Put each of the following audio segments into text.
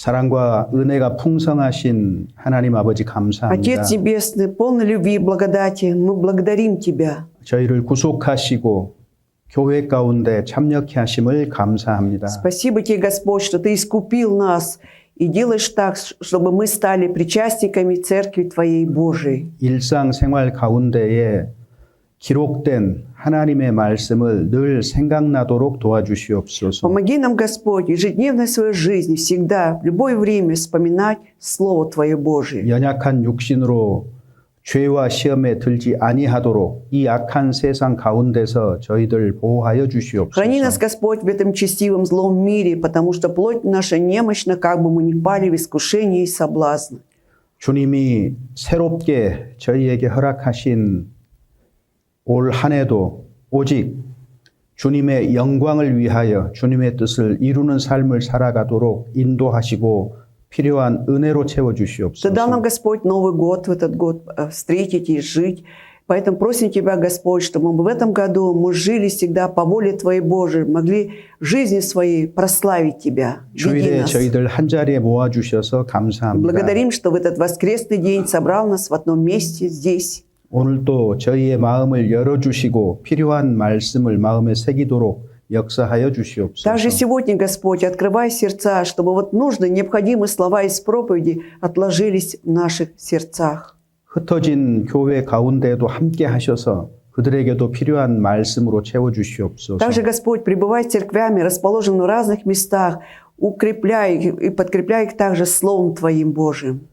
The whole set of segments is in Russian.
사랑과 은혜가 풍성하신 하나님 아버지 감사합니다. Отец Небесный, полный любви и благодати, мы благодарим Тебя. 저희를 구속하시고 교회 가운데 참여케 하심을 감사합니다. Спасибо Тебе, Господь, что Ты искупил нас и делаешь так, чтобы мы стали причастниками Церкви Твоей Божией. 일상생활 가운데에 기록된 하나님의 말씀을 늘 생각나도록 도와주시옵소서. Помоги нам, Господь, в ежедневной своей жизни, всегда, в любое время вспоминать Слово Твое Божие. 연약한 육신으로 죄와 시험에 들지 아니하도록 이 악한 세상 가운데서 저희들 보호하여 주시옵소서. Храни нас, Господь, в этом честивом злом мире, потому что плоть наша немощна, как бы мы ни пали в искушение и соблазн. 주님이 새롭게 저희에게 허락하신 올 한 해도 오직 주님의 영광을 위하여 주님의 뜻을 이루는 삶을 살아가도록 인도하시고 필요한 은혜로 Ты дал 채워주시옵소서. нам, Господь, Новый год в этот год встретить и жить. Поэтому просим Тебя, Господь, чтобы мы в этом году мы жили всегда по воле Твоей Божией, могли в жизни своей прославить Тебя. Веди 주일에 нас. 저희들 한 자리에 모아주셔서 감사합니다. Благодарим, что в этот воскресный день собрал нас в одном месте здесь. 오늘도 저희의 마음을 열어주시고 필요한 말씀을 마음에 새기도록 역사하여 주시옵소서. Также сегодня, Господь, открывай сердца, чтобы вот нужные, необходимые слова из проповеди отложились в наших сердцах. 흩어진 교회 가운데에도 함께 하셔서 그들에게도 필요한 말씀으로 채워주시옵소서. Также, Господь, пребывай с церквями, расположенными в разных местах, укрепляй их и подкрепляй их также Словом Твоим Божиим.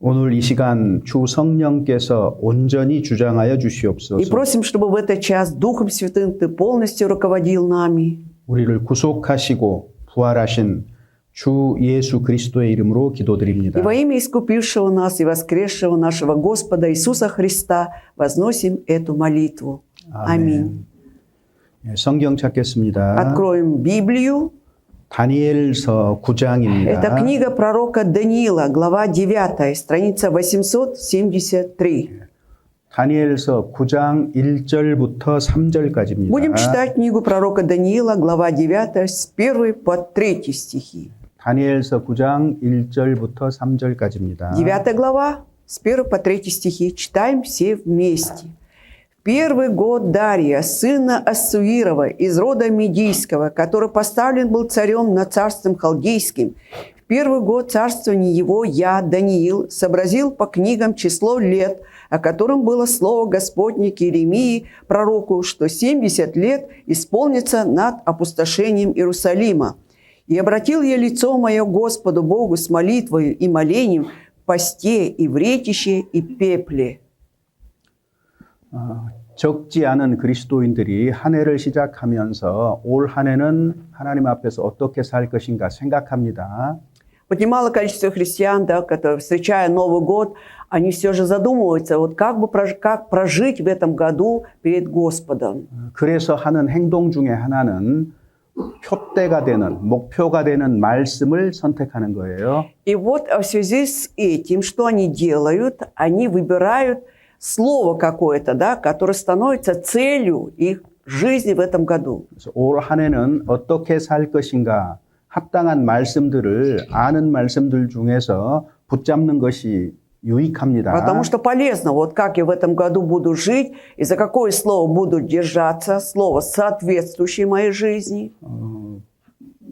오늘 이 시간 주 성령께서 온전히 주장하여 И 주시옵소서. просим, чтобы в этот час Духом Святым Ты полностью руководил нами. 우리를 구속하시고 부활하신 주 예수 그리스도의 이름으로 기도드립니다. И во имя искупившего нас и воскресшего нашего Господа Иисуса Христа возносим эту молитву. Аминь. 예, 성경 찾겠습니다. Откроем Библию. 다니엘서 9장입니다. Это книга пророка Даниила, глава 9, страница 873. 다니엘서 9장 1절부터 3절까지입니다. Будем читать книгу пророка Даниила, глава 9, с 1 по 3 стихи. 다니엘서 9장 1절부터 3절까지입니다. 9 глава, с 1 по 3 стихи. Читаем все вместе. В первый год Дария, сына Ассуирова, из рода Медийского, который поставлен был царем над царством Халдейским, в первый год царствования его я, Даниил, сообразил по книгам число лет, о котором было слово Господне к Иеремии, пророку, что 70 лет исполнится над опустошением Иерусалима. И обратил я лицо мое Господу Богу с молитвою и молением в посте и в ретище и пепле. 적지 않은 그리스도인들이 한 해를 시작하면서 올 한 해는 하나님 앞에서 어떻게 살 것인가 생각합니다. Вот немало количество христиан, да, которые, встречая Новый год, они все же задумываются, вот как прожить в этом году перед Господом. 그래서 하는 행동 중에 하나는 표대가 되는, 목표가 되는 말씀을 선택하는 거예요. И вот в связи с этим, что они делают, они выбирают слово какое-то, да, которое становится целью их жизни в этом году. 그래서 올 한 해는 어떻게 살 것인가 합당한 말씀들을 아는 말씀들 중에서 붙잡는 것이 유익합니다. Потому что полезно, вот как я в этом году буду жить, и за какое слово буду держаться, слово, соответствующее моей жизни.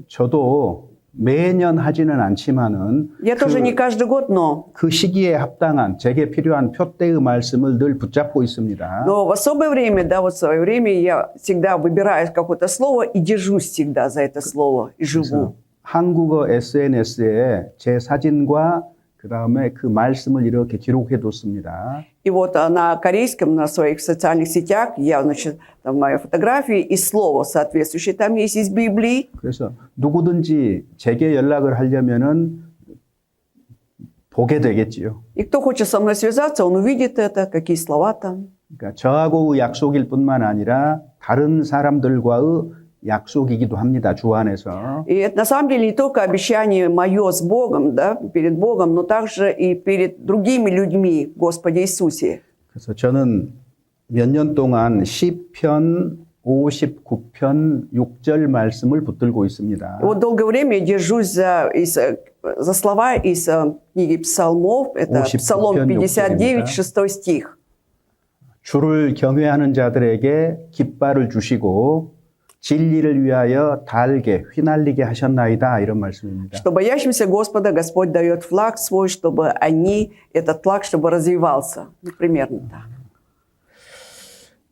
저도 매년 하지는 않지만은 Я тоже не каждый год, но 그 시기에 합당한 제게 필요한 표대의 말씀을 늘 붙잡고 있습니다. Но в особое время, да, вот в свое время я всегда выбираю какое-то слово и держусь всегда за это слово и живу. 한국어 SNS에 제 사진과 그 다음에 그 말씀을 이렇게 기록해 뒀습니다. И вот на корейском, на своих социальных сетях, я, значит, там моя фотография и слово соответствующее там есть из Библии. 그래서 누구든지 제게 연락을 하려면은 보게 되겠지요. И кто хочет со мной связаться, он увидит это, какие слова там. 그러니까 저하고의 약속일 뿐만 아니라 다른 사람들과의 약속이기도 합니다. 주 안에서. И это на самом деле не только обещание мое с Богом, да, перед Богом, но также и перед другими людьми, Господе Иисусе. 그래서 저는 몇 년 동안 시편 59편 6절 말씀을 붙들고 있습니다. Вот долгое время я держусь за за слова из книги Псалмов, это 59 Псалом 59, 편 6 стих. 주를 경외하는 자들에게 깃발을 주시고 진리를 위하여 달게 휘날리게 하셨나이다 이런 말씀입니다. Что боящимся Господа Господь дает флаг свой, чтобы они, этот флаг, чтобы развивался. Ну, примерно так.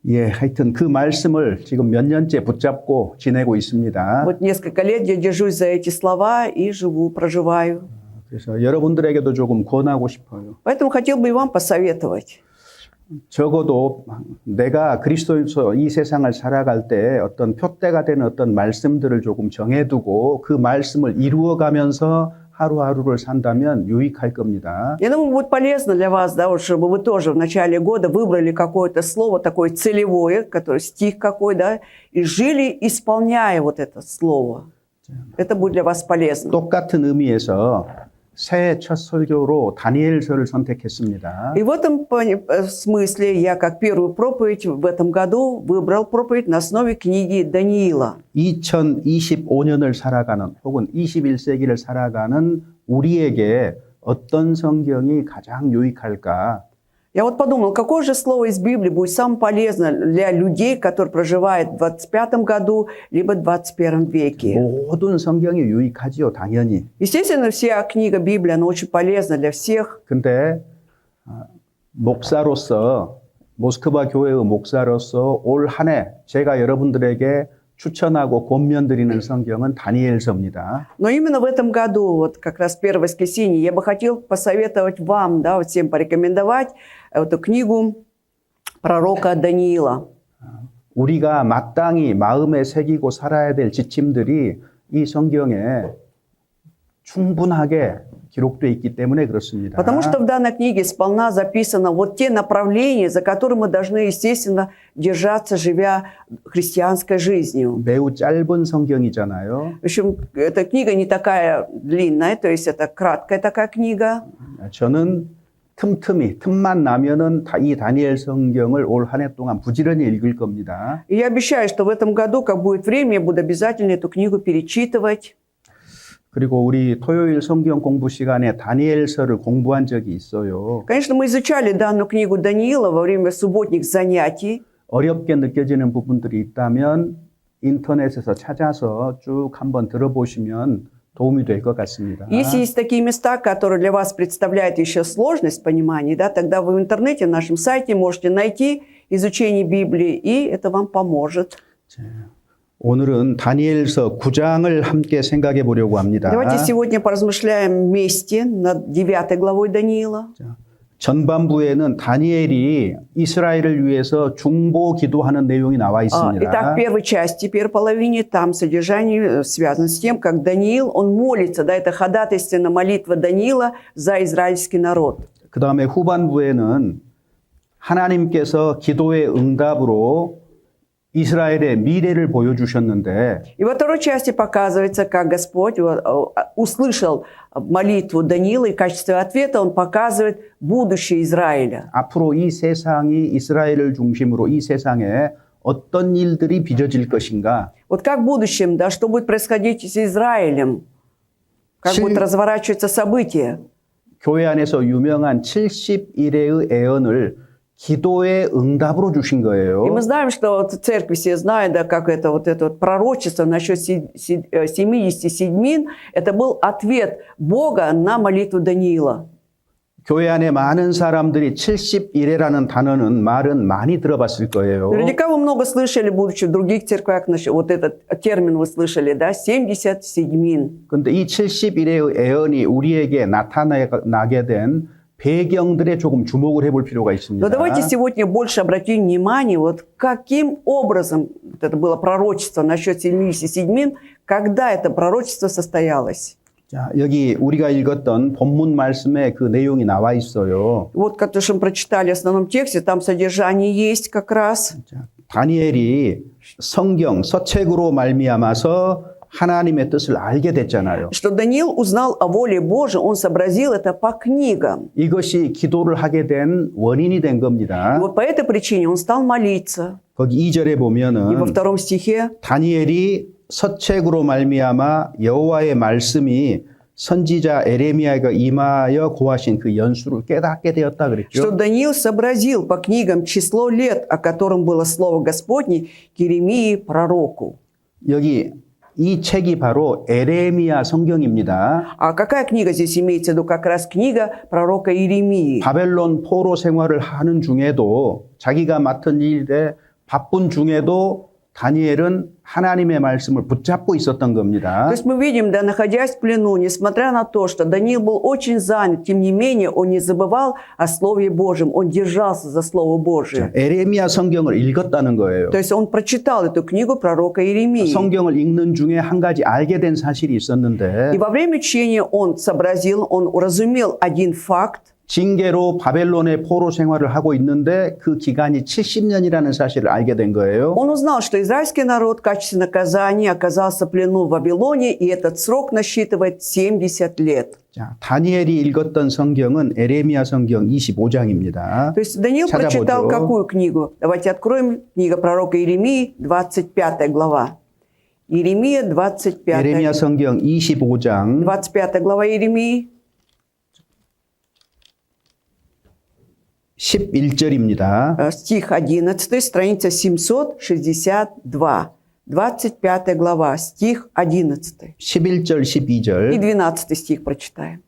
예, 하여튼 그 말씀을 지금 몇 년째 붙잡고 지내고 있습니다. Вот несколько лет я держусь за эти слова и живу, проживаю. 그래서 여러분들에게도 조금 권하고 싶어요. Поэтому хотел бы и вам посоветовать. 적어도 내가 그리스도인으로서 이 세상을 살아갈 때 어떤 표대가 되는 어떤 말씀들을 조금 정해두고 그 말씀을 이루어가면서 하루하루를 산다면 유익할 겁니다. Я думаю, будет полезно для вас, да, вот, чтобы вы тоже в начале года выбрали какое-то слово такое целевое, который стих какой, да, и жили, исполняя вот это слово. Это будет для вас полезно. 똑같은 의미에서 새해 첫 설교로 다니엘서를 선택했습니다. И в этом смысле я как первую проповедь в этом году выбрал проповедь на основе книги Даниила. 2025년을 살아가는 혹은 21세기를 살아가는 우리에게 어떤 성경이 가장 유익할까? Я вот подумал, какое же слово из Библии будет самое полезное для людей, которые проживают в 25 году, либо в 21 веке. 모든 성경이 유익하지요, 당연히. Естественно, вся книга Библии, она очень полезна для всех. 근데 목사로서 모스크바 교회의 목사로서 올 한 해 제가 여러분들에게 추천하고 권면드리는 성경은 다니엘서입니다. Но именно в этом году, вот как раз первое воскресенье, я бы хотел посоветовать вам, да, вот всем порекомендовать эту книгу пророка Даниила. 우리가 마땅히 마음에 새기고 살아야 될 지침들이 이 성경에 충분하게 기록되어 있기 때문에 그렇습니다. Потому что в данной книге сполна записано вот те направления, за которые мы должны, естественно, держаться, живя христианской жизнью. 매우 짧은 성경이잖아요. В общем, эта книга не такая длинная, то есть это краткая такая книга. 저는 틈만 나면은 이 다니엘 성경을 올 한 해 동안 부지런히 읽을 겁니다. И я обещаю, что в этом году, как будет время, я буду обязательно эту книгу перечитывать. 그리고 우리 토요일 성경 공부 시간에 다니엘서를 공부한 적이 있어요. Конечно, мы изучали данную книгу Даниила во время субботних занятий. 어렵게 느껴지는 부분들이 있다면 인터넷에서 찾아서 쭉 한번 들어보시면 도움이 될 것 같습니다. Если есть такие места, которые для вас представляют еще сложность понимания, да, тогда вы в интернете, на нашем сайте можете найти изучение Библии, и это вам поможет. 오늘은 다니엘서 9장을 함께 생각해 보려고 합니다. Давайте сегодня поразмышляем вместе над 9 главой Даниила. 전반부에는 다니엘이 이스라엘을 위해서 중보 기도하는 내용이 나와 있습니다. Итак, в первой части, первой половине, там содержание связано с тем, как Даниил, он молится, да, это ходатайственная молитва Даниила за израильский народ. 그 다음에 후반부에는 하나님께서 기도의 응답으로 이스라엘의 미래를 보여주셨는데 И во второй части показывается, как Господь услышал молитву Даниила, и в качестве ответа он показывает будущее Израиля. 앞으로 이 세상이 이스라엘을 중심으로 이 세상에 어떤 일들이 빚어질 것인가? Вот как в будущем, да, что будет происходить с Израилем? Как будут разворачиваться события? 교회 안에서 유명한 70일의 애언을 기도의 응답으로 주신 거예요. И мы знаем, что вот в церкви все знают, да, как это вот пророчество насчет 70 седьмин, это был ответ Бога на молитву Даниила. 교회 안에 많은 사람들이 70일이라는 말은 많이 들어봤을 거예요. Наверняка вы много слышали, будучи в других церквях, вот этот термин вы слышали, да, 70 седьмин. 그런데 이 70일의 애언이 우리에게 나타나게 된 배경들에 조금 주목을 해볼 필요가 있습니다. Но давайте сегодня больше обратим внимание, вот каким образом вот это было пророчество насчет 70 седьмин, когда это пророчество состоялось. 자, 여기 우리가 읽었던 본문 말씀에 그 내용이 나와 있어요. Вот, как мы прочитали в основном тексте, там содержание есть как раз. 자, 다니엘이 성경 서책으로 말미암아서 하나님의 뜻을 알게 됐잖아요. Что Даниил узнал о воле Божией, он сообразил это по книгам. 이것이 기도를 하게 된 원인이 된 겁니다. И вот по этой причине он стал молиться. 거기 2절에 И во 보면은 втором стихе 다니엘이 서책으로 말미암아 여호와의 말씀이 선지자 에레미야가 임하여 고하신 그 연수를 깨닫게 되었다 Что 그랬죠. Даниил сообразил по книгам число лет, о котором было слово Господне к Иеремии пророку. 여기 이 책이 바로 에레미야 성경입니다. А какая книга здесь имеется в виду? Как раз книга пророка Иеремии. 바벨론 포로 생활을 하는 중에도 자기가 맡은 일에 바쁜 중에도 다니엘은 하나님의 말씀을 붙잡고 있었던 겁니다. То есть мы видим, да, находясь в плену, несмотря на то, что Даниил был очень занят, тем не менее он не забывал о Слове Божьем, он держался за Слово Божие. 에레미야 성경을 읽었다는 거예요. То есть он прочитал эту книгу пророка Иеремии. 성경을 읽는 중에 한 가지 알게 된 사실이 있었는데 И во время чтения он сообразил, он уразумел один факт, 징계로 바벨론의 포로 생활을 하고 있는데 그 기간이 70년이라는 사실을 알게 된 거예요. Он узнал, что израильский народ в качестве наказания оказался в плену в Вавилоне, и этот срок насчитывает 70 лет. 자, 다니엘이 읽었던 성경은 에레미야 성경 25장입니다. То есть Даниил 찾아보죠. прочитал какую книгу? Давайте откроем книга пророка Иеремии, 25 глава. Иеремия, 25 에레미야 성경 25장 25 глава Иеремии, 11절입니다. стих 11, страница 762. 25 глава, стих 11. 11절, И 12절. 12 стих прочитаем.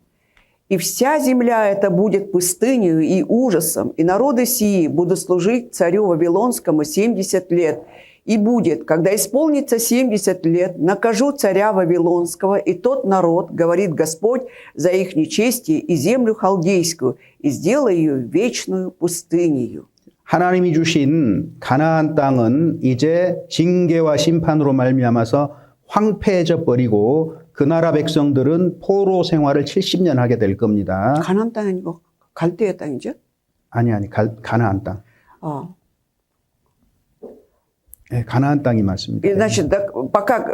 «И вся земля эта будет пустынью и ужасом, и народы сии будут служить царю Вавилонскому 70 лет. И будет, когда исполнится 70 лет, накажу царя Вавилонского и тот народ, говорит Господь, за их нечестие и землю халдейскую, и сделаю ее вечную пустынею». 하나님이 주신 가나안 땅은 이제 징계와 심판으로 말미암아서 황폐해져 버리고 그 나라 백성들은 포로 생활을 70년 하게 될 겁니다. 가나안 땅 아니고 갈대아 땅이죠? 아니 가나안 땅. А. 네, 가나안 땅이 맞습니다. И, значит, пока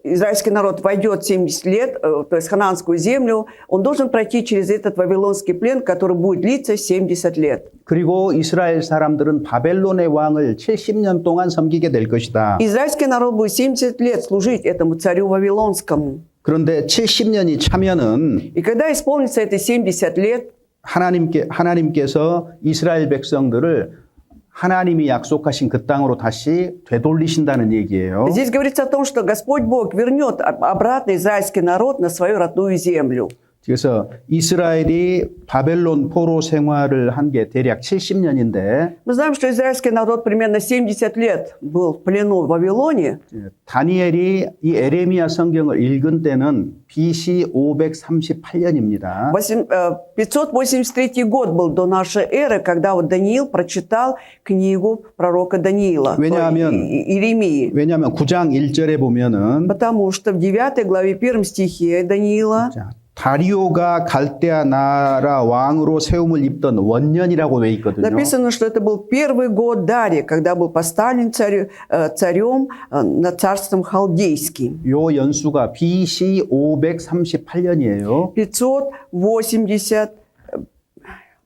израильский народ войдет 70 лет, то есть ханаанскую землю, он должен пройти через этот вавилонский плен, который будет длиться 70 лет. 그리고 이스라엘 사람들은 바벨론의 왕을 70년 동안 섬기게 될 것이다. Израильский народ будет 70 лет служить этому царю вавилонскому. 그런데 70년이 차면은 И когда исполнится это 70 лет, 하나님께서 이스라엘 백성들을 하나님이 약속하신 그 땅으로 다시 되돌리신다는 얘기예요. здесь говорится о том, что Господь Бог вернет обратно израильский народ на свою родную землю. 그래서 이스라엘이 바벨론 포로 생활을 한 게 대략 70년인데 Мы знаем, что израильский народ примерно 70 лет был в плену в Вавилоне. 다니엘이 이 에레미야 성경을 읽은 때는 BC 538년입니다. 583 год был до нашей эры, когда вот Даниил прочитал книгу пророка Даниила, Иеремии. 왜냐하면 9장 1절에 보면은 Потому что в 9 главе 1 стихе Даниила 다리오가 갈대아 나라 왕으로 세움을 입던 원년이라고 돼 있거든요. написано, что это был первый год Дария, когда был поставлен царем над царством халдейским. 요 연수가 BC 538년이에요.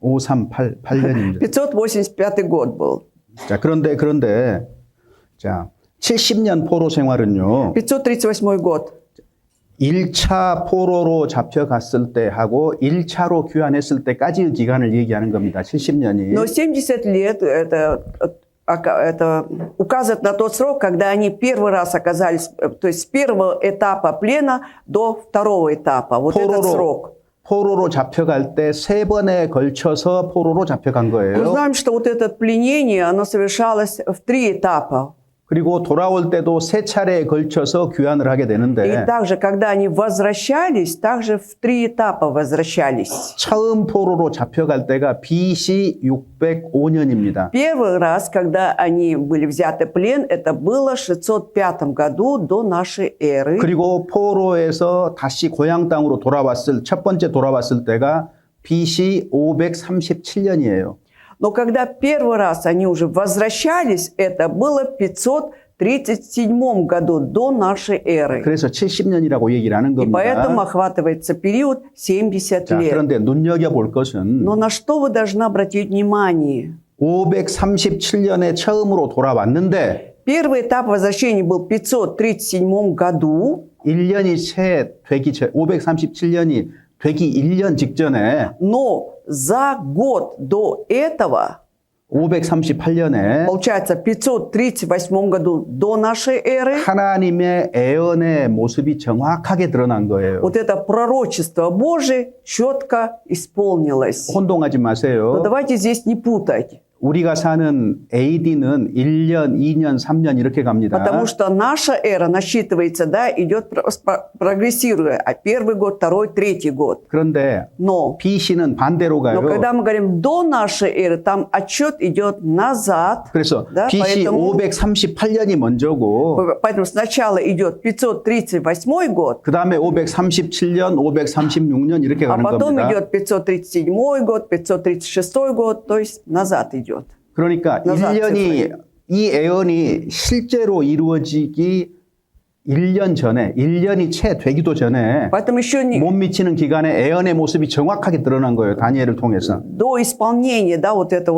538년입니다. 585 год был. 자, 그런데 자, 70년 포로 생활은요. 538 год. 1차 포로로 잡혀갔을 때 하고 1차로 귀환했을 때까지의 기간을 얘기하는 겁니다. 70년이. Но 70 лет это указывает на тот срок, когда они первый раз оказались, то есть с первого этапа плена до второго этапа. Вот этот срок. 포로로 잡혀갈 때 3번에 걸쳐서 포로로 잡혀간 Мы 거예요. знаем, что вот это пленение, оно совершалось в 3 этапа. 그리고 돌아올 때도 3차례에 걸쳐서 귀환을 하게 И 되는데 также, когда они возвращались, также в 3 этапа возвращались. 처음 포로로 잡혀갈 때가 BC 605년입니다. Первый раз, когда они были взяты в плен, это было в 605 году до нашей эры. 그리고 포로에서 다시 고향 땅으로 첫 번째 돌아왔을 때가 BC 537년이에요. Но когда первый раз они уже возвращались, это было в 537 году до нашей эры. 그래서 70년이라고 얘기를 하는 И поэтому 겁니다. охватывается период 70 자, лет. 그런데 눈여겨볼 것은 Но на что вы должны обратить внимание? 537년에 처음으로 돌아왔는데 Первый этап возвращения был в 537 году. 1년이 채 되기 전 537년이 되기 1년 직전에 Но за год до этого, 538년에 получается, в 538 году до нашей эры, 하나님의 애언의 모습이 정확하게 드러난 거예요. вот это пророчество Божие четко исполнилось. 혼동하지 Но 마세요. давайте здесь не путать. 우리가 사는 AD는 1년, 2년, 3년 이렇게 갑니다. Потому что наша эра насчитывается, да, идет прогрессируя. А первый год, второй, третий год. 그런데 Но BC는 반대로 Но 가요. когда мы говорим до нашей эры, там отчет идет назад. 그래서 Да, BC поэтому- 538년이 먼저고 Поэтому сначала идет 538 год, 그 다음에 537년, 536년 이렇게 а 가는 потом 겁니다. идет 537 год, 536 год, то есть назад идет. 그러니까 назад 1년이 이 애언이 실제로 이루어지기 1년 전에 1년이 채 되기도 전에 Поэтому еще 못 미치는 기간에 애언의 모습이 정확하게 드러난 거예요. 다니엘을 통해서. до исполнения, да, вот это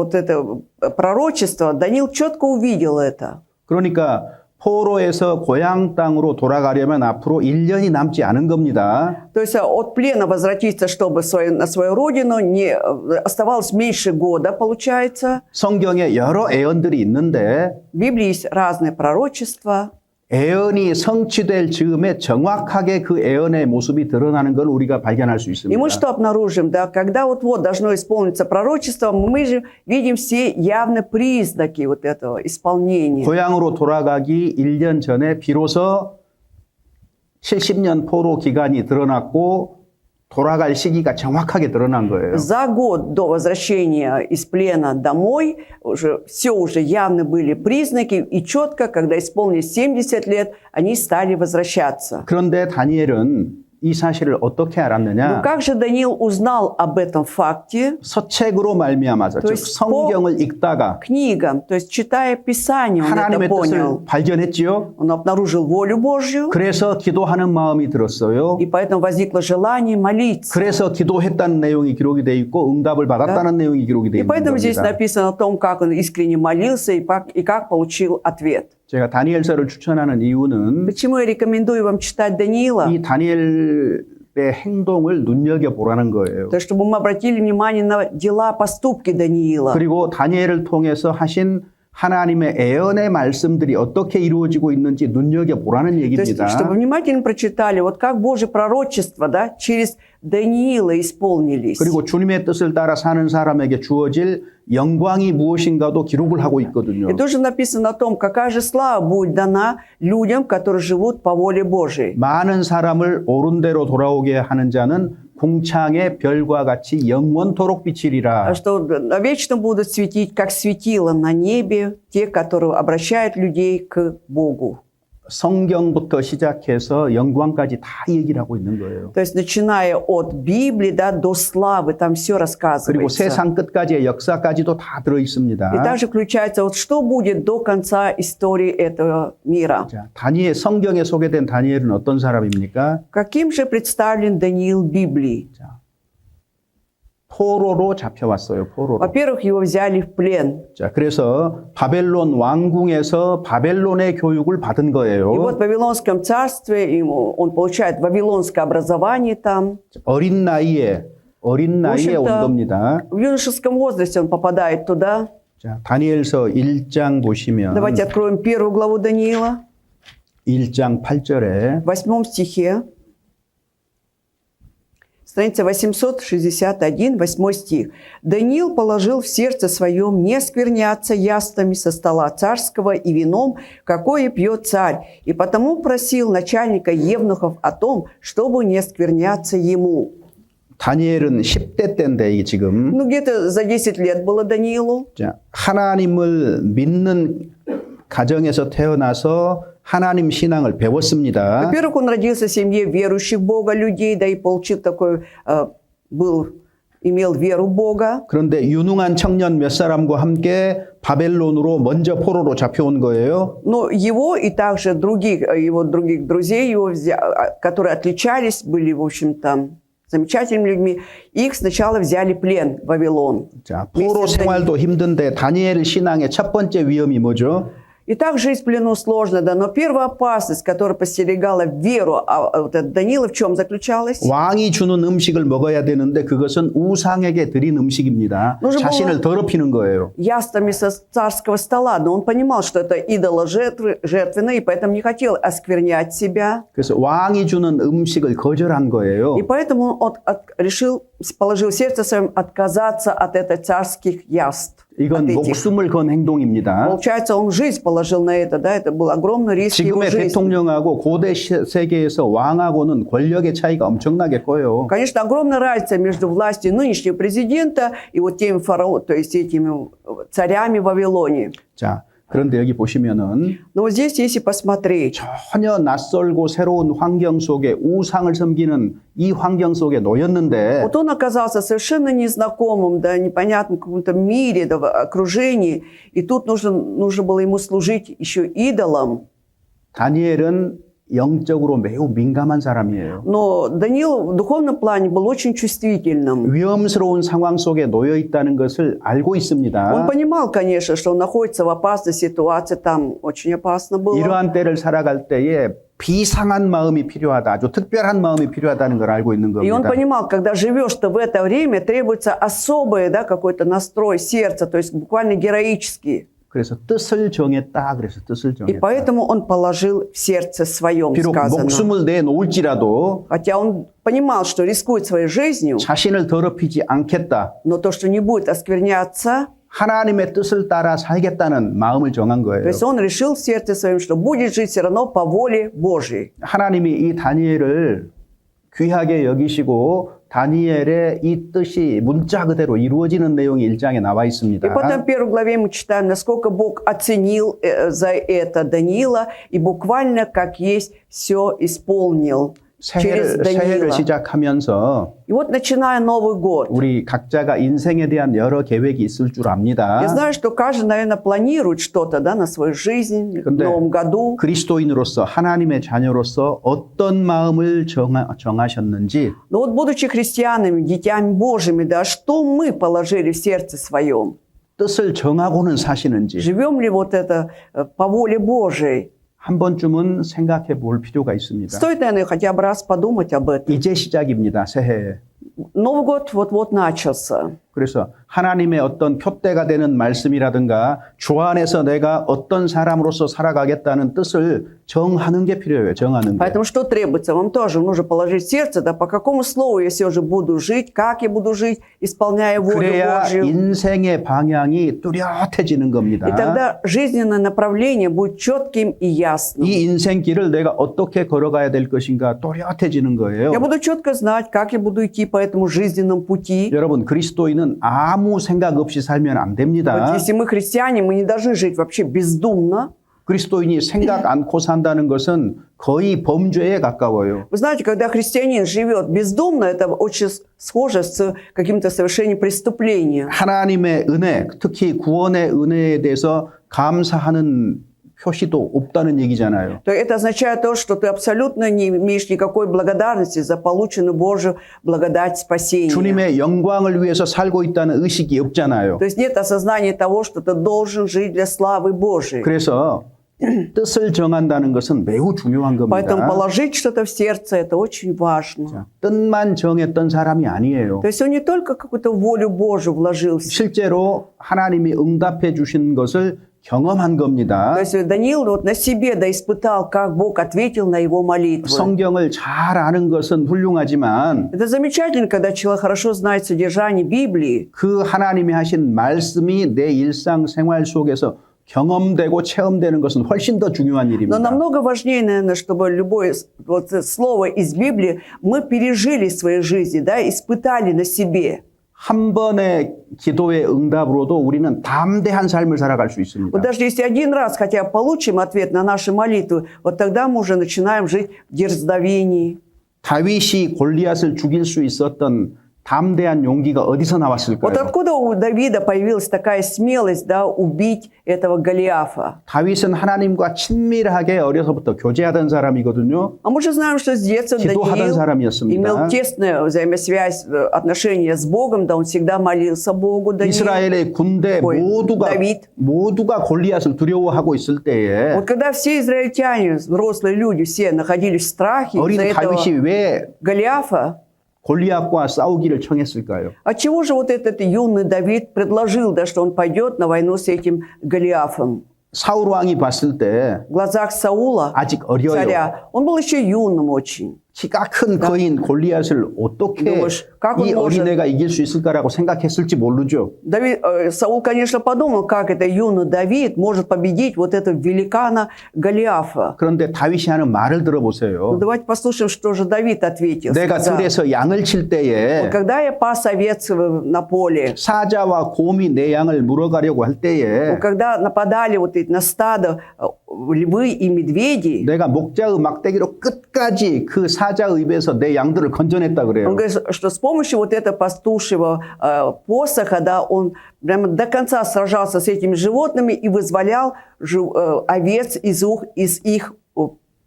пророчество, Даниил четко увидел это. 그러니까 포로에서 고향 땅으로 돌아가려면 앞으로 1년이 남지 않은 겁니다. То есть от плена возвратиться, чтобы на свою родину, не оставалось меньше года, получается. 성경에 여러 애언들이 있는데 В Библии есть разные пророчества. 애언이 성취될 즈음에 정확하게 그 애언의 모습이 드러나는 걸 우리가 발견할 수 И 있습니다. мы что обнаружим? Да, когда вот должно исполниться пророчество, мы же видим все явные признаки вот этого исполнения. 고향으로 돌아가기 1년 전에 비로소 70년 포로 기간이 드러났고 돌아갈 시기가 정확하게 드러난 거예요. За год до возвращения из плена домой все уже явно были признаки, и четко, когда исполнилось 70 лет, они стали возвращаться. 그런데 다니엘은 이 사실을 어떻게 Но 알았느냐? как же Даниил узнал об этом факте? 서책으로 말미암아서 То 즉 есть 성경을 읽다가 Книгам, то есть читая Писание, он это 하나님의 뜻을 понял. 발견했지요. Он обнаружил волю Божью, 그래서 기도하는 마음이 들었어요. и поэтому возникло желание молиться. 그래서 기도했다는 내용이 기록이 돼 있고 응답을 받았다는 내용이 기록이 돼 И 있는 поэтому здесь 겁니다. написано о том, как он искренне молился и как получил ответ. 제가 다니엘서를 추천하는 이유는 Почему я рекомендую вам читать Даниила? 이 다니엘의 행동을 눈여겨보라는 거예요. То, чтобы мы обратили внимание на дела, поступки Даниила. 그리고 다니엘을 통해서 하신 하나님의 애언의 말씀들이 어떻게 이루어지고 있는지 눈여겨보라는 То есть, 얘기입니다. чтобы внимательно прочитали, вот как Божье пророчество, да, через Даниила исполнились. 그리고 주님의 뜻을 따라 사는 사람에게 주어질 영광이 무엇인가도 기록을 하고 있거든요. И тоже написано о том, какая же слава будет дана людям, которые живут по воле Божией. 많은 사람을 옳은 대로 돌아오게 하는 자는 궁창의 별과 같이 영원토록 비치리라. А что навечно будут светить, как светило на небе, те, которые обращают людей к Богу. 성경부터 시작해서 영광까지 다 얘기를 하고 있는 거예요. То есть, начиная от Библии, да, до славы, там все 그리고 рассказывается. 세상 끝까지의 역사까지도 다 들어 И 있습니다. также включается, вот что будет до конца истории этого мира. 자, 다니엘 성경에 소개된 다니엘은 어떤 사람입니까? Каким же представлен Даниил в Библии? 포로로 잡혀왔어요. 포로로. Во-первых, его взяли в плен. 자, 그래서 바벨론 왕궁에서 바벨론의 교육을 받은 И 거예요. вот в Вавилонском царстве он получает вавилонское образование там. 어린 나이에 온 общем-то, 겁니다. В юношеском возрасте он попадает туда. 자, 다니엘서 1장 보시면 Давайте откроем первую главу Даниила, 1장 8절에 в 8 стихе. Страница 861, 8 стих. «Даниил положил в сердце своем не скверняться яствами со стола царского и вином, какое пьет царь, и потому просил начальника евнухов о том, чтобы не скверняться ему». 다니엘은 10대 때인데 이게 지금 Ну, где-то за 10 лет было Даниилу. 자, 하나님을 믿는 가정에서 태어나서 하나님 신앙을 배웠습니다. Во-первых, он родился в семье верующих в Бога людей, да и получил такой, имел веру в Бога. 그런데 유능한 청년 몇 사람과 함께 바벨론으로 먼저 포로로 잡혀온 거예요. Но его и также его других друзей, которые отличались, были, в общем-то, замечательными людьми, их сначала взяли в плен в Вавилон. 자, 포로 생활도 힘든데 다니엘 신앙의 첫 번째 위험이 뭐죠? И так жизнь в плену сложна, да, но первая опасность, которая постерегала веру, вот это Даниила в чем заключалась? 왕이 주는 음식을 먹어야 되는데 그것은 우상에게 드린 음식입니다. нужно 자신을 더럽히는 거예요. Яствами со царского стола, но он понимал, что это жертвенное, и поэтому не хотел осквернять себя. 그래서 왕이 주는 음식을 거절한 거예요. И поэтому он положил в сердце своем отказаться от этих царских яств. 이건 목숨을 건 행동입니다. Получается, он жизнь положил на это, да, это был огромный риск его 지금의 жизни. 대통령하고 고대 세계에서 왕하고는 권력의 차이가 엄청나게 커요. Конечно, огромная разница между властью нынешнего президента и вот теми фараонами, то есть этими царями Вавилонии. 자, 그런데 여기 보시면은 Но вот здесь, если посмотреть, 전혀 낯설고 새로운 환경 속에 우상을 섬기는 이 환경 속에 놓였는데 вот он оказался совершенно незнакомым, да, непонятном каком-то мире, да, в окружении, и тут нужно было ему служить еще идолам. 다니엘은 영적으로 매우 민감한 사람이에요. Но Даниил в духовном плане был очень чувствительным. 위험스러운 상황 속에 놓여 있다는 것을 알고 Он 있습니다. понимал, конечно, что он находится в опасной ситуации, там очень опасно было. 이러한 때를 살아갈 때에 비상한 마음이 필요하다. 아주 특별한 마음이 필요하다는 걸 알고 있는 И он 겁니다. понимал, когда живешь, то в это время требуется особый, да, какой-то настрой сердца, то есть буквально героический. 그래서 뜻을 정했다. 그래서 뜻을 И 정했다. поэтому он положил в сердце своем, 비록 сказано. 목숨을 내놓을지라도 Хотя он понимал, что рискует своей жизнью, 자신을 더럽히지 않겠다. но то, что не будет оскверняться, 하나님의 뜻을 따라 살겠다는 마음을 정한 то 거예요. есть он решил в сердце своем, что будет жить все равно по воле Божьей. 하나님이 이 다니엘을 귀하게 여기시고 다니엘의 이 뜻이 문자 그대로 이루어지는 내용이 1장에 나와 И 있습니다. потом в первой главе мы читаем, насколько Бог оценил за это Даниила и буквально как есть все исполнил через 새해를 Даниила. 시작하면서 И вот начиная Новый год, 우리 각자가 인생에 대한 여러 계획이 있을 줄 압니다. я знаю, что каждый, наверное, планирует что-то, да, на свою жизнь в 근데 Новом году. 그리스도인으로서 하나님의 자녀로서 어떤 마음을 정하셨는지 Но вот будучи христианами, детьми Божьими, да, что мы положили в сердце своем? 뜻을 정하고는 사시는지 Живем ли вот это по воле Божией? 한 번쯤은 생각해 볼 필요가 있습니다. Стоит, наверное, хотя бы раз подумать об этом. 이제 시작입니다. 새해. Новый год вот-вот начался. 그래서 하나님의 어떤 표대가 되는 말씀이라든가 주 안에서 내가 어떤 사람으로서 살아가겠다는 뜻을 정하는 게 필요해요. 정하는 게. Поэтому что требуется? Вам тоже нужно положить в сердце, да, по какому слову я все же буду жить, как я буду жить, исполняя волю 그래야 Божью. 인생의 방향이 뚜렷해지는 겁니다. И тогда жизненное направление будет четким и ясным. 이 인생길을 내가 어떻게 걸어가야 될 것인가 뚜렷해지는 거예요. Я буду четко знать, как я буду идти по этому жизненному пути. 여러분 그리스도인은 아무 생각 없이 살면 안 Вот 됩니다. если мы христиане, мы не должны жить вообще бездумно. 그리스도인이 생각 않고 산다는 것은 거의 범죄에 가까워요. Вы знаете, когда христианин живет бездумно, это очень схоже с каким-то совершением преступления. 하나님의 은혜, 특히 구원의 은혜에 대해서 감사하는 표시도 없다는 얘기잖아요. То это означает то, что ты абсолютно не имеешь никакой благодарности за полученную Божью благодать спасения. 주님의 영광을 위해서 살고 있다는 의식이 없잖아요. То есть нет осознания того, что ты должен жить для славы Божией. 그래서 뜻을 정한다는 것은 매우 중요한 Поэтому 겁니다. положить что-то в сердце – это очень важно. 뜻만 정했던 사람이 아니에요. То есть он не только какую-то волю Божию вложил в себя. 실제로 하나님이 응답해 주신 것을 경험한 겁니다. То есть Даниил вот на себе да испытал, как Бог ответил на его молитвы. 성경을 잘 아는 것은 훌륭하지만 Это замечательно, когда человек хорошо знает содержание Библии. 그 하나님이 하신 말씀이 내 일상생활 속에서 경험되고 체험되는 것은 훨씬 더 중요한 Но 일입니다. намного важнее, наверное, чтобы любое вот слово из Библии мы пережили в своей жизни, да, испытали на себе. 한 번의 기도의 응답으로도 우리는 담대한 삶을 살아갈 수 있습니다. Вот даже если один раз хотя бы получим ответ на наши молитвы, вот тогда мы уже начинаем жить в дерзновении. 다윗이 골리앗을 죽일 수 있었던 담대한 용기가 어디서 나왔을까요? Вот откуда у Давида появилась такая смелость, да, убить этого Голиафа? 다윗은 하나님과 친밀하게 어려서부터 교제하던 사람이거든요. А мы же знаем, что с детства 기도하던 Даниил 사람이었습니다. имел тесную взаимосвязь, отношения с Богом, да, он всегда молился Богу, Даниил. 이스라엘의 군대 Ой, 다윗. 모두가 골리앗을 두려워하고 있을 때에 Вот когда все израильтяне, взрослые люди, все находились в страхе 어린 из-за этого 다윗이 왜 Голиафа, 골리앗과 싸우기를 청했을까요? отчего же вот этот юный Давид предложил, да, что он пойдет на войну с этим Голиафом? 사울 왕이 봤을 때 В глазах Саула, 아직 어려요. царя, он был еще юным очень. 키가 큰 거인 골리앗을 어떻게 думаешь, как он 이 может- 어린애가 이길 수 있을까라고 생각했을지 모르죠. Саул, конечно, подумал, как это юный Давид может победить вот этого великана Голиафа. 그런데 다윗이 하는 말을 Ну, 들어보세요. давайте послушаем, что же Давид ответил. 내가 Сказал, 들에서 양을 칠 때에 «Вот когда я пас овец на поле, 사자와 곰이 내 양을 물어가려고 할 때에 вот когда нападали вот эти на стадо львы и медведи, 내가 목자의 막대기로 끝까지 그 사자의 입에서 내 양들을 건져냈다 그래요. он говорит, что с помощью вот этого пастушьего посоха, да, он прямо до конца сражался с этими животными и вызволял овец из их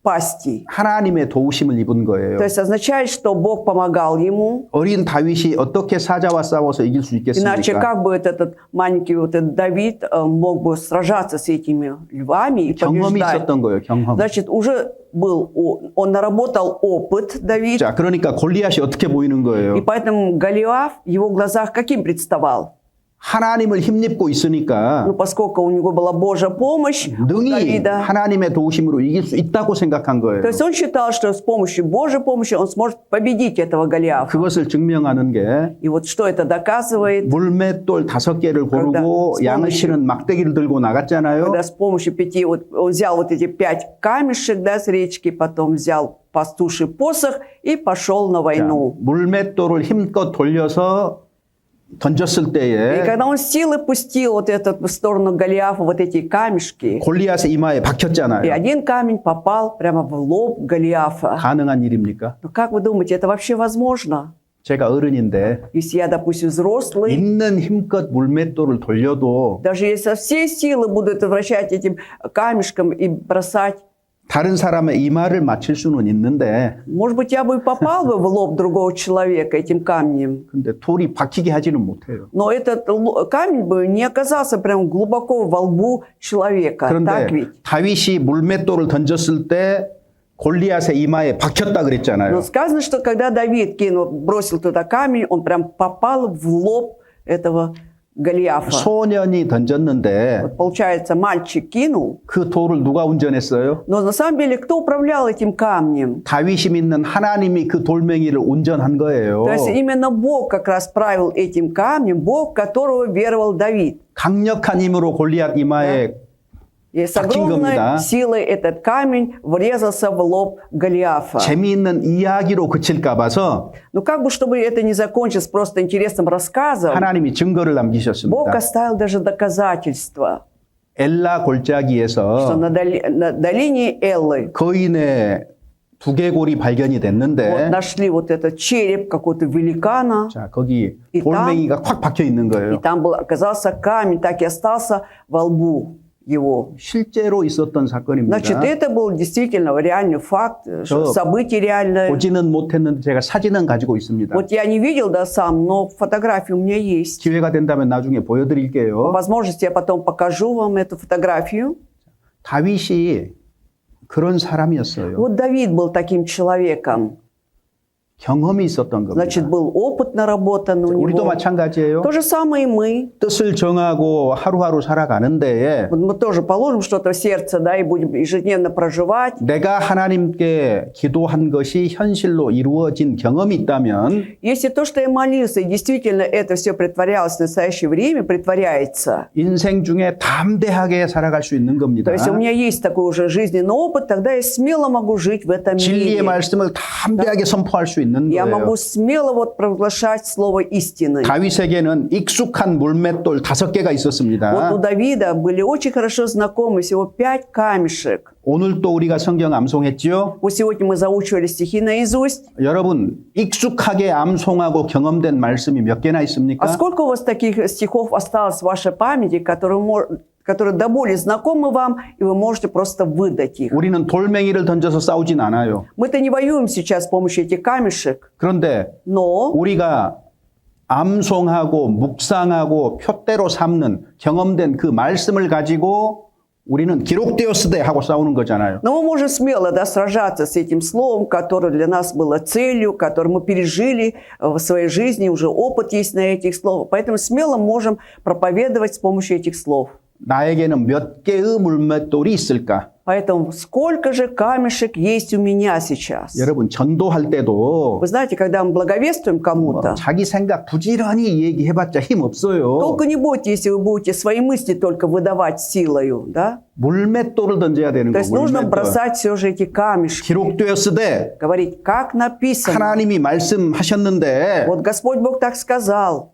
пасти. 하나님의 도우심을 입은 거예요. То есть означает, что Бог помогал ему. 어린 다윗이 어떻게 사자와 싸워서 이길 수 Иначе 있겠습니까? как бы этот маленький вот этот Давид мог бы сражаться с этими львами и 경험이 побеждать? 있었던 거예요. 경험. Значит, уже был, он наработал опыт, Давид, 자, 그러니까 골리앗이 어떻게 보이는 и 거예요? поэтому Голиаф в его глазах каким представал? 하나님을 힘입고 있으니까 Ну, поскольку у него была Божья помощь у 능히 Давида, 하나님의 도우심으로 이길 수 있다고 생각한 거예요. то есть он считал, что с помощью Божьей помощи он сможет победить этого Голиафа. 그것을 증명하는 게 И вот что это доказывает? 물맷돌 5개를 고르고 когда 양을 치는 막대기를 들고 на갔잖아요. Когда с помощью 5, вот, он взял вот эти 5 камешек, да, с речки, потом взял пастуший посох и пошел на 자, войну. 물맷돌을 힘껏 돌려서 던졌을 И 때에 когда он силой пустил вот это в сторону Голиафа, вот эти камешки, 골리앗의 이마에 и 박혔잖아요. один камень попал прямо в лоб Голиафа. 가능한 일입니까? Ну как вы думаете, это вообще возможно? 제가 어른인데 Если я, допустим, взрослый, 있는 힘껏 물맷돌을 돌려도 даже если со всей силы буду это вращать этим камешком и бросать, 다른 사람의 이마를 맞힐 수는 있는데 может быть, я бы и попал бы в лоб другого человека этим камнем. 근데 돌이 박히게 하지는 못해요. Но этот камень бы не оказался прям глубоко во лбу человека. Так 그런데 ведь? 다윗이 물맷돌을 던졌을 때 골리앗의 이마에 박혔다 Но 그랬잖아요. сказано, что когда Давид бросил туда камень, он прям попал в лоб этого Голиафа. 소년이 던졌는데 Вот получается, мальчик кинул, 그 돌을 누가 운전했어요? но на самом деле кто управлял этим камнем? 다윗이 믿는 하나님이 그 돌멩이를 운전한 거예요. То есть именно Бог как раз правил этим камнем, Бог, в которого веровал Давид. 강력한 힘으로 골리앗 이마에 И с 박힌 огромной 겁니다. силой этот камень врезался в лоб Голиафа. 재미있는 이야기로 그칠까 봐서 Но как бы, чтобы это не закончилось просто интересным рассказом, 하나님이 증거를 Бог 남기셨습니다. оставил даже доказательства, 엘라 что 골짜기에서 на долине Эллы 거인의 두개골이 발견이 вот 됐는데 нашли вот этот череп какого-то великана, 자, 거기 이 돌멩이가 콱 박혀 있는 и 거예요. там оказался камень, так и остался во лбу его. 실제로 있었던 사건입니다. Значит, это был действительно реальный факт, событие реальное. 보지는 못했는데 제가 사진은 가지고 있습니다. Вот я не видел, да, сам, но фотографии у меня есть. 기회가 된다면 나중에 По 보여드릴게요. возможности я потом покажу вам эту фотографию. 다윗이 그런 사람이었어요. Вот Давид был таким человеком. 경험이 있었던 겁니다. Значит, был опыт наработан у 우리도 него. 마찬가지예요. То же самое и мы. 뜻을 정하고 하루하루 살아가는 데에 Вот мы тоже положим что-то в сердце, да, и будем ежедневно проживать. 내가 하나님께 기도한 것이 현실로 이루어진 경험이 있다면 Если то, что я молился, и действительно это все притворялось в настоящее время, притворяется, 인생 중에 담대하게 살아갈 수 있는 겁니다. то есть у меня есть такой уже жизненный опыт, тогда я смело могу жить в этом 진리의 мире. 말씀을 담대하게 선포할 수 있는 있는 Я 거예요. могу смело вот провозглашать слово истины. 다윗에게는 익숙한 물맷돌 5개가 Вот у 있었습니다. Давида были очень хорошо знакомы всего 5 камешек. 오늘도 우리가 성경 암송했지요. Вот сегодня мы заучивали стихи наизусть. 여러분 익숙하게 암송하고 경험된 말씀이 몇 개나 А 있습니까? сколько у вас таких стихов осталось в вашей памяти, которые до боли знакомы вам, и вы можете просто выдать их? 우리는 돌멩이를 던져서 싸우진 않아요. Мы-то не воюем сейчас с помощью этих камешек, 그런데 но 우리가 암송하고 묵상하고 표대로 삼는 경험된 그 말씀을 가지고 우리는 기록되었으되 하고 싸우는 거잖아요. мы можем смело сражаться с этим словом, которое для нас было целью, которое мы пережили в своей жизни, уже опыт есть на этих словах. Поэтому смело можем проповедовать с помощью этих слов. 나에게는 몇 개의 물맷돌이 있을까? Поэтому сколько же камешек есть у меня сейчас? 여러분 전도할 때도 Вы знаете, когда мы благовествуем кому-то, 자기 생각 부지런히 얘기해봤자 힘 없어요. толку не будет, если вы будете свои мысли только выдавать силою, да? 물맷돌을 던져야 되는 То 거예요. есть нужно 물맷돌. бросать все же эти камешки. 기록되었으되 Говорить, как написано. 하나님이 말씀하셨는데 Вот Господь Бог так сказал,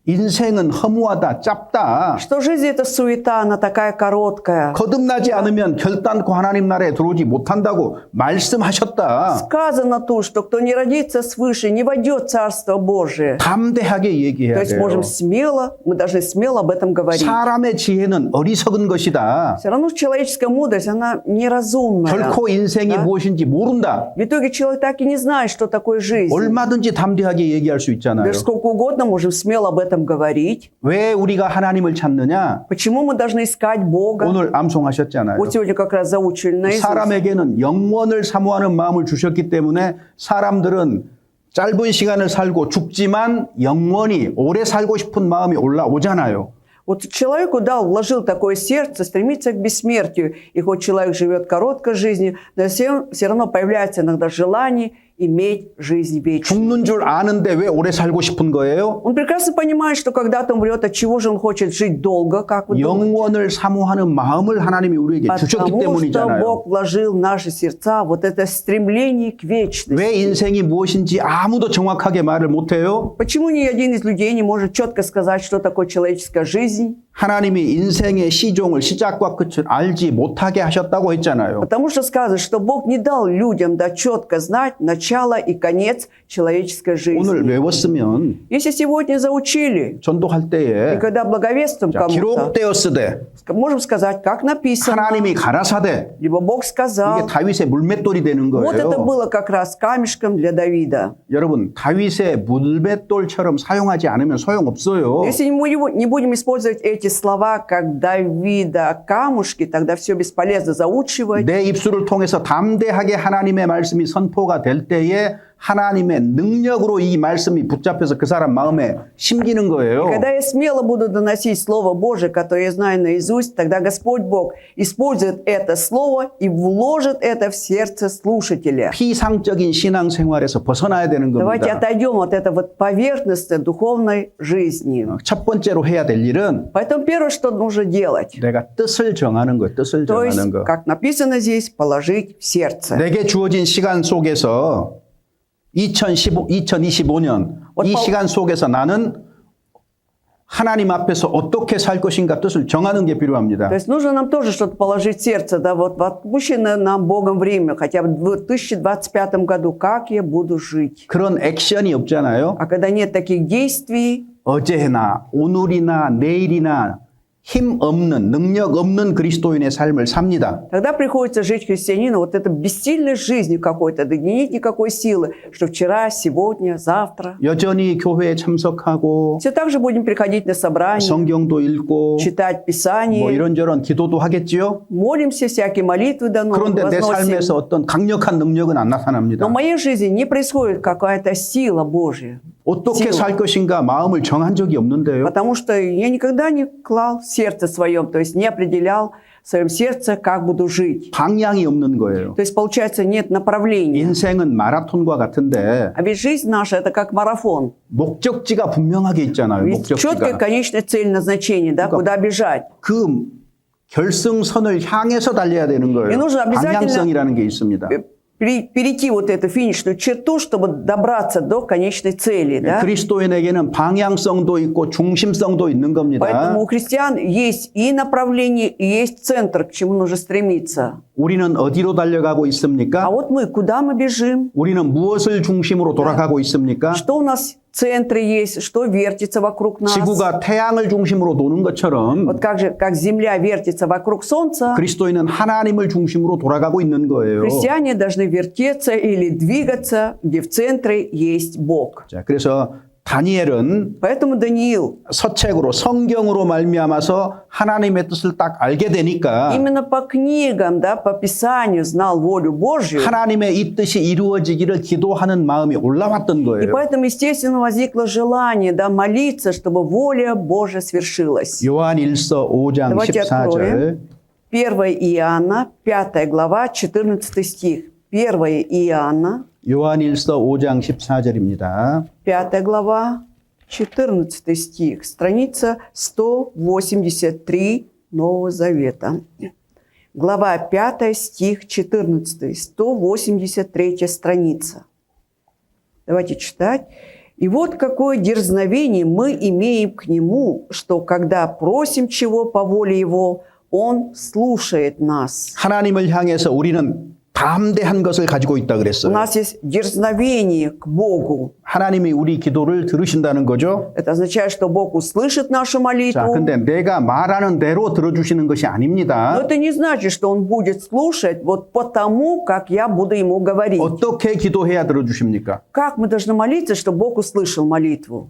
인생은 허무하다, 짧다. что жизнь это суета, она такая короткая. 거듭나지 않으면 결단코 하나님 나라에 들어오지 못한다고 말씀하셨다. Сказано тут, что кто не родится свыше, не войдет в Царство Божие. 담대하게 То 얘기해야 есть 돼요. можем смело, мы должны смело об этом говорить. 사람의 지혜는 어리석은 것이다. Все равно человеческая мудрость, она неразумная. 결코 인생이 무엇인지 모른다. В итоге человек так и не знает, что такое жизнь. 얼마든지 담대하게 얘기할 수 있잖아요. Даже сколько угодно можем смело об этом говорить. 왜 우리가 하나님을 찾느냐? Почему мы должны искать Бога? 오늘 암송하셨잖아요. Вот сегодня как раз заучили наизусть. 사람에게는 영원을 사모하는 마음을 주셨기 때문에 사람들은 짧은 시간을 살고 죽지만 영원히 오래 살고 싶은 마음이 올라오잖아요. Вот человеку дал, вложил такое сердце, стремится к бессмертию. И хоть человек живет короткой жизнью, но все равно появляется иногда желание иметь жизнь вечную. 죽는 줄 아는데 왜 오래 살고 싶은 거예요? Он прекрасно понимает, что когда-то умрет, от чего же он хочет жить долго, как вы думаете? 영원을 사모하는 마음을 하나님이 우리에게 주셨기 Потому что 때문이잖아요. Бог вложил в наши сердца вот это стремление к вечности. 왜 인생이 무엇인지 아무도 정확하게 말을 못해요? Почему ни один из людей не может четко сказать, что такое человеческая жизнь? 하나님이 인생의 시종을 시작과 끝을 알지 못하게 하셨다고 했잖아요. Потому что сказано, что Бог не дал людям четко знать начало и конец человеческой 오늘 жизни. 외웠으면 Если сегодня заучили, 전도할 и 때에 когда благовествуем 자, кому-то, 기록되었으되 можем сказать, как написано, 하나님이 가라사대 либо Бог 이게 сказал. 다윗의 물맷돌이 되는 Вот это 거예요. было как раз камешком для Давида. 여러분 다윗의 물맷돌처럼 사용하지 않으면 소용없어요. Если мы не будем использовать эти слова, как Давида камушки, тогда все бесполезно заучивать. 내 입술을 통해서 담대하게 하나님의 말씀이 선포가 될 때에 하나님의 능력으로 이 말씀이 붙잡혀서 그 사람 마음에 심기는 거예요. Когда я смело буду доносить Слово Божие, которое я знаю наизусть, тогда Господь Бог использует это Слово и вложит это в сердце слушателя. 피상적인 신앙생활에서 벗어나야 되는 Давайте 겁니다. отойдем от этой вот поверхностной духовной жизни. 첫 번째로 해야 될 일은 Поэтому первое, что нужно делать, 내가 뜻을 정하는 거예요. 뜻을 то есть, 정하는 거. как написано здесь, положить в сердце. 내게 주어진 시간 속에서 2025년 이 시간 속에서 на는 하나님 앞에서 어떻게 살 것인가 뜻을 정하는 게 필요합니다. То есть нужно нам тоже что-то положить в сердце, да, вот в отпущенное нам Богом время, хотя бы в 2025 году, как я буду жить. 그런 액션이 없잖아요. А когда нет таких действий, 어제나 오늘이나 내일이나 힘 없는 능력 없는 그리스도인의 삶을 삽니다. тогда приходится жить христианину вот это бессильной жизнью какой-то, да нет никакой силы, что вчера, сегодня, завтра. 여전히 교회에 참석하고 Все так же будем приходить на собрания, 성경도 읽고 читать 뭐 Писание, 이런저런 기도도 하겠지요. молимся, всякие молитвы дано, 그런데 내 возносим. 삶에서 어떤 강력한 능력은 안 나타납니다. Но в моей жизни не происходит какая-то сила Божья. 어떻게 сила. 살 것인가 마음을 정한 적이 없는데요. Потому что я никогда не клал в сердце своем, то есть не определял в своем сердце, как буду жить. 방향이 없는 거예요. То есть, получается, нет направления. 인생은 마라톤과 같은데 А ведь жизнь наша – это как марафон. 목적지가 분명하게 있잖아요. Ведь четкая 목적지가. конечная цель назначения, да, куда бежать. 그 결승선을 향해서 달려야 되는 И 거예요. нужно обязательно 방향성이라는 게 있습니다. перейти вот эту финишную черту, чтобы добраться до конечной цели. Да? 그리스도인에게는 방향성도 있고 중심성도 있는 겁니다. Поэтому у христиан есть и направление, и есть центр, к чему нужно стремиться. 우리는 어디로 달려가고 А 있습니까? вот мы, куда мы бежим? 우리는 무엇을 중심으로 돌아가고 있습니까? Что у нас в центре есть, что вертится вокруг нас? 지구가 태양을 중심으로 도는 것처럼 Вот как Земля вертится вокруг Солнца, 그리스도인은 하나님을 중심으로 돌아가고 있는 거예요. христиане должны вертеться или двигаться, где в центре есть Бог. 자, 그래서 다니엘은 Поэтому Даниил 서책으로 성경으로 말미암아서 하나님의 뜻을 딱 알게 되니까 именно по книгам, да, по Писанию знал волю Божью. 하나님의 이 뜻이 이루어지기를 기도하는 마음이 올라왔던 И 거예요. поэтому, естественно, возникло желание, да, молиться, чтобы воля Божья свершилась. 요한일서 5장 Давайте 14절 откроем. 1 Иоанна, 5 глава, 14 стих. 1 Иоанна, 요한일서 5장 14절입니다. 5 глава, 14 стих. Страница 183 Нового Завета. Глава 5, стих 14, 183 страница. Давайте читать. «И вот какое дерзновение мы имеем к Нему, что когда просим чего по воле Его, Он слушает нас». 하나님을 향해서 우리는 담대한 것을 가지고 있다 У 그랬어요. нас есть дерзновение к Богу. 하나님이 우리 기도를 들으신다는 거죠. Это означает, что Бог услышит нашу 자, молитву. 근데 내가 말하는 대로 들어주시는 것이 Но 아닙니다. это не значит, что Он будет слушать вот потому, как я буду Ему говорить. 어떻게 기도해야 들어주십니까? Как мы должны молиться, чтобы Бог услышал молитву?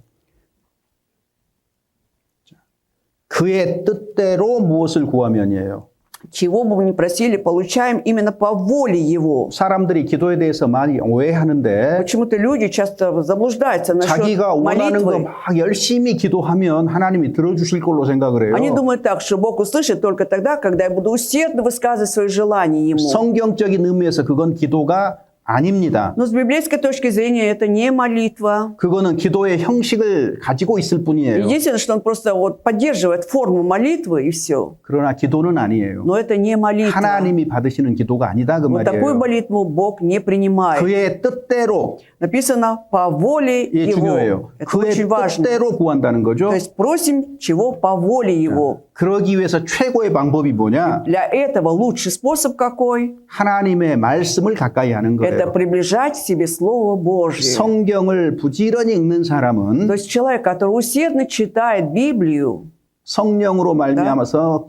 그의 뜻대로 무엇을 구하면이에요. Чего бы мы ни просили, получаем именно по воле Его. 사람들이 기도에 대해서 많이 오해하는데 Почему-то люди часто заблуждаются насчет 자기가 원하는 거 молитвы. 막 열심히 기도하면 하나님이 들어주실 걸로 생각을 Они 해요. думают так, что Бог услышит только тогда, когда я буду усердно высказывать свои желания Ему. 성경적인 의미에서 그건 기도가 아닙니다. Но с библейской точки зрения это не молитва. 그거는 기도의 형식을 가지고 있을 뿐이에요. Единственное, что он просто вот поддерживает форму молитвы и все. 그러나 기도는 아니에요. Но это не молитва. 하나님이 받으시는 기도가 아니다 그 Вот такую 말이에요. молитву Бог не принимает. 그의 뜻대로 Написано по воле 이게 Его. 중요해요. Это 그의 очень важно. 뜻대로 구한다는 거죠. То есть просим чего по воле Его. 그러기 위해서 최고의 방법이 뭐냐? Для этого лучший способ какой? 하나님의 말씀을 가까이 하는 Это 거예요. приближать к себе Слово Божье. 성경을 부지런히 읽는 사람은 То есть человек, который усердно читает Библию, 성령으로 말미암아서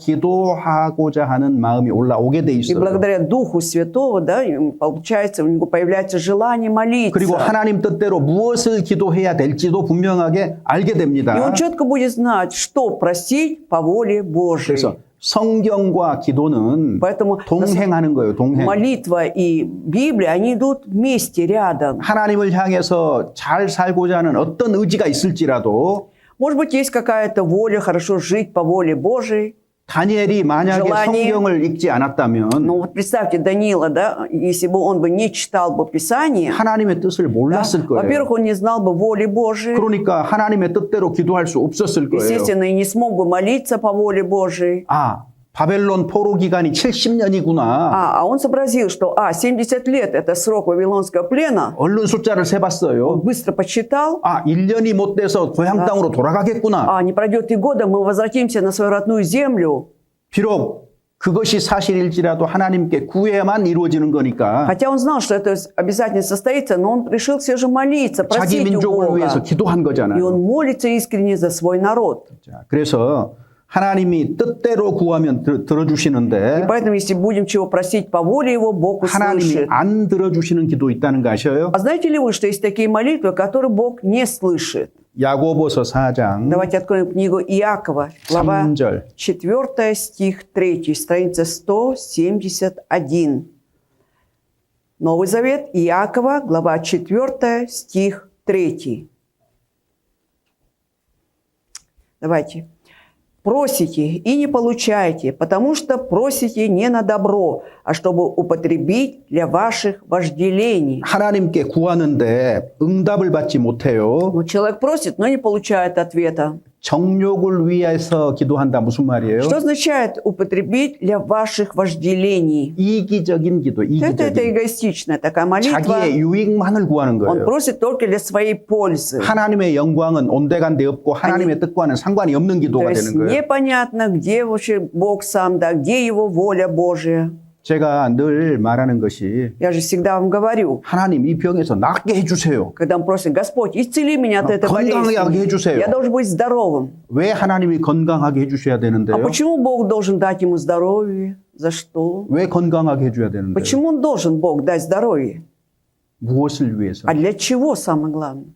기도하고자 하는 마음이 올라오게 돼 и 있어요. благодаря Духу Святого, да, получается, у него появляется желание молиться. 그리고 하나님 뜻대로 무엇을 기도해야 될지도 분명하게 알게 И 됩니다. он четко будет знать, что просить по воле Божьей. 그래서 성경과 기도는 Поэтому 동행하는 거예요. 동행. молитва и Библия, они идут вместе, рядом. 하나님을 향해서 잘 살고자 하는 어떤 의지가 있을지라도 Может быть, есть какая-то воля хорошо жить по воле Божией. 다니엘이 만약에 желание. 성경을 읽지 않았다면 Но вот представьте Даниила, да, если бы он бы не читал бы Писание, 하나님의 뜻을 да, 몰랐을 거예요. во-первых, он не знал бы воли Божией, 그러니까 하나님의 뜻대로 기도할 수 없었을 거예요. естественно, и не смог бы молиться по воле Божией. 아, 바벨론 포로 기간이 70년이구나. А он сообразил, что 70 лет – это срок вавилонского плена. 얼른 숫자를 세봤어요. Быстро подсчитал. 1년이 못 돼서 고향 땅으로 돌아가겠구나. Не пройдет и года, мы возвратимся на свою родную землю. 비록 그것이 사실일지라도 하나님께 구해야만 이루어지는 거니까 Хотя он знал, что это обязательно состоится, но он решил все же молиться, 자기 просить у 민족을 위해서 Бога. 기도한 И 거잖아요. он молится искренне за свой народ. 자, 그래서 하나님이 뜻대로 구하면 И 들어주시는데 поэтому, если будем чего просить по воле Его, Бог 하나님이 услышит. 안 들어주시는 기도 있다는 거 아셔요? А знаете ли вы, что есть такие молитвы, которые Бог не слышит? 야고보서 4장 Давайте откроем книгу Иакова, глава 3절 4, стих 3, страница 171. Новый Завет, Иакова, глава 4, стих 3. Давайте. «Просите и не получаете, потому что просите не на добро, а чтобы употребить для ваших вожделений». 하나님께 구하는데 응답을 받지 못해요. Но человек просит, но не получает ответа. 정욕을 위해서 기도한다 무슨 말이에요? Что означает употребить для ваших вожделений? 이기적인 기도, Это 이기적인. эгоистичная такая молитва. 자기의 유익만을 구하는 Он 거예요. просит только для своей пользы. 하나님의 영광은 온데간데 없고 하나님의 뜻과는 상관이 없는 То 기도가 есть 되는 거예요. непонятно, где вообще Бог сам, да, где Его воля Божия. 제가 늘 말하는 것이 Я же всегда вам говорю, 하나님 이 병에서 낫게 해주세요. когда мы просим, Господь, исцели меня от этой 건강하게 болезни. 해주세요. Я должен быть здоровым. 왜 하나님이 건강하게 해주셔야 А 되는데요? почему Бог должен дать ему здоровье? За что? 왜 건강하게 해줘야 되는데요? Почему он должен, Бог, дать здоровье? 무엇을 위해서? А для чего, самое главное?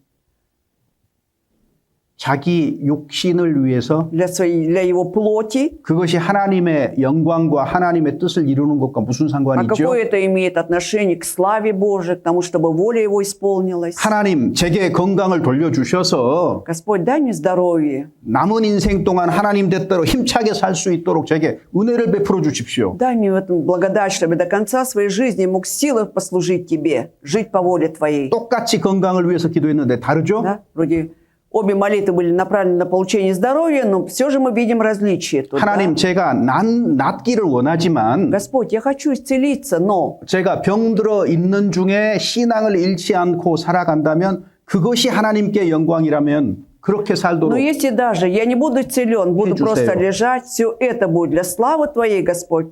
자기 육신을 위해서 Для его плоти. 그것이 하나님의 영광과 하나님의 뜻을 이루는 것과 무슨 А 상관이 있죠? какое это имеет отношение к славе Божией, к тому, чтобы воля его исполнилась? 하나님 제게 건강을 돌려주셔서 Господь, дай мне здоровье. 남은 인생 동안 하나님 뜻대로 힘차게 살 수 있도록 제게 은혜를 베풀어 주십시오. Дай мне в этом благодать, чтобы до конца своей жизни я мог в силах послужить Тебе, жить по воле Твоей. 똑같이 건강을 위해서 기도했는데 다르죠? Да? Вроде обе молитвы были направлены на получение здоровья, но все же мы видим различия тут. 하나님 Да? 제가 낫기를 원하지만 Господь, я хочу исцелиться, но 제가 병들어 있는 중에 신앙을 잃지 않고 살아간다면 그것이 하나님께 영광이라면 그렇게 но 살도록 если даже я не буду исцелен, буду Иисусе. просто лежать, все это будет для славы Твоей, Господь.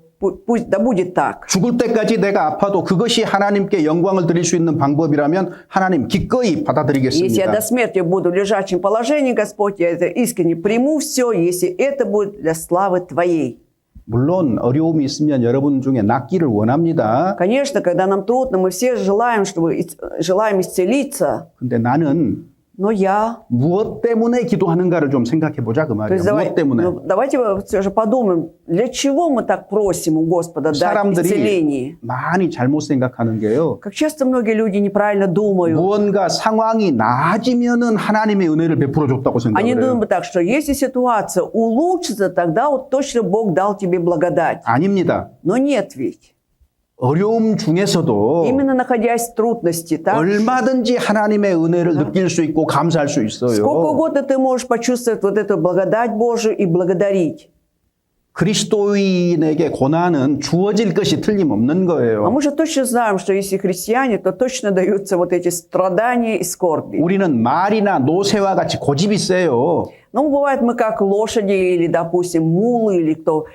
Пусть да будет так. 죽을 때까지 내가 아파도 그것이 하나님께 영광을 드릴 수 있는 방법이라면 하나님 기꺼이 Если я 받아들이겠습니다. до смерти буду в лежачем положении, Господь, я это искренне приму все, если это будет для славы Твоей. 물론 어려움이 있으면 여러분 중에 낫기를 원합니다. Конечно, когда нам трудно, мы все желаем, желаем исцелиться, 근데 나는 но я... 무엇 때문에 기도하는가를 좀 생각해 보자 그 То 말이에요. есть 무엇 때문에? давайте все же подумаем, для чего мы так просим у Господа дать 사람들이 исцеление? 많이 잘못 생각하는 게요. Как часто многие люди неправильно думают. 무언가 상황이 나아지면은 하나님의 은혜를 베풀어 줬다고 Они 생각을 해요. думают так, что если ситуация улучшится, тогда вот точно Бог дал тебе благодать. 아닙니다. Но нет ведь. 어려움 중에서도 Именно находясь в трудности, так? 얼마든지 하나님의 은혜를 느낄 수 있고 감사할 수 Сколько 있어요. угодно ты можешь почувствовать вот эту благодать Божию и благодарить. 그리스도인에게 고난은 주어질 것이 틀림없는 А 거예요. мы же точно знаем, что если христиане, то точно даются вот эти страдания и скорби. 우리는 말이나 노새와 같이 고집이 세요. Ну, бывает, мы как лошади или, допустим, мулы, или кто,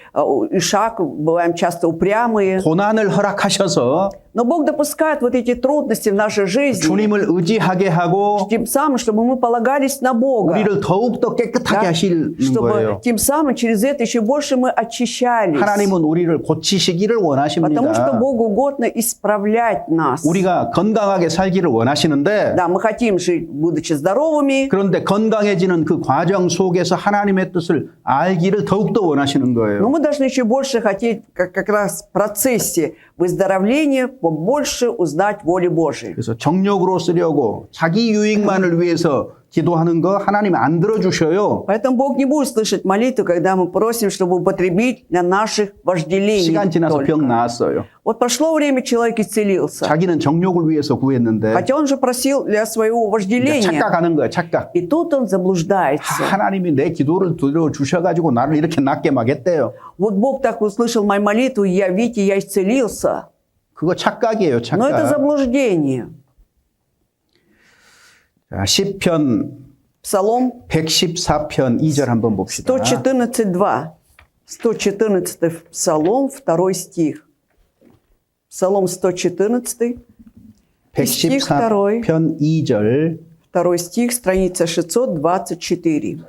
ишак, бываем часто упрямые. 고난을 허락하셔서 Но Бог допускает вот эти трудности в нашей жизни, 주님을 의지하게 하고 тем самым, чтобы мы полагались на Бога. 우리를 더욱더 깨끗하게 Да? 하시는 Чтобы 거예요. тем самым через это еще больше мы очищались. 하나님은 우리를 고치시기를 Потому что 원하십니다. Богу угодно исправлять нас. 우리가 건강하게 살기를 원하시는데 Да, мы хотим жить, будучи здоровыми, 그런데 건강해지는 그 과정 속에서 하나님의 뜻을 알기를 더욱더 원하시는 но 거예요. мы должны еще больше хотеть, как раз в процессе выздоровления, побольше узнать волю Божию. 그래서 정욕으로 쓰려고 자기 유익만을 위해서 기도하는 거 하나님 안 들어주셔요. Поэтому Бог не будет слышать молитву, когда мы просим, чтобы употребить для наших вожделений. 시간 지나서 только. 병 나았어요. Вот прошло время, человек исцелился. 자기는 정욕을 위해서 구했는데 Хотя он же просил для своего 그러니까 вожделения. 착각하는 거야, 착각. И тут он заблуждается. 하나님이 내 기도를 들어주셔가지고 나를 이렇게 낫게 막 했대요. Вот Бог так услышал мою молитву, и видите, я исцелился. 그거 착각이에요, Но это 착각. заблуждение. 자, 시편 Псалом 114편 2절 한번 봅시다. 114:2. 114 Псалом, 2 стих. Псалом 114, стих 2. 114편 2절 2 стих, страница 624.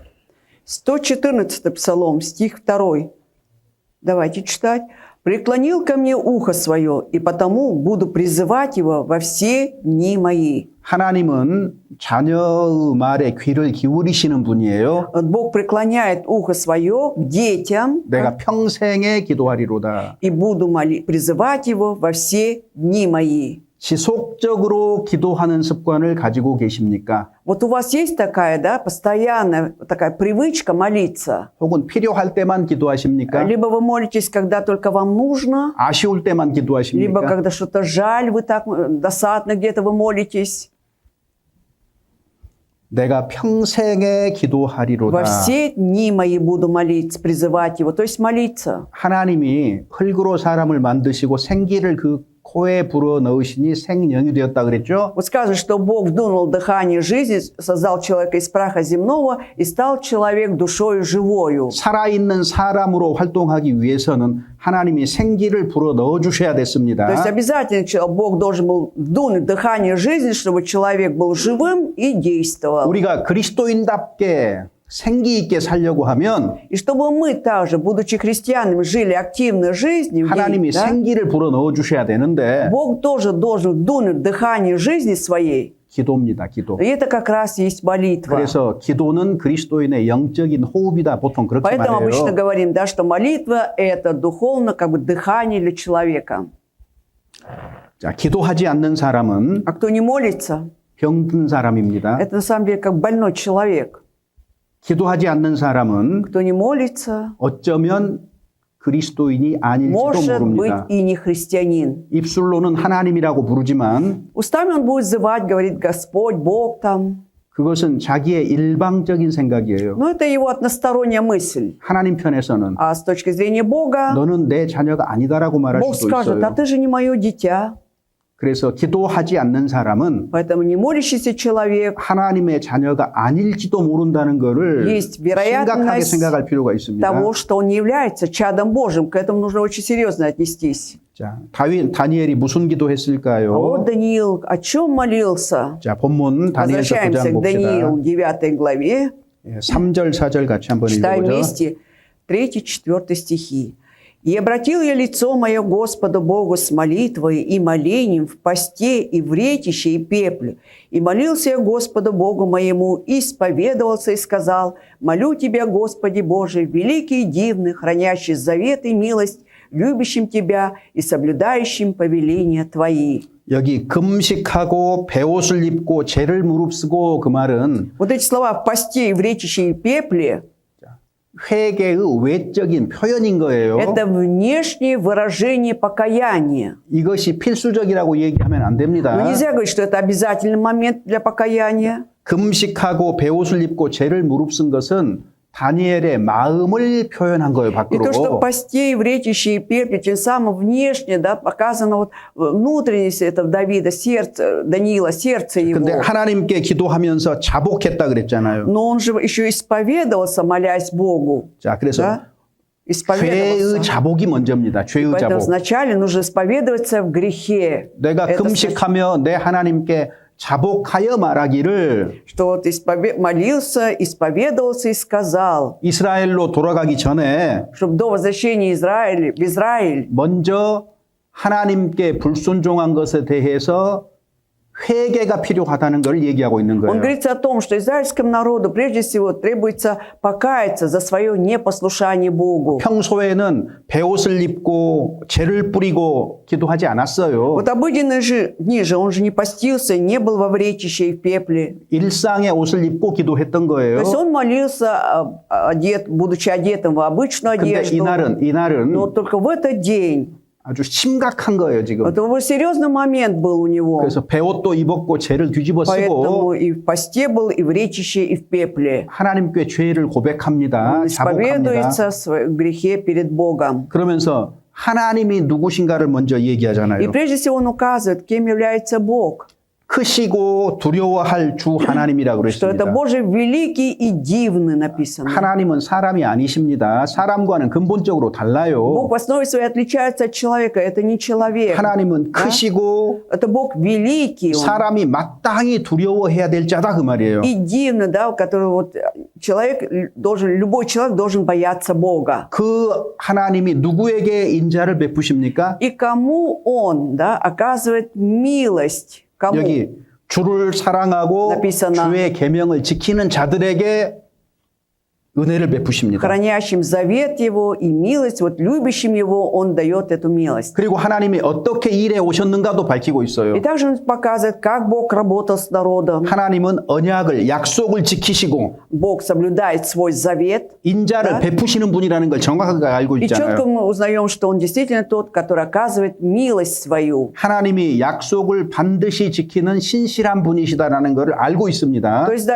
114 Псалом, стих 2. Давайте читать. «Преклонил ко мне ухо свое, и потому буду призывать его во все дни мои». 하나님은 자녀의 말에 귀를 기울이시는 분이에요. Вот Бог преклоняет ухо свое к детям, 내가 평생에 기도하리로다. и буду призывать его во все дни мои. 지속적으로 기도하는 습관을 가지고 계십니까? Вот у вас есть такая, да, постоянная такая привычка молиться? 혹은 필요할 때만 기도하십니까? Либо вы молитесь, когда только вам нужно, 아쉬울 때만 либо 기도하십니까? когда что-то жаль, вы так досадно где-то вы молитесь. 내가 평생에 Во 기도하리로다. все дни мои буду молиться, призывать Его, то есть молиться. 하나님이 흙으로 사람을 만드시고 생기를 그 코에 불어 넣으시니 생명이 되었다 그랬죠? Вот сказано, что Бог вдунул дыхание жизни, создал человека из праха земного, и стал человек душою живою. 살아있는 사람으로 활동하기 위해서는 하나님이 생기를 불어 넣어 주셔야 То есть 됐습니다. обязательно Бог должен был вдунуть дыхание жизни, чтобы человек был живым и действовал. 우리가 그리스도인답게 생기 있게 살려고 하면 И чтобы мы также, будучи христианами, жили активной жизнью, 하나님이 да, 생기를 불어 넣어 주셔야 되는데 Бог тоже должен вдунуть дыхание жизни своей. 기도입니다. 기도. И это как раз есть молитва. 그래서 기도는 그리스도인의 영적인 호흡이다. 보통 그렇게 Поэтому обычно 말해요. говорим, да, что молитва – это духовно как бы дыхание для человека. 자, 기도하지 않는 사람은 А кто не молится, 병든 사람입니다. это на самом деле как больной человек. 기도하지 않는 사람은 Кто не молится, 어쩌면 그리스도인이 아닐지도 может быть 모릅니다. и не христианин. 입술로는 하나님이라고 부르지만 Устами он будет взывать, говорит Господь, Бог там. 그것은 자기의 일방적인 생각이에요. Но это его односторонняя мысль. 하나님 편에서는 А с точки зрения Бога, 너는 내 자녀가 아니다라고 말할 Бог 수도 скажет, а 있어요. ты же не мое дитя. 그래서 기도하지 않는 사람은 Поэтому не молящийся человек, 하나님의 자녀가 아닐지도 모른다는 것을 Есть 심각하게 вероятность 생각할 필요가 있습니다. того, что он не является чадом Божьим. К этому нужно очень серьезно отнестись. 자, 다니엘이 무슨 А вот 기도했을까요? Даниил о чем молился? 자, 본문 다니엘서 9장 Возвращаемся к 봅시다. Даниилу, 9 главе. 3절, 4절 같이 한번 Читаем 읽어보죠. вместе 3-4 стихи. «И обратил я лицо мое Господу Богу с молитвой и молением в посте и в ретище и пепле. И молился я Господу Богу моему, и исповедовался и сказал, молю Тебя, Господи Боже, великий и дивный, хранящий завет и милость, любящим Тебя и соблюдающим повеления Твои». 여기 금식하고 베옷을 입고 죄를 무릅쓰고 그 말은 Вот эти слова «в посте и в ретище и пепле» 회개의 외적인 표현인 거예요. это внешнее выражение покаяния. 이것이 필수적이라고 얘기하면 안 Но 됩니다. нельзя говорить, что это обязательный момент для покаяния. 금식하고 베옷을 입고 죄를 무릅쓴 것은 다니엘의 마음을 표현한 거예요, И то, что в 밖으로. посте, и в ретище и пепле, тем самым внешне, да, показано вот внутренность этого Давида, сердце, Даниила, сердце 근데 его. 하나님께 기도하면서 자복했다 그랬잖아요. Но он же еще исповедовался, молясь Богу. 자, 그래서 Да? 죄의 Исповедовался. 자복이 먼저입니다. 죄의 Поэтому 자복. вначале нужно исповедоваться в грехе. 내가 Это 금식하며 내 하나님께 자복하여 말하기를 что вот молился, исповедовался и сказал, 이스라엘로 돌아가기 전에 чтобы до возвращения в Израиль 먼저 하나님께 불순종한 것에 대해서 회개가 필요하다는 걸 얘기하고 있는 Он 거예요. говорит о том, что израильскому народу прежде всего требуется покаяться за свое непослушание Богу. 평소에는 베옷을 입고 죄를 뿌리고 기도하지 않았어요. Вот обыденные же дни же он же не постился, не был во вретище и в пепле. 일상의 옷을 입고 기도했던 То 거예요. есть он молился, будучи одетым в обычную 근데 одежду. 이날은 Но только в этот день, 아주 심각한 거예요, 지금. это серьезный момент был у него. 그래서 베옷도 입었고 죄를 뒤집어 Поэтому 쓰고 и в посте был, и в ретище, и в пепле. 하나님께 죄를 고백합니다. Он 자복합니다. исповедуется в своем грехе перед Богом. 그러면서 하나님이 누구신가를 먼저 И 얘기하잖아요. прежде всего он указывает, кем является Бог. 크시고 두려워할 주 하나님이라고 Что это 그랬습니다. Божий великий и дивный написано. 하나님은 사람이 아니십니다. 사람과는 근본적으로 달라요. Бог в основе своей отличается от человека. Это не человек. 하나님은 크시고 Это Бог великий. Он 사람이 마땅히 두려워해야 될 자다 그 말이에요. и дивный, да, который вот любой человек должен бояться Бога. 그 하나님이 누구에게 인자를 베푸십니까? И кому он, да, оказывает милость? Кому? 여기 주를 사랑하고 написано. 주의 계명을 지키는 자들에게 은혜를 베푸십니다. Хранящим завет Его и милость, вот любящим Его Он дает эту милость. 그리고 하나님이 어떻게 일해 오셨는가도 밝히고 있어요. И также Он показывает, как Бог работал с народом. 하나님은 언약을 약속을 지키시고 Бог соблюдает свой завет. 인자를 베푸시는 분이라는 걸 정확하게 알고 И четко 있잖아요. мы узнаем, что Он действительно тот, который оказывает милость свою. 하나님이 약속을 반드시 지키는 신실한 분이시다라는 것을 알고 있습니다. То есть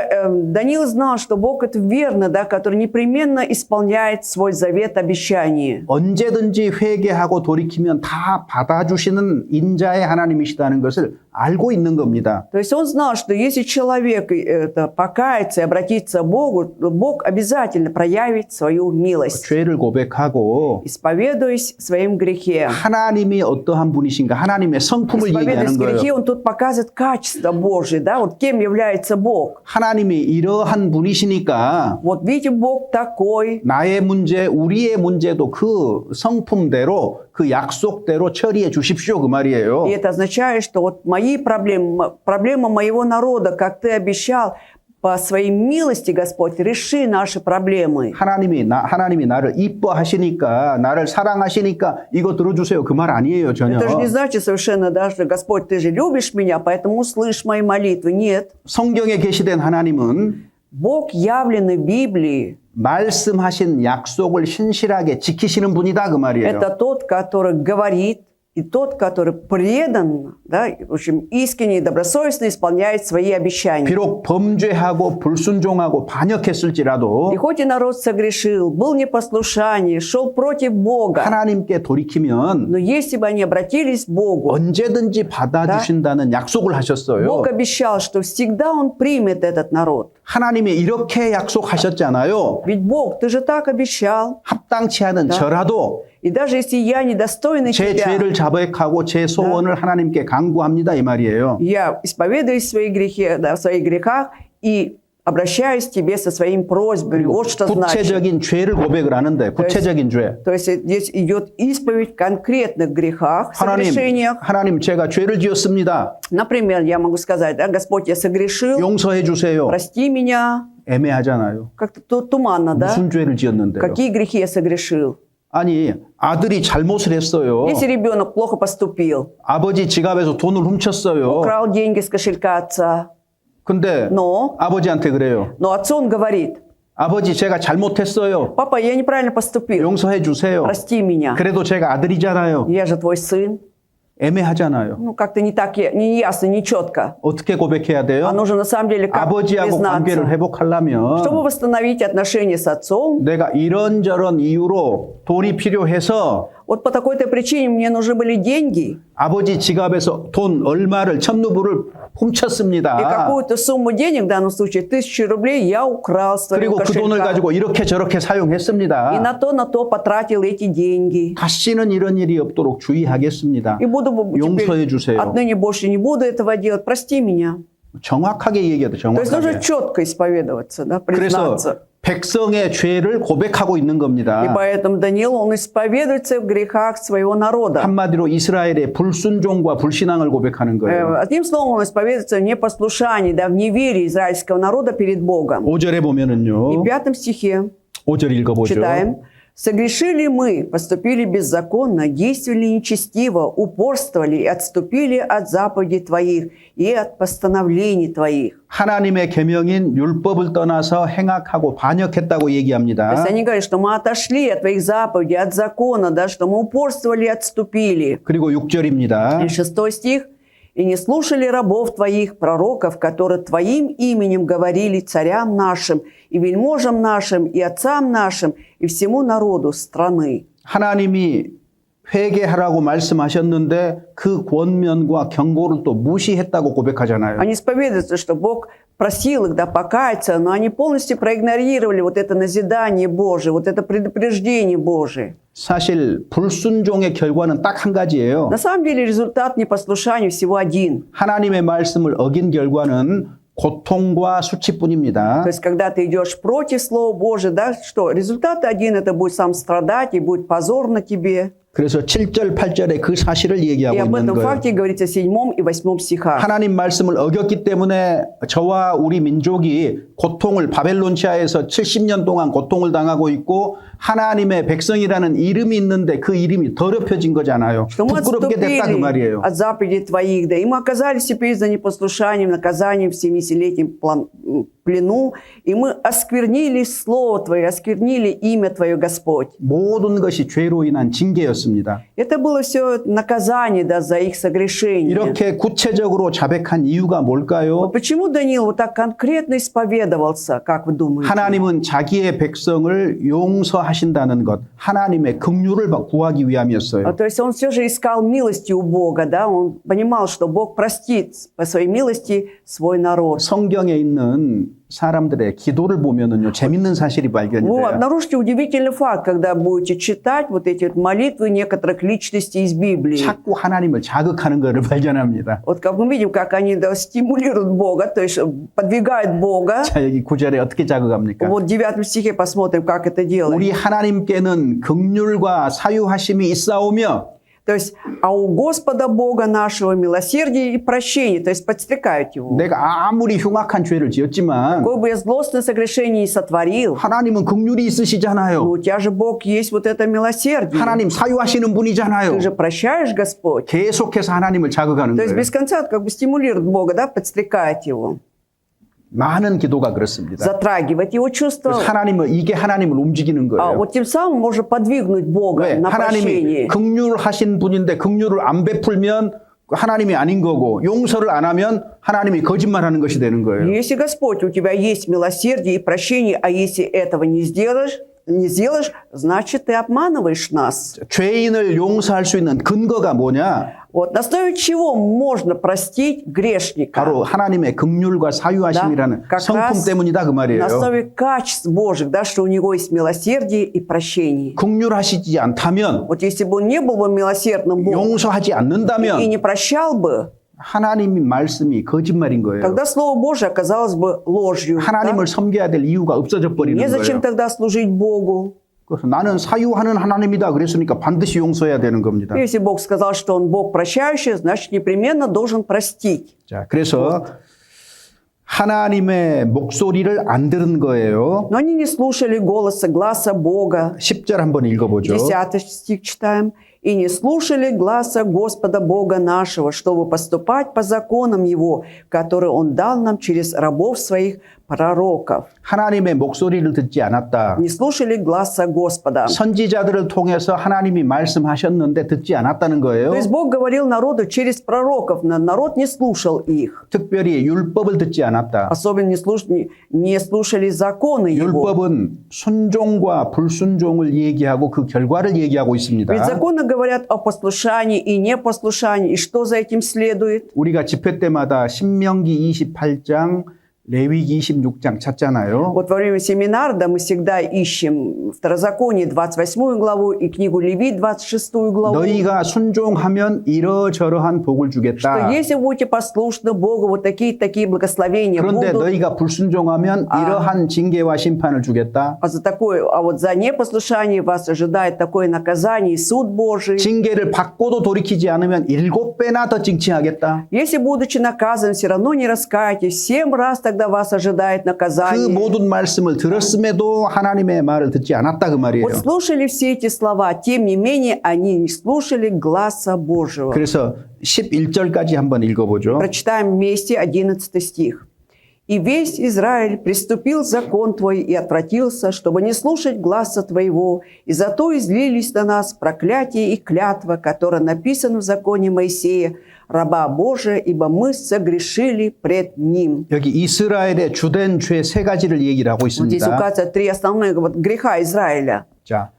Даниил знал, что Бог это верно, да, который непременно исполняет свой завет обещания. 언제든지 회개하고 돌이키면 다 받아주시는 인자의 하나님이시다는 것을 알고 있는 겁니다. То есть он знал, что если человек покается и обратится к Богу, то Бог обязательно проявит свою милость, 죄를 고백하고 исповедуясь в своем грехе. 하나님이 어떠한 분이신가 하나님의 성품을 Исповедуясь 얘기하는 в грехе, 거예요. он тут показывает качество Божие, да, вот кем является Бог. 하나님이 이러한 분이시니까 Вот видите, Бог такой. 나의 문제, 우리의 문제도 그 성품대로 그 약속대로 처리해 주십시오 그 말이에요. И это означает, что вот мои проблемы, проблема моего народа, как ты обещал, по своей милости, Господь, реши наши проблемы. 하나님이 나를 이뻐하시니까 나를 사랑하시니까 이거 들어주세요 그 말 아니에요 전혀. Это же не значит совершенно, да, что Господь, ты же любишь меня, поэтому услышь мои молитвы. Нет. 성경에 계시된 하나님은 Бог, явленный в Библии, 말씀하신 약속을 신실하게 지키시는 분이다 그 말이에요. это тот, который говорит, и тот, который предан, да, в общем, искренне и добросовестно исполняет свои обещания. 비록 범죄하고 불순종하고 반역했을지라도 И хоть и народ согрешил, был непослушание, шел против Бога, 하나님께 돌이키면 но если бы они обратились к Богу, 언제든지 받아주신다는 약속을 하셨어요. Бог обещал, что всегда Он примет этот народ. 하나님이 이렇게 약속하셨잖아요. Ведь Бог, ты же так обещал. 합당치 않은 저라도 И даже если я недостойный 제 тебя, 죄를 자백하고 제 소원을 하나님께 강구합니다 이 말이에요. я исповедуюсь в своих грехах, да, в своих грехах и обращаюсь к тебе со своими просьбами. Вот что значит. 구체적인 죄를 고백을 하는데 구체적인 죄. То есть здесь идет исповедь в конкретных грехах, согрешениях. 하나님 제가 죄를 지었습니다. Например, я могу сказать, да, Господь, я согрешил, 용서해 주세요. прости меня. 애매하잖아요. Как-то туманно, да? 무슨 죄를 지었는데요? Какие грехи я согрешил? 아니 아들이 잘못을 했어요. Если ребенок плохо поступил, 아버지 지갑에서 돈을 훔쳤어요. украл деньги с кошелька отца, 근데 но 아버지한테 그래요. отцу он говорит, 아버지 제가 잘못했어요. папа, я неправильно поступил, 용서해 주세요. прости меня, 그래도 제가 아들이잖아요. я же твой сын. 애매하잖아요. Ну, как-то не так, не ясно, не четко. 어떻게 고백해야 돼요? А нужно на самом деле как 아버지하고 관계를 признаться. 회복하려면 Чтобы восстановить отношения с отцом, 내가 이런저런 이유로 돈이 필요해서 вот по такой-то причине мне нужны были деньги, 아버지 지갑에서 돈 얼마를 천루불을 и 훔쳤습니다. какую-то сумму денег, в данном случае 1000 рублей, я украл с твоего 그리고 그 돈을 кошелька. 가지고 이렇게 저렇게 И 사용했습니다. на то потратил эти деньги. 다시는 이런 일이 없도록 주의하겠습니다. И буду 용서해 теперь, 주세요. отныне больше не буду этого делать. Прости меня. 정확하게 얘기해도 То есть нужно 정확하게. четко исповедоваться, да, 그래서 признаться. 백성의 죄를 고백하고 있는 И 겁니다. поэтому Даниил, он исповедуется в грехах своего народа. 한마디로 이스라엘의 불순종과 불신앙을 고백하는 거예요. Одним словом, он исповедуется в непослушании, да, в неверии израильского народа перед Богом. 5절에 И 보면은요. в 5 стихе 5절 읽어보죠. читаем. «Согрешили мы, поступили беззаконно, действовали нечестиво, упорствовали и отступили от заповедей Твоих и от постановлений Твоих». 하나님의 계명인 율법을 떠나서 행악하고 반역했다고 То 얘기합니다. есть они говорят, что мы отошли от Твоих заповедей, от закона, да, что мы упорствовали и отступили. 그리고 6절입니다. И 6 стих. «И не слушали рабов Твоих, пророков, которые Твоим именем говорили царям нашим, и вельможам нашим, и отцам нашим, и всему народу страны». 하나님이 회개하라고 말씀하셨는데 그 권면과 경고를 또 무시했다고 고백하잖아요. Они исповедуются, что Бог просил их, да, покаяться, но они полностью проигнорировали вот это назидание Божие, вот это предупреждение Божие. 사실 불순종의 결과는 딱 한 가지예요. На самом деле результат непослушания всего один. 하나님의 말씀을 어긴 결과는 고통과 수치뿐입니다. То есть, когда ты идешь против Слова Божия, да, что результат один, это будет сам страдать и будет позор на тебе. 그래서 7절, 8절에 그 사실을 И 얘기하고 об 있는 этом 거예요. факте говорится в 7 и 8 стихах. 하나님 말씀을 어겼기 때문에 저와 우리 민족이 고통을 바벨론시아에서 70년 동안 고통을 당하고 있고 하나님의 백성이라는 이름이 있는데 그 이름이 더럽혀진 거잖아요. Что мы 부끄럽게 됐다 그 отступили 말이에요. от заповедей Твоих, да, и мы оказались теперь за непослушанием, наказанием в 70-летнем плену, и мы осквернили Слово Твое, осквернили имя Твое, Господь. 모든 것이 죄로 인한 징계였습니다. Это было все наказание, да, за их согрешение. 이렇게 구체적으로 자백한 이유가 뭘까요? Вот почему Даниил вот так конкретно исповедовался, как вы думаете? 하나님은 자기의 백성을 용서하신다는 것, 하나님의 긍휼을 구하기 위함이었어요. То есть он все же искал милости у Бога, да, он понимал, что Бог простит по своей милости свой народ. 성경에 있는 사람들의 기도를 보면은요, 재밌는 사실이 발견이 Вы 돼요. обнаружите удивительный факт, когда будете читать вот эти вот молитвы некоторых личностей из Библии. 자꾸 하나님을 자극하는 것을 발견합니다. Вот как мы видим, как они, да, стимулируют Бога, то есть подвигают Бога. 자, 여기 9절에 어떻게 자극합니까? Вот в 9 стихе посмотрим, как это делают. 우리 하나님께는 긍휼과 사유하심이 있사오며 То есть, а у Господа Бога нашего милосердие и прощение, то есть подстрекают Его. 내가 아무리 흉악한 죄를 지었지만 Какое бы я злостное согрешение не сотворил, 하나님은 긍휼이 но 있으시잖아요. у тебя же Бог есть вот это милосердие. 하나님 사유하시는 분이잖아요. Ты же прощаешь, Господь. 계속해서 하나님을 자극하는 То есть 거예요. без конца как бы стимулирует Бога, да, подстрекает Его, 많은 기도가 그렇습니다. затрагивает Его чувства. 그래서 이게 하나님을 움직이는 А 거예요. вот тем самым можно подвигнуть Бога 왜? на 하나님이 прощение. 긍휼하신 분인데 긍휼을 안 베풀면 하나님이 아닌 거고 용서를 안 하면 하나님이 거짓말하는 것이 되는 거예요. Если Господь, у тебя есть милосердие и прощение, а если этого не сделаешь, значит, ты обманываешь нас. 죄인을 용서할 수 있는 근거가 뭐냐? Вот на основе чего можно простить грешника? 바로 하나님의 긍휼과 사유하심이라는 как 성품 раз 때문이다 그 На 말이에요. основе качеств Божьих, да, что у него есть милосердие и прощение. 긍휼하시지 않다면 Вот если бы он не был бы милосердным Богом 용서하지 и 않는다면 не прощал бы, 하나님의 말씀이 거짓말인 거예요. тогда Слово Божье оказалось бы ложью. да? 하나님을 섬겨야 될 이유가 없어져 버리는 Незачем 거예요. тогда служить Богу. 그래서 나는 사유하는 하나님이다 그랬으니까 반드시 용서해야 되는 겁니다. Если Бог сказал, что Он Бог прощающий, значит, непременно должен простить. 자, 그래서 하나님의 목소리를 안 들은 거예요. Но они не слушали гласа Бога. 10절 한번 읽어보죠. 10 стих читаем. «И не слушали гласа Господа Бога нашего, чтобы поступать по законам Его, которые Он дал нам через рабов Своих пророков». 하나님의 목소리를 듣지 않았다. Не слушали гласа Господа. 선지자들을 통해서 하나님이 말씀하셨는데 듣지 않았다는 거예요. То есть Бог говорил народу через пророков, но народ не слушал их. 특별히 율법을 듣지 않았다. Особенно не слушали законы Его. 율법은 순종과 불순종을 얘기하고 그 결과를 얘기하고 있습니다. Ведь законы говорят о послушании и непослушании. И что за этим следует? 우리가 집회 때마다 신명기 28장, 레위기 26장 찾잖아요. Вот во время семинара, да, мы всегда ищем Второзаконие 28 главу и книгу Левит 26 главу. 너희가 순종하면 이러저러한 복을 Что 주겠다. если вы будете послушны Богу, вот такие благословения 그런데 будут. 너희가 불순종하면 이러한 징계와 심판을 주겠다. А вот за непослушание вас ожидает такое наказание и суд Божий. 징계를 받고도 돌이키지 않으면 7배나 더 징치하겠다. Если, будучи наказан, все равно не раскаетесь, 7 раз тогда вас ожидает 그 наказание. 모든 말씀을 들었음에도 하나님의 말을 듣지 않았다 그 말이에요. Вот слушали все эти слова, тем не менее они не слушали гласа Божьего. 그래서 11절까지 한번 읽어보죠. Прочитаем вместе 11 стих. «И весь Израиль приступил закон Твой и отвратился, чтобы не слушать гласа Твоего, и зато излились на нас проклятие и клятва, которая написана в законе Моисея, раба Божия, ибо мы согрешили пред Ним». 여기 이스라엘의 주된 죄 3가지를 얘기를 하고 Вот здесь 있습니다. указывают 3 основных вот греха Израиля. 자,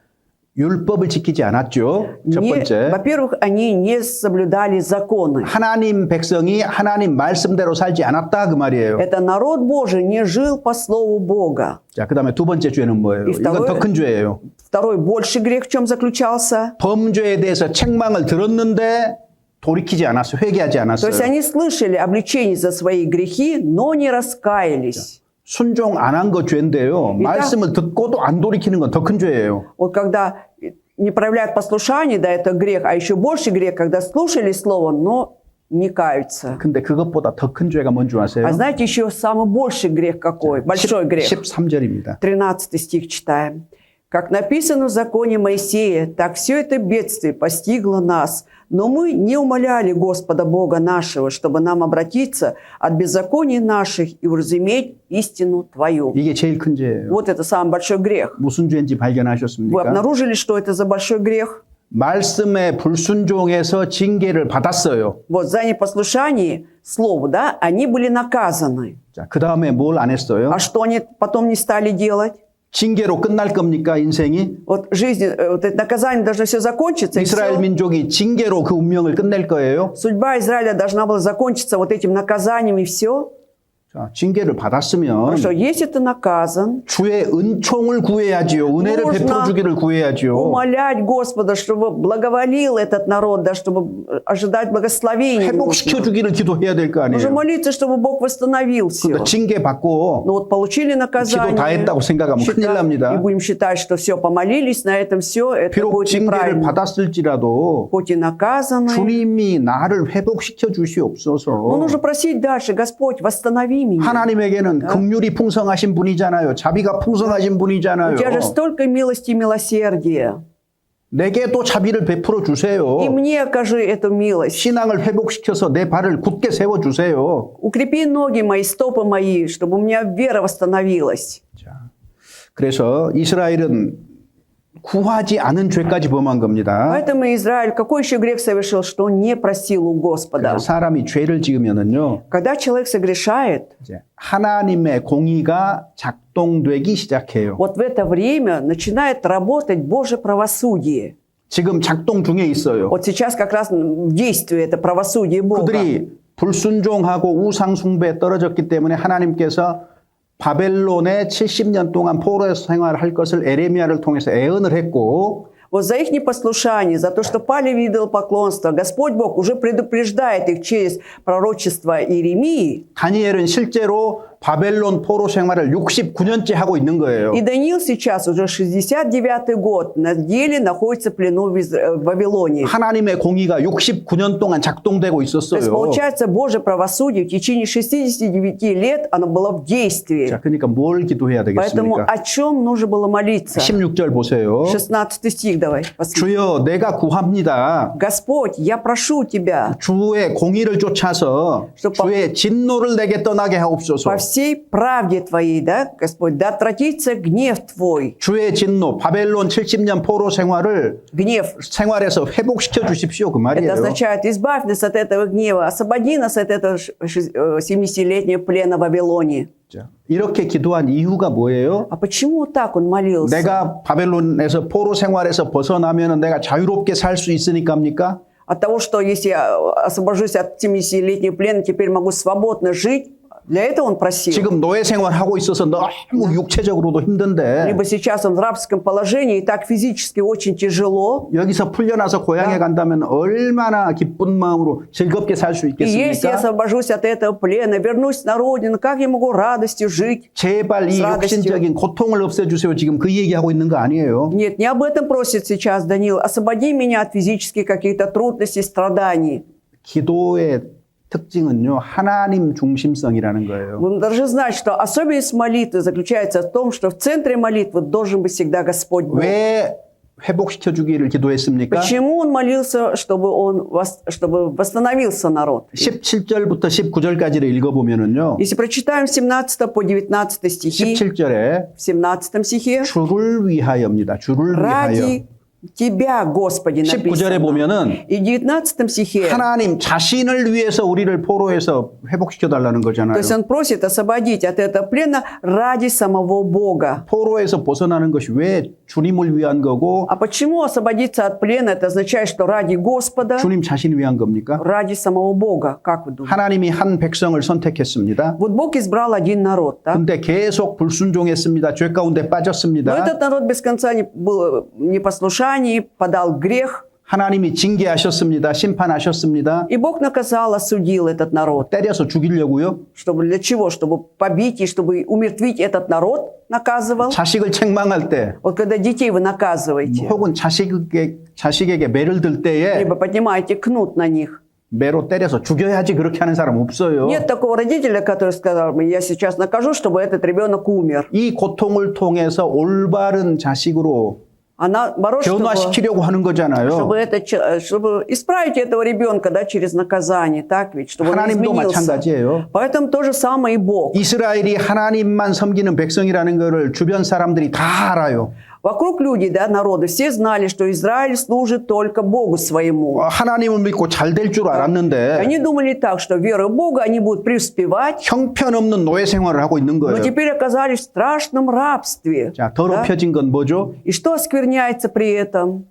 율법을 지키지 않았죠. 첫 번째. Во-первых, они не соблюдали законы. 하나님 백성이 하나님 말씀대로 살지 않았다 그 말이에요. Это народ Божий не жил по слову Бога. 자, 그다음에 두 번째 죄는 뭐예요? 이건 더 큰 죄예요. Второй больший грех в чем заключался? 범죄에 대해서 책망을 들었는데 돌이키지 않았어요. 회개하지 То 않았어요. есть они слышали обличение за свои грехи, но не раскаялись. 순종 안 한 거 죄인데요. 말씀을 듣고도 안 돌이키는 건 더 큰 죄예요. Вот когда не проявляют послушание, да, это грех, а еще больше грех, когда слушали слово, но не каются. 근데 그것보다 더 큰 죄가 뭔 줄 아세요? А знаете, еще самый больший грех какой? Большой грех. 13절입니다. 13 стих читаем. «Как написано в законе Моисея, так все это бедствие постигло нас. Но мы не умоляли Господа Бога нашего, чтобы нам обратиться от беззаконий наших и уразуметь истину Твою». 이게 제일 큰 죄예요. Вот это самый большой грех. 무슨 죄인지 Вы 발견하셨습니까? обнаружили, что это за большой грех? 말씀에 불순종해서 징계를 받았어요. Вот за непослушание слову, да, они были наказаны. 자, 그 다음에 뭘 안 했어요? А что они потом не стали делать? 징계로 끝날 겁니까, 인생이? Вот жизнь, вот это наказание должно все закончиться. И 이스라엘 всё. 민족이 징계로 그 운명을 끝낼 거예요. Судьба Израиля должна была закончиться вот этим наказанием и все. 자, 징계를 받았으면 Хорошо, если ты наказан, 주의 은총을 구해야지요. 은혜를 нужно 베풀어 주기를 구해야지요. умолять Господа, чтобы благоволил этот народ, да, чтобы ожидать благословения. 회복시켜 주기를 기도해야 될 거 Нужно 아니에요. молиться, чтобы Бог восстановил все. 그러니까 징계 받고 Ну вот получили наказание. 기도 다 했다고 생각하면 큰일 납니다. И будем считать, что все, помолились, на этом все, это 비록 будет 징계를 неправильно. 받았을지라도 Хоть и наказаны, 주님이 나를 회복시켜 но 주시옵소서. нужно просить дальше: Господь, восстанови меня. 하나님에게는 긍휼이 풍성하신 분이잖아요. 자비가 풍성하신 분이잖아요. У тебя же столько милости и милосердия. 내게 또 자비를 베풀어 주세요. И мне окажи эту милость. 신앙을 회복시켜서 내 발을 굳게 세워 주세요. Укрепи ноги мои, стопы мои, чтобы у меня вера восстановилась. 자, 그래서 이스라엘은 구하지 않은 죄까지 범한 겁니다. Поэтому Израиль какой еще грех совершил, что он не просил у Господа? 그래서 사람이 죄를 지으면은요, Когда человек согрешает, 이제 하나님의 공의가 작동되기 시작해요. вот в это время начинает работать Божье правосудие. 지금 작동 중에 있어요. Вот сейчас как раз в действии это правосудие Бога. 그들이 불순종하고 우상 숭배에 떨어졌기 때문에 하나님께서 바벨론에 70년 동안 포로에서 생활할 것을 에레미야를 통해서 예언을 했고, Вот за их непослушание, за то, что пали в идолопоклонство, Господь Бог уже предупреждает их через пророчество Иеремии. 다니엘은 실제로 바벨론 포로 생활을 69년째 하고 있는 거예요. И Даниил сейчас уже 69-й год на деле находится в плену в Вавилоне. 하나님의 공의가 69년 동안 작동되고 То есть, 있었어요. получается, Божье правосудие в течение 69 лет оно было в действии. 자, 그러니까 뭘 기도해야 Поэтому 되겠습니까? о чем нужно было молиться? 16절 보세요. 16 стих давай. посмотрим. 주여 내가 구합니다. Господь, я прошу Тебя, 주의 공의를 쫓아서 주의 진노를 내게 떠나게 하옵소서. по всей правде Твоей, да, Господь, да отвратится гнев Твой. 주의 진노, 바벨론 70년 포로 생활에서 회복시켜 주십시오. 그 Это 말이에요. означает, избавь нас от этого гнева, освободи нас от этого 70-летнего плена в Вавилоне. 자, 이렇게 기도한 이유가 뭐예요? А почему так он молился? 내가 바벨론에서 포로 생활에서 벗어나면 내가 자유롭게 살 수 있으니까입니까? От того, что если я освобожусь от 70-летнего плена, теперь могу свободно жить? Для этого он просил. 지금 노예 생활하고 있어서 너무 육체적으로도 힘든데 Либо сейчас он в рабском положении, и так физически очень тяжело. 여기서 풀려나서 고향에 간다면 얼마나 기쁜 마음으로 즐겁게 살 수 И если я 있겠습니까? освобожусь от этого плена, вернусь на родину, как я могу радостью жить? 제발 이 с радостью. 육신적인 고통을 없애주세요. 지금 그 얘기하고 있는 거 아니에요. Нет, не об этом просит сейчас Даниил. Освободи меня от физических каких-то трудностей, страданий. 기도의 특징은요, 하나님 중심성이라는 거예요. Вы должны знать, что особенность молитвы заключается в том, что в центре молитвы должен быть всегда Господь Бог. 왜 회복시켜 주기를 기도했습니까? Почему он молился, чтобы восстановился народ? 17절부터 19절까지를 읽어보면은요, Если прочитаем с 17 по 19 стихи, 17절에 в 17 стихе, 주를 위하여입니다. 주를 위하여. ради Тебя, Господи, 19절에 написано. 보면은 И в 19 стихе, 하나님 자신을 위해서 우리를 포로에서 회복시켜 달라는 то 거잖아요. есть он просит освободить от этого плена ради самого Бога. 포로에서 벗어나는 것이 왜 주님을 위한 거고 А почему освободиться от плена? Это означает, что ради Господа, 주님 자신을 위한 겁니까? ради самого Бога. Как вы думаете? 하나님이 한 백성을 선택했습니다. Вот Бог избрал один народ, да? 근데 계속 불순종했습니다. 죄 가운데 Но 빠졌습니다. этот народ без конца был непослушаний, подал грех. 하나님이 징계하셨습니다. 심판하셨습니다. И Бог наказал, осудил этот народ. 때려서 죽이려고요. Чтобы для чего? Чтобы побить и чтобы умертвить этот народ. наказывал? 자식을 책망할 때, Вот когда детей вы наказываете, 혹은 자식에게 매를 들 때에 либо поднимаете кнут на них. 매로 때려서 죽여야지 그렇게 하는 사람 없어요. Нет такого родителя, который сказал бы, я сейчас накажу, чтобы этот ребенок умер. 이 고통을 통해서 올바른 자식으로 А наоборот, 변화시키려고 하는 거잖아요. чтобы исправить этого ребенка, да, через наказание, так ведь, чтобы он 하나님도 изменился. 마찬가지예요. Поэтому то же самое и Бог. 이스라엘이 하나님만 섬기는 백성이라는 것을 주변 사람들이 다 알아요. Вокруг люди, да, народы, все знали, что Израиль служит только Богу своему. 하나님을 믿고 잘 될 줄 알았는데 Они думали так, что верой в Бога они будут преуспевать, 형편없는 노예 생활을 하고 있는 но 거예요. теперь оказались в страшном рабстве. 자, да? 더럽혀진 건 뭐죠? И что оскверняется при этом?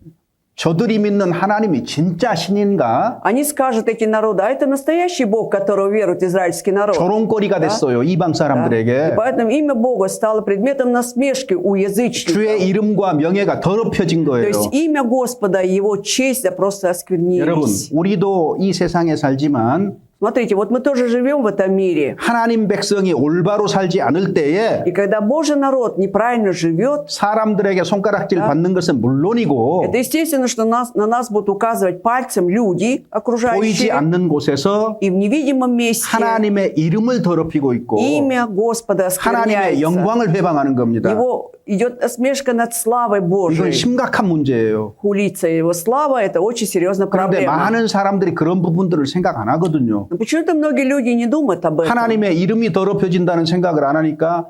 저들이 믿는 하나님이 진짜 신인가? Они скажут, эти народы, а это настоящий Бог, которого верует израильский народ. 조롱거리가 됐어요. 이방 Да? И 사람들에게. поэтому имя Бога стало предметом насмешки у язычников. 주의 이름과 명예가 더럽혀진 То 거예요. есть имя Господа и его честь да, просто 여러분, осквернились. 우리도 이 세상에 살지만 Смотрите, вот мы тоже живем в этом мире. 하나님 백성이 올바로 살지 않을 때에 И когда Божий народ неправильно живет, 사람들에게 손가락질 받는 것은 물론이고 это естественно, что на нас будут указывать пальцем люди, 보이지 окружающие, 않는 곳에서 и в невидимом месте 하나님의 이름을 더럽히고 있고 имя Господа 하나님의 оскверняется. 영광을 회방하는 겁니다. Его идет насмешка над славой 이건 Божией. 심각한 문제예요. Хулится его слава, это очень серьезная 그런데 проблема. 많은 사람들이 그런 부분들을 생각 안 하거든요. Но почему-то многие люди не думают об этом. 하나님의 이름이 더럽혀진다는 생각을 안 하니까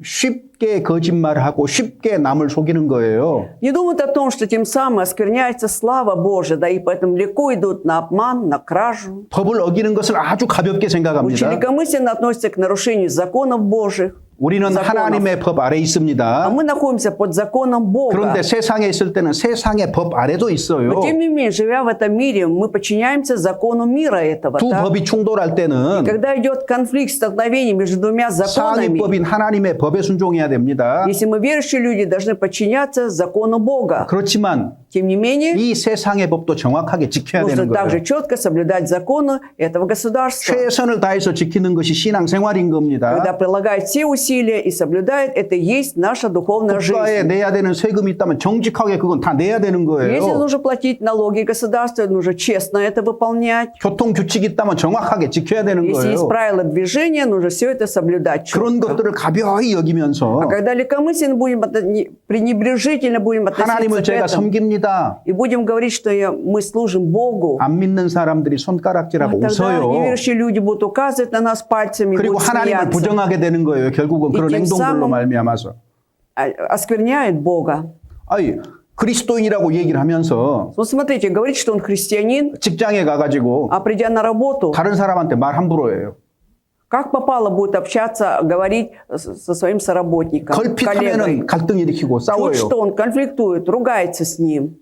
쉽게 거짓말하고 쉽게 남을 속이는 거예요. Не думают о том, что тем самым оскверняется слава Божия, да и поэтому легко идут на обман, на кражу. 법을 어기는 것을 아주 가볍게 Очень 생각합니다. легкомысленно относятся к нарушению законов Божьих. 우리는 законов. 하나님의 법 아래 А 있습니다. мы находимся под законом Бога. 그런데 세상에 있을 때는 세상의 법 아래도 있어요. Но тем не менее, живя в этом мире, мы подчиняемся закону мира этого. 두 так? 법이 충돌할 때는 Когда идет конфликт, столкновение между двумя законами, 상위법인 하나님의 법에 순종해야 됩니다. если мы верующие люди, должны подчиняться закону Бога. 그렇지만 Тем не менее, 이 세상의 법도 정확하게 지켜야 нужно 되는 также 거예요. четко соблюдать законы этого государства. 최선을 다해서 지키는 것이 신앙생활인 겁니다. Когда прилагает все усилия и соблюдает, это и есть наша духовная 국가에 жизнь. 내야 되는 세금이 있다면 정직하게 그건 다 내야 되는 Если 거예요. нужно платить налоги государству, нужно честно это выполнять. 교통규칙이 있다면 정확하게 지켜야 되는 Если есть 거예요. правила движения, нужно все это соблюдать 그런 четко. 것들을 가벼이 여기면서 А когда легкомысленно будем, пренебрежительно будем 하나님을 относиться к 제가 этому, 섬깁니다. и будем говорить, что мы служим Богу, 안 믿는 사람들이 손가락질하고 тогда 웃어요. неверующие люди будут указывать на нас пальцами, 그리고 будут 하나님을 смеяться, 부정하게 되는 거예요. 결국은 그런 тем 행동들로 самым- 말미암아서. оскверняют Бога. 아이, 그리스도인이라고 얘기를 하면서 Вот смотрите, говорит, что он христианин, 직장에 가가지고 а придя на работу, 다른 사람한테 말 함부로 해요. как попало будет общаться, говорить со своим соработником, коллегой. 걸핏하면은 갈등 일으키고 Вот 싸워요. что он конфликтует, ругается с ним.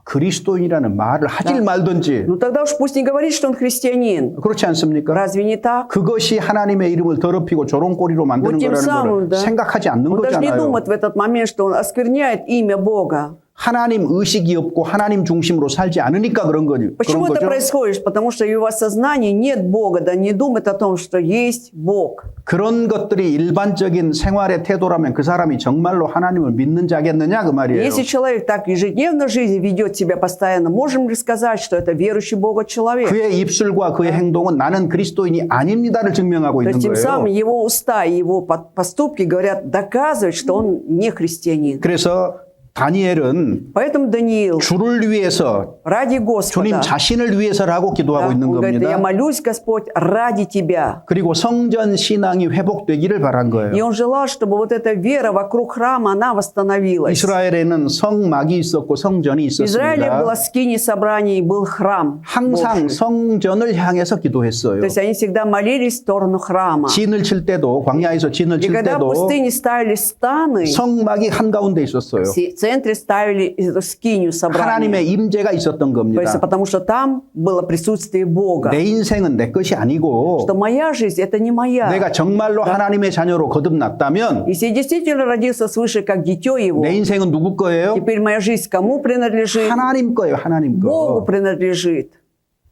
그리스도인이라는 말을 하질 말든지. Ну тогда уж пусть не говорит, что он христианин. 그렇지 않습니까? Разве не так? 그것이 하나님의 이름을 더럽히고 조롱거리로 만드는 Вот тем 거라는 самым, 걸 да. 생각하지 않는 Он даже не 거잖아요. думает в этот момент, что он оскверняет имя Бога. 하나님 의식이 없고 하나님 중심으로 살지 않으니까 그런 Почему это 거죠. происходит? Потому что в его сознании нет Бога, да не думает о том, что есть Бог. 그런 것들이 일반적인 생활의 태도라면 그 사람이 정말로 하나님을 믿는 자겠느냐 그 말이에요. Если человек так ежедневно в жизни ведет себя постоянно, можем ли сказать, что это верующий Бога человек? 그의 입술과 그의 행동은 나는 그리스도인이 아닙니다를 증명하고 То 있는 есть тем самым 거예요. его уста и его поступки говорят, доказывают, что он не христианин. 그래서 다니엘은 Поэтому Даниил 주를 위해서 ради 주님 Господа, 자신을 위해서라고 да, 기도하고 있는 он говорит, я 겁니다. молюсь, Господь, ради Тебя. 그리고 성전 신앙이 회복되기를 바란 И 거예요. он желал, чтобы вот эта вера вокруг храма, она восстановилась. 이스라엘에는 성막이 있었고 성전이 В Израиле 있었습니다. было скини собраний, был храм. 항상 Божий. 성전을 향해서 기도했어요. То есть они всегда молились в сторону храма. 진을 칠 때도 광야에서 진을 И 칠 когда в 때도 пустыне ставили станы, 성막이 한가운데 있었어요. в центре ставили эту скинию собрания. 하나님의 임재가 있었던 То есть, 겁니다. потому что там было присутствие Бога. 내 인생은 내 것이 아니고 Что моя жизнь – это не моя. 내가 정말로 하나님의 자녀로 거듭났다면 Если я действительно родился свыше как дитё его, 내 인생은 누구 거예요? теперь моя жизнь кому принадлежит? 하나님 거예요. 하나님 Богу 거. принадлежит.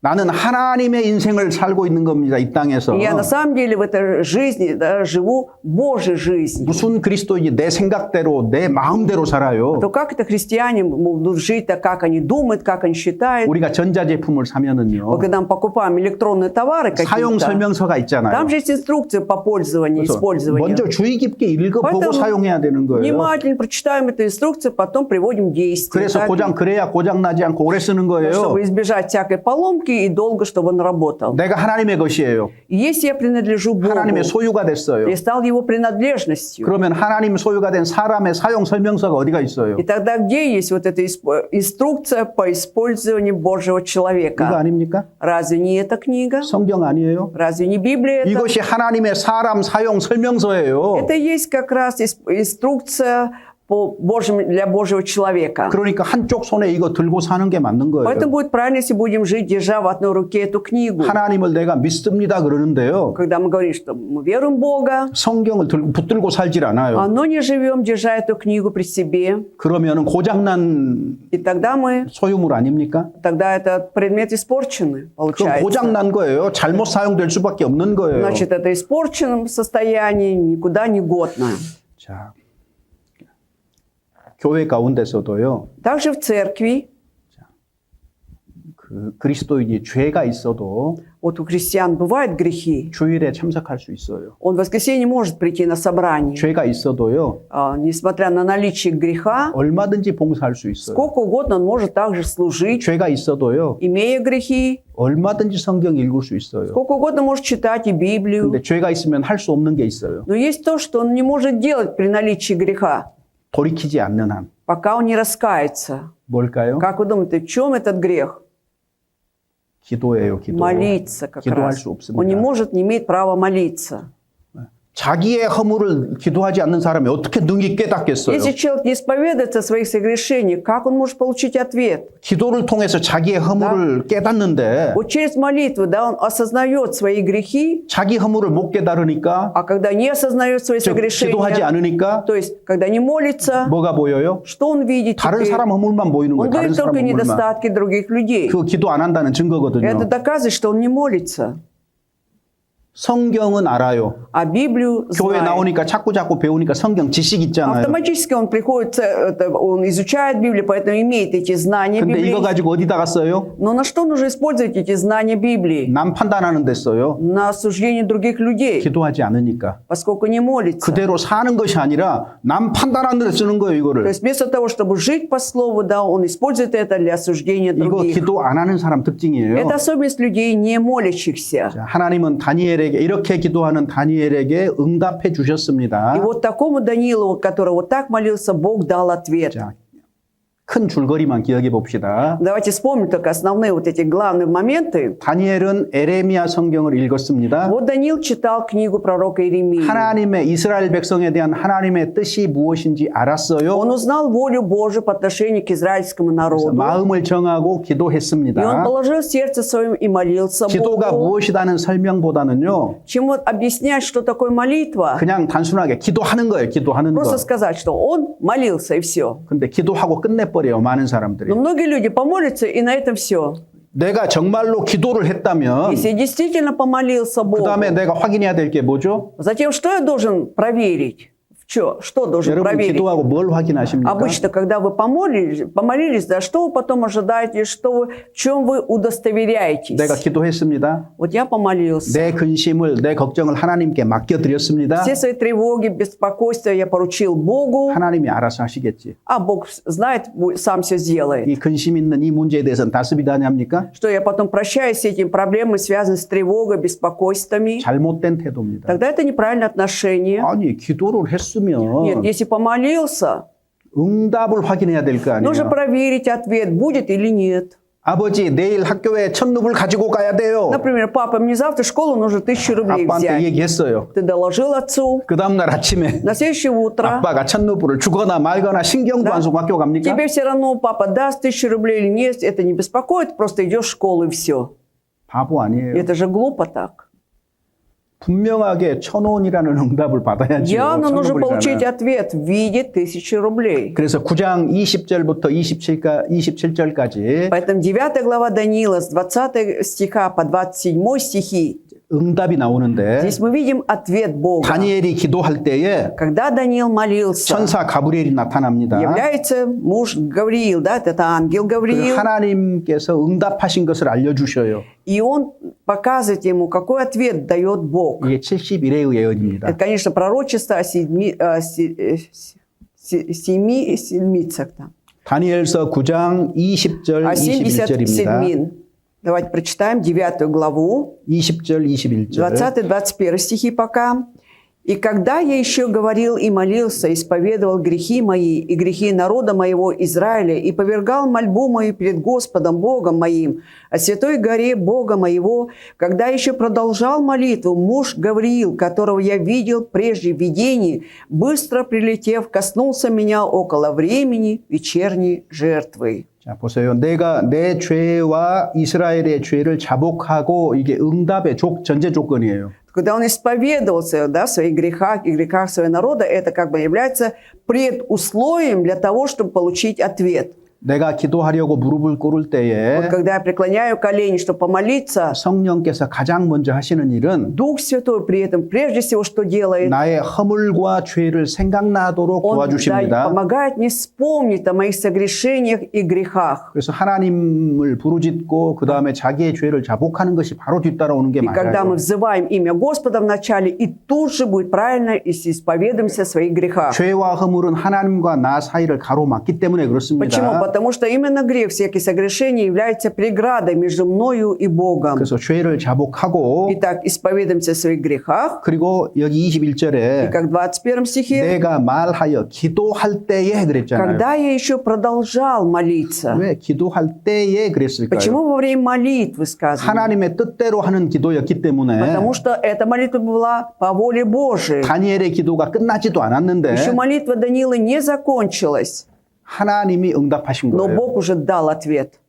나는 하나님의 인생을 살고 있는 겁니다. 이 땅에서. И я на самом деле в этой жизни да, живу Божьей жизнью. 무슨 그리스도인이 내 생각대로 내 마음대로 살아요. То как это христиане будут жить, так как они думают, как они считают. 우리가 전자제품을 사면은요. Вот когда мы покупаем электронные товары 사용 какие-то, 설명서가 있잖아요. там же есть инструкция по пользованию, 그래서 использованию. 먼저 주의 깊게 읽어보고 Поэтому 사용해야 되는 거예요. внимательно прочитаем эту инструкцию, потом приводим в действие. 그래서 Так? 그래야 고장 나지 않고 오래 쓰는 거예요. Чтобы избежать всякой поломки и долго, чтобы он работал. 내가 하나님의 것이에요. И если я принадлежу Богу, 하나님의 소유가 됐어요. я стал Его принадлежностью. 그러면 하나님 소유가 된 사람의 사용 설명서가 어디가 있어요? И тогда где есть вот эта инструкция по использованию Божьего 이거 человека? 아닙니까? Разве не эта книга? 성경 아니에요? Разве не Библия это? 이것이 하나님의 사람 사용 설명서예요. Это есть как раз инструкция для Божьего человека. 그러니까 한쪽 손에 이거 들고 사는 게 맞는 거예요. Поэтому будет правильно, если будем жить, держа в одной руке эту книгу. 하나님을 내가 믿습니다 그러는데요. Когда мы говорим, что мы веруем в Бога, 성경을 붙들고 살질 않아요. но не живем, держа эту книгу при себе, 그러면은 고장난 и тогда 소유물 아닙니까? этот предмет испорченный, 그럼 получается. 고장난 거예요. 잘못 사용될 수밖에 없는 거예요. Значит, это в испорченном состоянии, никуда не годно. 자, 교회 가운데서도요. Также в церкви, 그리스도인이 죄가 있어도 вот у христиан бывают грехи, 주일에 참석할 수 있어요. он в воскресенье может прийти на собрание. 죄가 있어도요. Несмотря на наличие греха, 얼마든지 봉사할 수 있어요. сколько угодно он может также служить, 죄가 있어도요. имея грехи, 얼마든지 성경 읽을 수 있어요. сколько угодно может читать и Библию. 근데 죄가 있으면 할 수 없는 게 있어요. Но есть то, что он не может делать при наличии греха, 돌이키지 않는 한. пока он не раскается. 뭘까요? Как вы думаете, в чем этот грех? 기도예요, 기도. Молиться как 기도할 раз. 수 없습니다. Он не может, не имеет права молиться. 자기의 허물을 기도하지 않는 사람이 어떻게 능히 깨닫겠어요? Если человек не исповедуется о своих согрешениях, как он может получить ответ? 기도를 통해서 자기의 허물을 깨닫는데 Вот через молитву, да, он осознает свои грехи, 자기 허물을 못 깨달으니까 а когда не осознает свои 즉 기도하지 согрешения, 않으니까 то есть когда не молится, 뭐가 보여요? что он видит 다른 теперь? 사람 허물만 보이는 Он 거예요. 다른 видит 사람 только 허물만. недостатки других людей. 그거 기도 안 한다는 증거거든요. Это доказывает, что он не молится. 성경은 알아요. А Библию 교회 знает. 나오니까 자꾸 배우니까 성경 지식 있잖아요. Автоматически он приходит, он изучает Библию, поэтому имеет эти знания 근데 Библии. 이거 가지고 어디다가 써요? Но на что нужно использовать эти знания Библии? 남 판단하는 데 써요. На осуждение других людей, 기도하지 않으니까. поскольку не молится. 그대로 사는 것이 아니라 남 판단하는 데 쓰는 거예요, То 이거를. есть вместо того, чтобы жить по слову, да, он использует это для осуждения 이거 других. 기도 안 하는 사람 특징이에요. Это особенность людей, не молящихся. 자, 하나님은 다니엘에게 이렇게 기도하는 다니엘에게 응답해 주셨습니다. И вот такому Даниилу, который вот так молился, Бог дал ответ. 자, 큰 줄거리만 기억해 봅시다. Давайте вспомним только основные вот эти главные моменты. 다니엘은 에레미야 성경을 읽었습니다. Вот Даниил читал книгу пророка Иеремии. 하나님의 이스라엘 백성에 대한 하나님의 뜻이 무엇인지 알았어요. Он узнал волю Божию по отношению к израильскому народу. 마음을 정하고 И он 기도했습니다. положил в сердце своем и молился 기도가 Богу. 무엇이라는 설명보다는요. Чем вот объяснять, что такое молитва? 그냥 단순하게 기도하는 거예요. 기도하는 거. Просто сказать, что он молился и все. 근데 기도하고 끝내버려요. 많은 사람들이. Но многие люди помолятся и на этом все. 내가 정말로 기도를 했다면 Если я действительно помолился 그 Богу, 다음에 내가 확인해야 될 게 뭐죠? затем что я должен проверить? Что должен 여러분 проверить? 기도하고 뭘 확인하십니까? Обычно, когда вы помолились, да, что вы потом ожидаете, в чем вы удостоверяетесь? 내가 기도했습니다. Вот я помолился. 내 근심을, 내 걱정을 하나님께 맡겨드렸습니다. Все свои тревоги, беспокойства я поручил Богу, 하나님이 알아서 하시겠지. а Бог знает, сам все сделает. 이 근심 있는 이 문제에 대해서는 다스비다 합니까? Что я потом прощаюсь с этими проблемами, связанными с тревогой, беспокойствами? 잘못된 태도입니다. Тогда это неправильное отношение. 아니 기도를 했으면 Нет, если помолился, 응답을 확인해야 될 거 нужно 아니에요. проверить ответ, будет или нет. 아버지 내일 학교에 1,000루블 가지고 가야 돼요. Например, папа, мне завтра в школу нужно 1000 рублей 아빠한테 взять. 얘기했어요. Ты доложил отцу. 그 다음날 아침에 На следующее утро 아빠가 1,000루블을 주거나 말거나 신경도 안 쓰고 학교 갑니까? тебе все равно папа даст 1000 рублей или нет, это не беспокоит, просто идешь в школу и все. 바보 아니에요. Это же глупо так. 분명하게 1,000원이라는 응답을 받아야죠. Явно нужно получить 성경을 ответ в виде 1000 рублей. 그래서 9장 20절부터 27절까지 Поэтому 9 глава Даниила с 20 стиха по 27 стихи, 응답이 나오는데 здесь мы видим ответ Бога. 다니엘이 기도할 때에 Когда Даниил молился, 천사 가브리엘이 나타납니다. является муж Гавриил, да, это ангел 그 Гавриил, 하나님께서 응답하신 것을 알려주셔요. и он показывает ему, какой ответ дает Бог. 이게 71회의 예언입니다. Это, конечно, пророчество о седмицах. Там. 다니엘서 9장 20절 О 21절입니다. 77. Давайте прочитаем 9 главу, 20절 21절. 20-21 стихи пока. «И когда я еще говорил и молился, исповедовал грехи мои и грехи народа моего Израиля, и повергал мольбу мою перед Господом Богом моим о святой горе Бога моего, когда еще продолжал молитву, муж Гавриил, которого я видел прежде в видении, быстро прилетев, коснулся меня около времени вечерней жертвы». 자, 보세요. 내가 내 죄와 이스라엘의 죄를 자복하고 이게 응답의 전제 조건이에요. Когда он исповедовался, да, в своих грехах и грехах своего народа, это как бы является предусловием для того, чтобы получить ответ. 내가 기도하려고 무릎을 꿇을 때에 Вот когда я преклоняю колени, чтобы помолиться, 성령께서 가장 먼저 하시는 일은 Дух Святой при этом прежде всего что делает? 나의 허물과 죄를 생각나도록 Он 도와주십니다. помогает мне вспомнить о моих согрешениях и грехах. 그래서 하나님을 부르짖고 그 다음에 자기의 죄를 자복하는 것이 바로 뒤따라오는 게 И когда мы 맞아요. взываем имя Господа вначале, и тут же будет правильно, если исповедуемся о своих грехах. 죄와 허물은 하나님과 나 사이를 가로막기 때문에 Почему? 그렇습니다. Потому что именно грех, всякие согрешения является преградой между мною и Богом. 그래서 죄를 자복하고 Итак, исповедуемся о своих грехах. 그리고 여기 И 21절에 как в 21 стихе, 내가 말하여 기도할 때에 그랬잖아요. когда я еще продолжал молиться. 왜 기도할 때에 그랬을까요? Почему во время молитвы сказано? 하나님의 뜻대로 하는 기도였기 때문에 Потому что эта молитва была по воле Божией. 다니엘의 기도가 끝나지도 않았는데 Еще молитва Даниила не закончилась, 하나님이 응답하신 но 거예요. Бог уже дал ответ.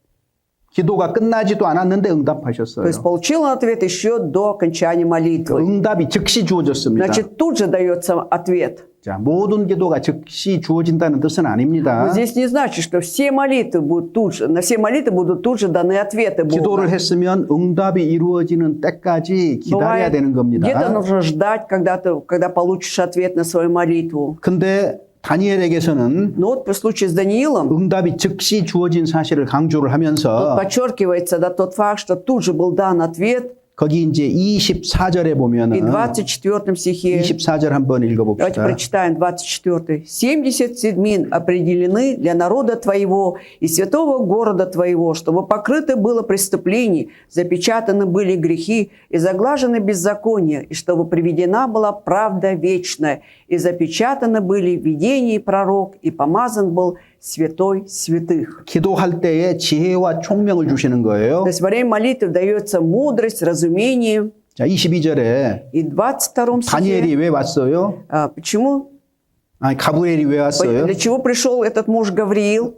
기도가 끝나지도 않았는데 То 응답하셨어요. есть получил он ответ еще до окончания 그 молитвы. 응답이 즉시 주어졌습니다. Значит, тут же дается ответ. 자, 모든 기도가 즉시 주어진다는 뜻은 아닙니다. Но здесь не значит, что все молитвы будут тут же, на все молитвы будут тут же даны ответы 기도를 Бога. 했으면 응답이 이루어지는 때까지 기다려야 Бывает, 되는 겁니다. где-то нужно ждать, когда получишь ответ на свою молитву. 근데 다니엘에게서는 Но вот в случае с Даниилом 응답이 즉시 주어진 사실을 강조를 하면서 подчеркивается тот факт, что тут же был дан ответ. 거기 이제 24절에 И 보면은 24 стихе, 24절 한번 давайте 읽어봅시다. прочитаем 24. 70 седмин определены для народа твоего и святого города твоего, чтобы покрыто было преступлений, запечатаны были грехи и заглажены беззакония, и чтобы приведена была правда вечная, и запечатаны были видение и пророк, и помазан был святой святых. 기도할 때에 지혜와 총명을 주시는 거예요. То есть во время молитвы дается мудрость, разумение. 자, 22절에 И в 22 다니엘이 стихе, 왜 왔어요? почему? 아니, 가브리엘이 왜 왔어요? Для чего пришел этот муж Гавриил?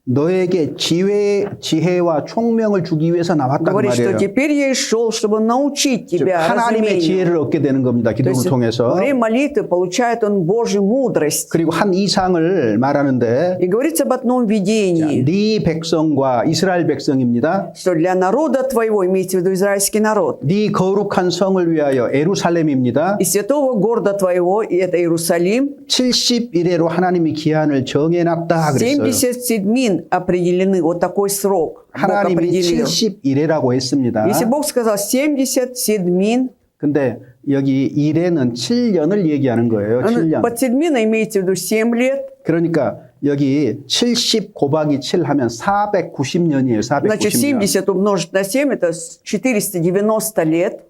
너에게 지혜와 총명을 주기 위해서 나왔단 Говорит, что 말이에요. теперь я и шел, чтобы научить 즉, тебя 하나님의 разумению. 지혜를 얻게 되는 겁니다. То 기도를 есть во 통해서. время молитвы получает он Божью мудрость. 그리고 한 이상을 말하는데 И говорится об одном видении, 네 백성과 이스라엘 백성입니다. что для народа твоего, имеется в виду израильский народ, 네 거룩한 성을 위하여 에루살렘입니다. и святого города твоего, и это Иерусалим, 70일에로 하나님이 기한을 정해놨다 그랬어요. 70 седмин определены, вот такой срок Бог 하나님이 определил. 70일에라고 했습니다. Если Бог сказал 70 седмин, 근데 여기 일에는 7년을 얘기하는 거예요. 7년. под седмина имеется в виду 7 лет, 그러니까 여기 70 곱하기 7 하면 490년이에요. значит 490년. 70 умножить на 7, это 490 лет.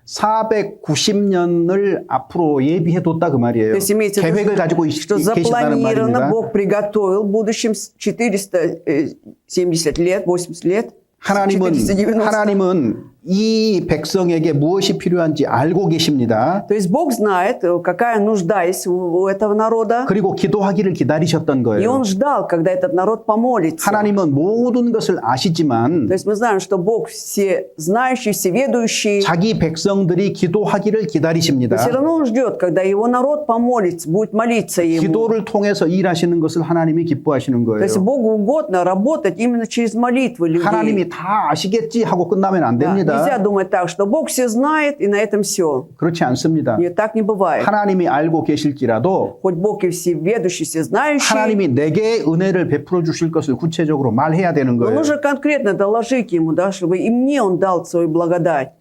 490년을 앞으로 예비해 뒀다 그 말이에요. То есть имеется в виду, 계획을 가지고 что 계신다는 запланировано, 말입니다. Бог приготовил в будущем 470 лет, 80 лет, 하나님은 490. 이 백성에게 무엇이 필요한지 알고 계십니다. То есть Бог знает, какая нужда есть у этого народа. 그리고 기도하기를 기다리셨던 И 거예요. Он ждал, когда этот народ помолится. 하나님은 모든 것을 아시지만 То есть мы знаем, что Бог всезнающий, всеведущий. 자기 백성들이 기도하기를 Но 기다리십니다. все равно Он ждет, когда Его народ помолится, будет молиться Ему. 기도를 통해서 일하시는 것을 하나님이 기뻐하시는 То есть 거예요. Богу угодно работать именно через молитвы людей. 하나님이 다 아시겠지 하고 끝나면 안 Да, 됩니다. нельзя думать так, что Бог все знает, и на этом все. 그렇지 않습니다. Нет, так не бывает. 하나님이 알고 계실지라도 Хоть Бог и всеведущий, всезнающий, 하나님이 내게 은혜를 베풀어 주실 것을 구체적으로 말해야 되는 но 거예요. нужно конкретно доложить Ему, да, чтобы и мне Он дал свою благодать.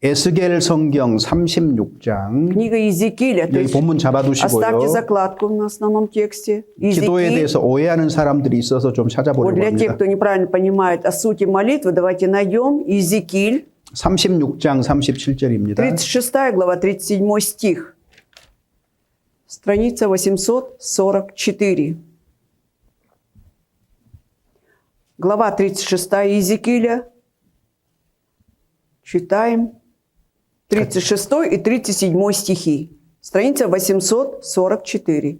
에스겔 성경 36장 Книга Иезекииля, то 여기 есть 본문 оставьте 잡아두시고요. закладку на основном тексте. 기도에 Иезекииль. 대해서 오해하는 사람들이 있어서 좀 Вот 찾아보려고 для тех, 합니다. кто неправильно понимает о сути молитвы, давайте найдем Иезекииль, 36장 37절입니다. 36 глава, 37 стих. Страница 844. Глава 36 Иезекииля. Читаем 36 и 37 стихи. Страница 844.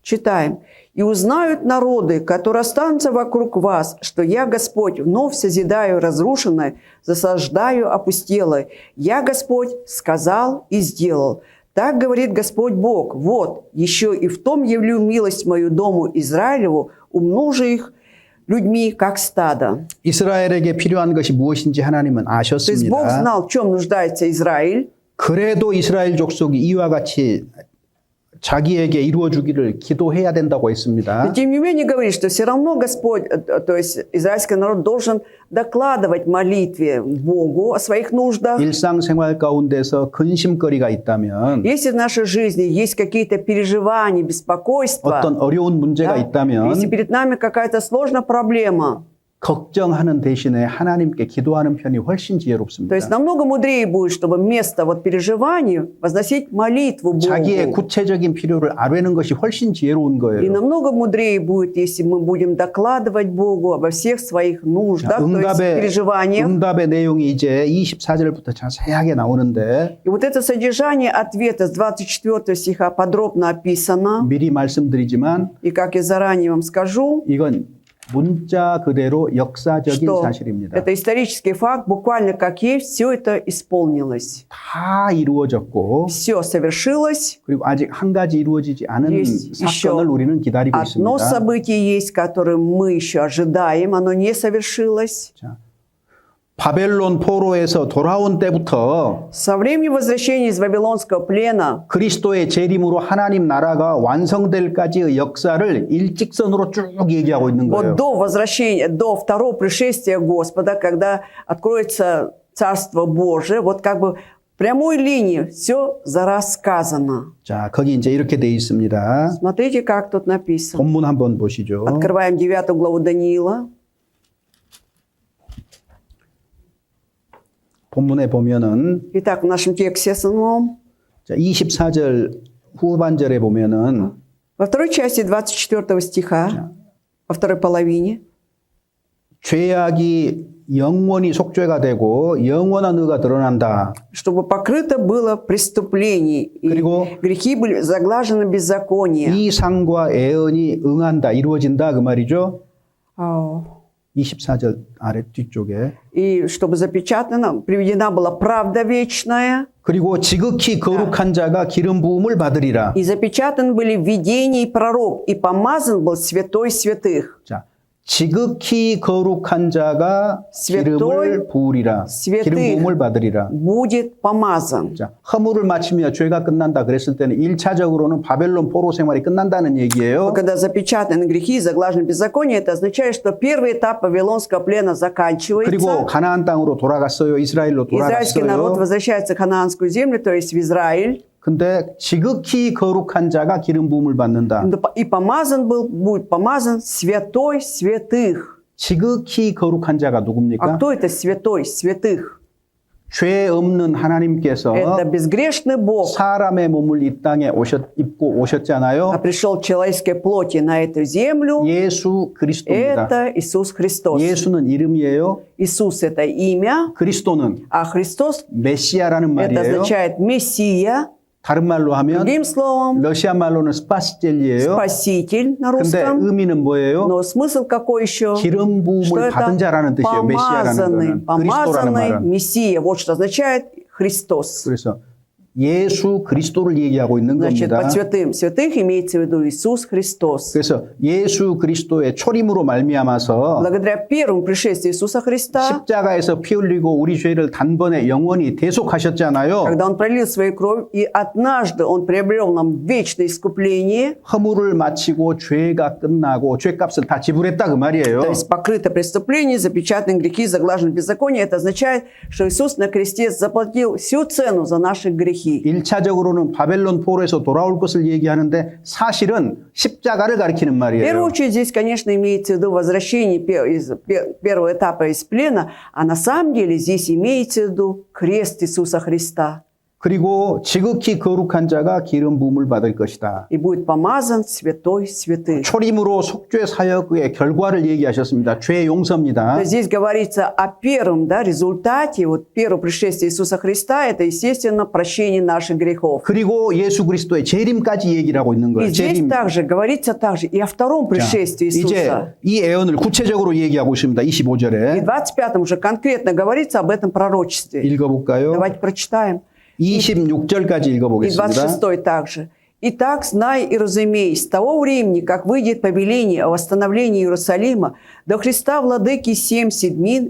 Читаем. «И узнают народы, которые останутся вокруг вас, что я, Господь, вновь созидаю разрушенное, засаждаю опустелое. Я, Господь, сказал и сделал. Так говорит Господь Бог. Вот, еще и в том явлю милость мою дому Израилеву, умножу их людьми, как стадо». 이스라엘에게 필요한 것이 무엇인지 하나님은 То есть Бог 아셨습니다. знал, в чем нуждается Израиль. 그래도 이스라엘 족속이 이와 같이 자기에게 이루어 주기를 기도해야 된다고 Но 했습니다. тем не менее говорит, что все равно Господь, то есть израильский народ должен докладывать молитве Богу о своих нуждах. 일상생활 가운데서 근심거리가 있다면 Если в нашей жизни есть какие-то переживания, беспокойства, 어떤 어려운 문제가 да, 있다면 если перед нами какая-то сложная проблема, 걱정하는 대신에 하나님께 기도하는 편이 훨씬 то 지혜롭습니다. есть намного мудрее будет, чтобы вместо вот переживаний возносить молитву 자기의 Богу. 구체적인 필요를 아뢰는 것이 훨씬 지혜로운 И 거예요. намного мудрее будет, если мы будем докладывать Богу обо всех своих нуждах, то есть переживаниях. 응답의 내용이 이제 24절부터 자세하게 나오는데 И вот это содержание ответа с 24 стиха подробно описано. 미리 말씀드리지만 И как я заранее вам скажу, 이건 문자 그대로 역사적인 что 사실입니다. это исторический факт, буквально как есть, все это исполнилось. 다 이루어졌고 Все совершилось. 그리고 아직 한 가지 이루어지지 않은 Есть 사건을 еще 우리는 기다리고 Одно 있습니다. событие есть, которое мы еще ожидаем, оно не совершилось. 자, 바벨론 포로에서 돌아온 때부터 Со времени возвращения из Вавилонского плена 그리스도의 재림으로 하나님 나라가 완성될까지의 역사를 일직선으로 쭉 얘기하고 있는 вот 거예요. до возвращения, до второго пришествия Господа, когда откроется Царство Божие, вот как бы в прямой линии все зарассказано. 자, 거기 이제 이렇게 돼 있습니다. Смотрите, как тут написано. 본문 한번 보시죠. Открываем 9 главу Даниила. 본문에 보면은 Итак, в нашем тексте основном, 자, 24절 후반절에 보면은 во второй части 24 стиха, во второй половине, 죄악이 영원히 속죄가 되고 영원한 의가 드러난다. чтобы покрыто было преступлений, и 그리고 грехи были заглажены беззакония. 이 상과 애언이 응한다, 이루어진다 그 말이죠. 24절 아래 뒤쪽에. И чтобы запечатано, приведена была правда вечная, 그리고 지극히 거룩한 자가 기름 부음을 받으리라. и запечатаны были видение и пророк, и помазан был святой святых. 자, 지극히 거룩한 자가 기름을 부으리라. 스웨트. 기름 부음을 받으리라. Будет помазан. 자, 허물을 마치며 죄가 끝난다 그랬을 때는 1차적으로는 바벨론 포로 생활이 끝난다는 얘기예요. Когда запечатаны грехи и заглажены беззаконие, это означает, что первый этап Вавилонского плена заканчивается. 그리고 가나안 땅으로 돌아갔어요. 이스라엘로 Израильский народ 돌아갔어요. возвращается в ханаанскую землю, то есть в Израиль. 근데 지극히 거룩한 자가 기름 부음을 받는다. И помазан был, будет помазан святой святых. 지극히 거룩한 자가 А 누굽니까? кто это святой святых? 죄 없는 하나님께서 Это безгрешный Бог, 사람의 몸을 이 땅에 입고 а 오셨잖아요. пришел в человеческой плоти на эту землю. 예수 그리스도입니다. Это Иисус Христос. 예수는 이름이에요. Иисус – это имя, 그리스도는 а Христос 메시아라는 – это 말이에요. означает Мессия. 다른 말로 하면 Другим словом, 러시아 말로는 스파시젤리예요. Спаситель на 근데 русском. 의미는 뭐예요? Но смысл какой еще? 기름 Что 부음을 это 받은 자라는 뜻이에요. 메시아라는 거는 그리스도라는 помазанный 말은. Мессия. Вот что означает Христос. 그래서 예수 그리스도를 얘기하고 있는 Значит, 겁니다. под святым святых имеется в виду Иисус Христос. 그래서 예수 그리스도의 초림으로 말미암아서 Благодаря первому пришествию Иисуса Христа, 십자가에서 피 흘리고 우리 죄를 단번에 영원히 대속하셨잖아요. когда Он пролил свою кровь, и однажды Он приобрел нам вечное искупление, 허물을 마치고 죄가 끝나고 죄값을 다 지불했다 그 말이에요. то есть покрыто преступление, запечатаны грехи, заглажены беззаконие. Это означает, что Иисус на кресте заплатил всю цену за наши грехи. 1차적으로는 바벨론 포로에서 돌아올 것을 얘기하는데 사실은 십자가를 가리키는 В первую 말이에요. очередь здесь, конечно, имеется в виду возвращение из первого этапа из плена, а на самом деле здесь имеется в виду крест Иисуса Христа. 그리고 지극히 거룩한 자가 기름 부음을 받을 것이다. И будет помазан святой святых. 초림으로 속죄 사역의 결과를 얘기하셨습니다. 죄 용서입니다. То есть здесь говорится о первом результате, вот первого пришествия Иисуса Христа, это, естественно, прощение наших грехов. 그리고 예수 그리스도의 재림까지 얘기를 하고 있는 И 거예요. здесь 재림. также говорится также и о втором пришествии 이제 Иисуса. 이 예언을 구체적으로 얘기하고 있습니다. И 25절에. в 25-м уже конкретно говорится об этом пророчестве. 읽어볼까요? Давайте прочитаем. 26절까지 И 읽어보겠습니다. 26 также. «Итак, знай и разумей, с того времени, как выйдет повеление о восстановлении Иерусалима, до Христа Владыки 7 седмин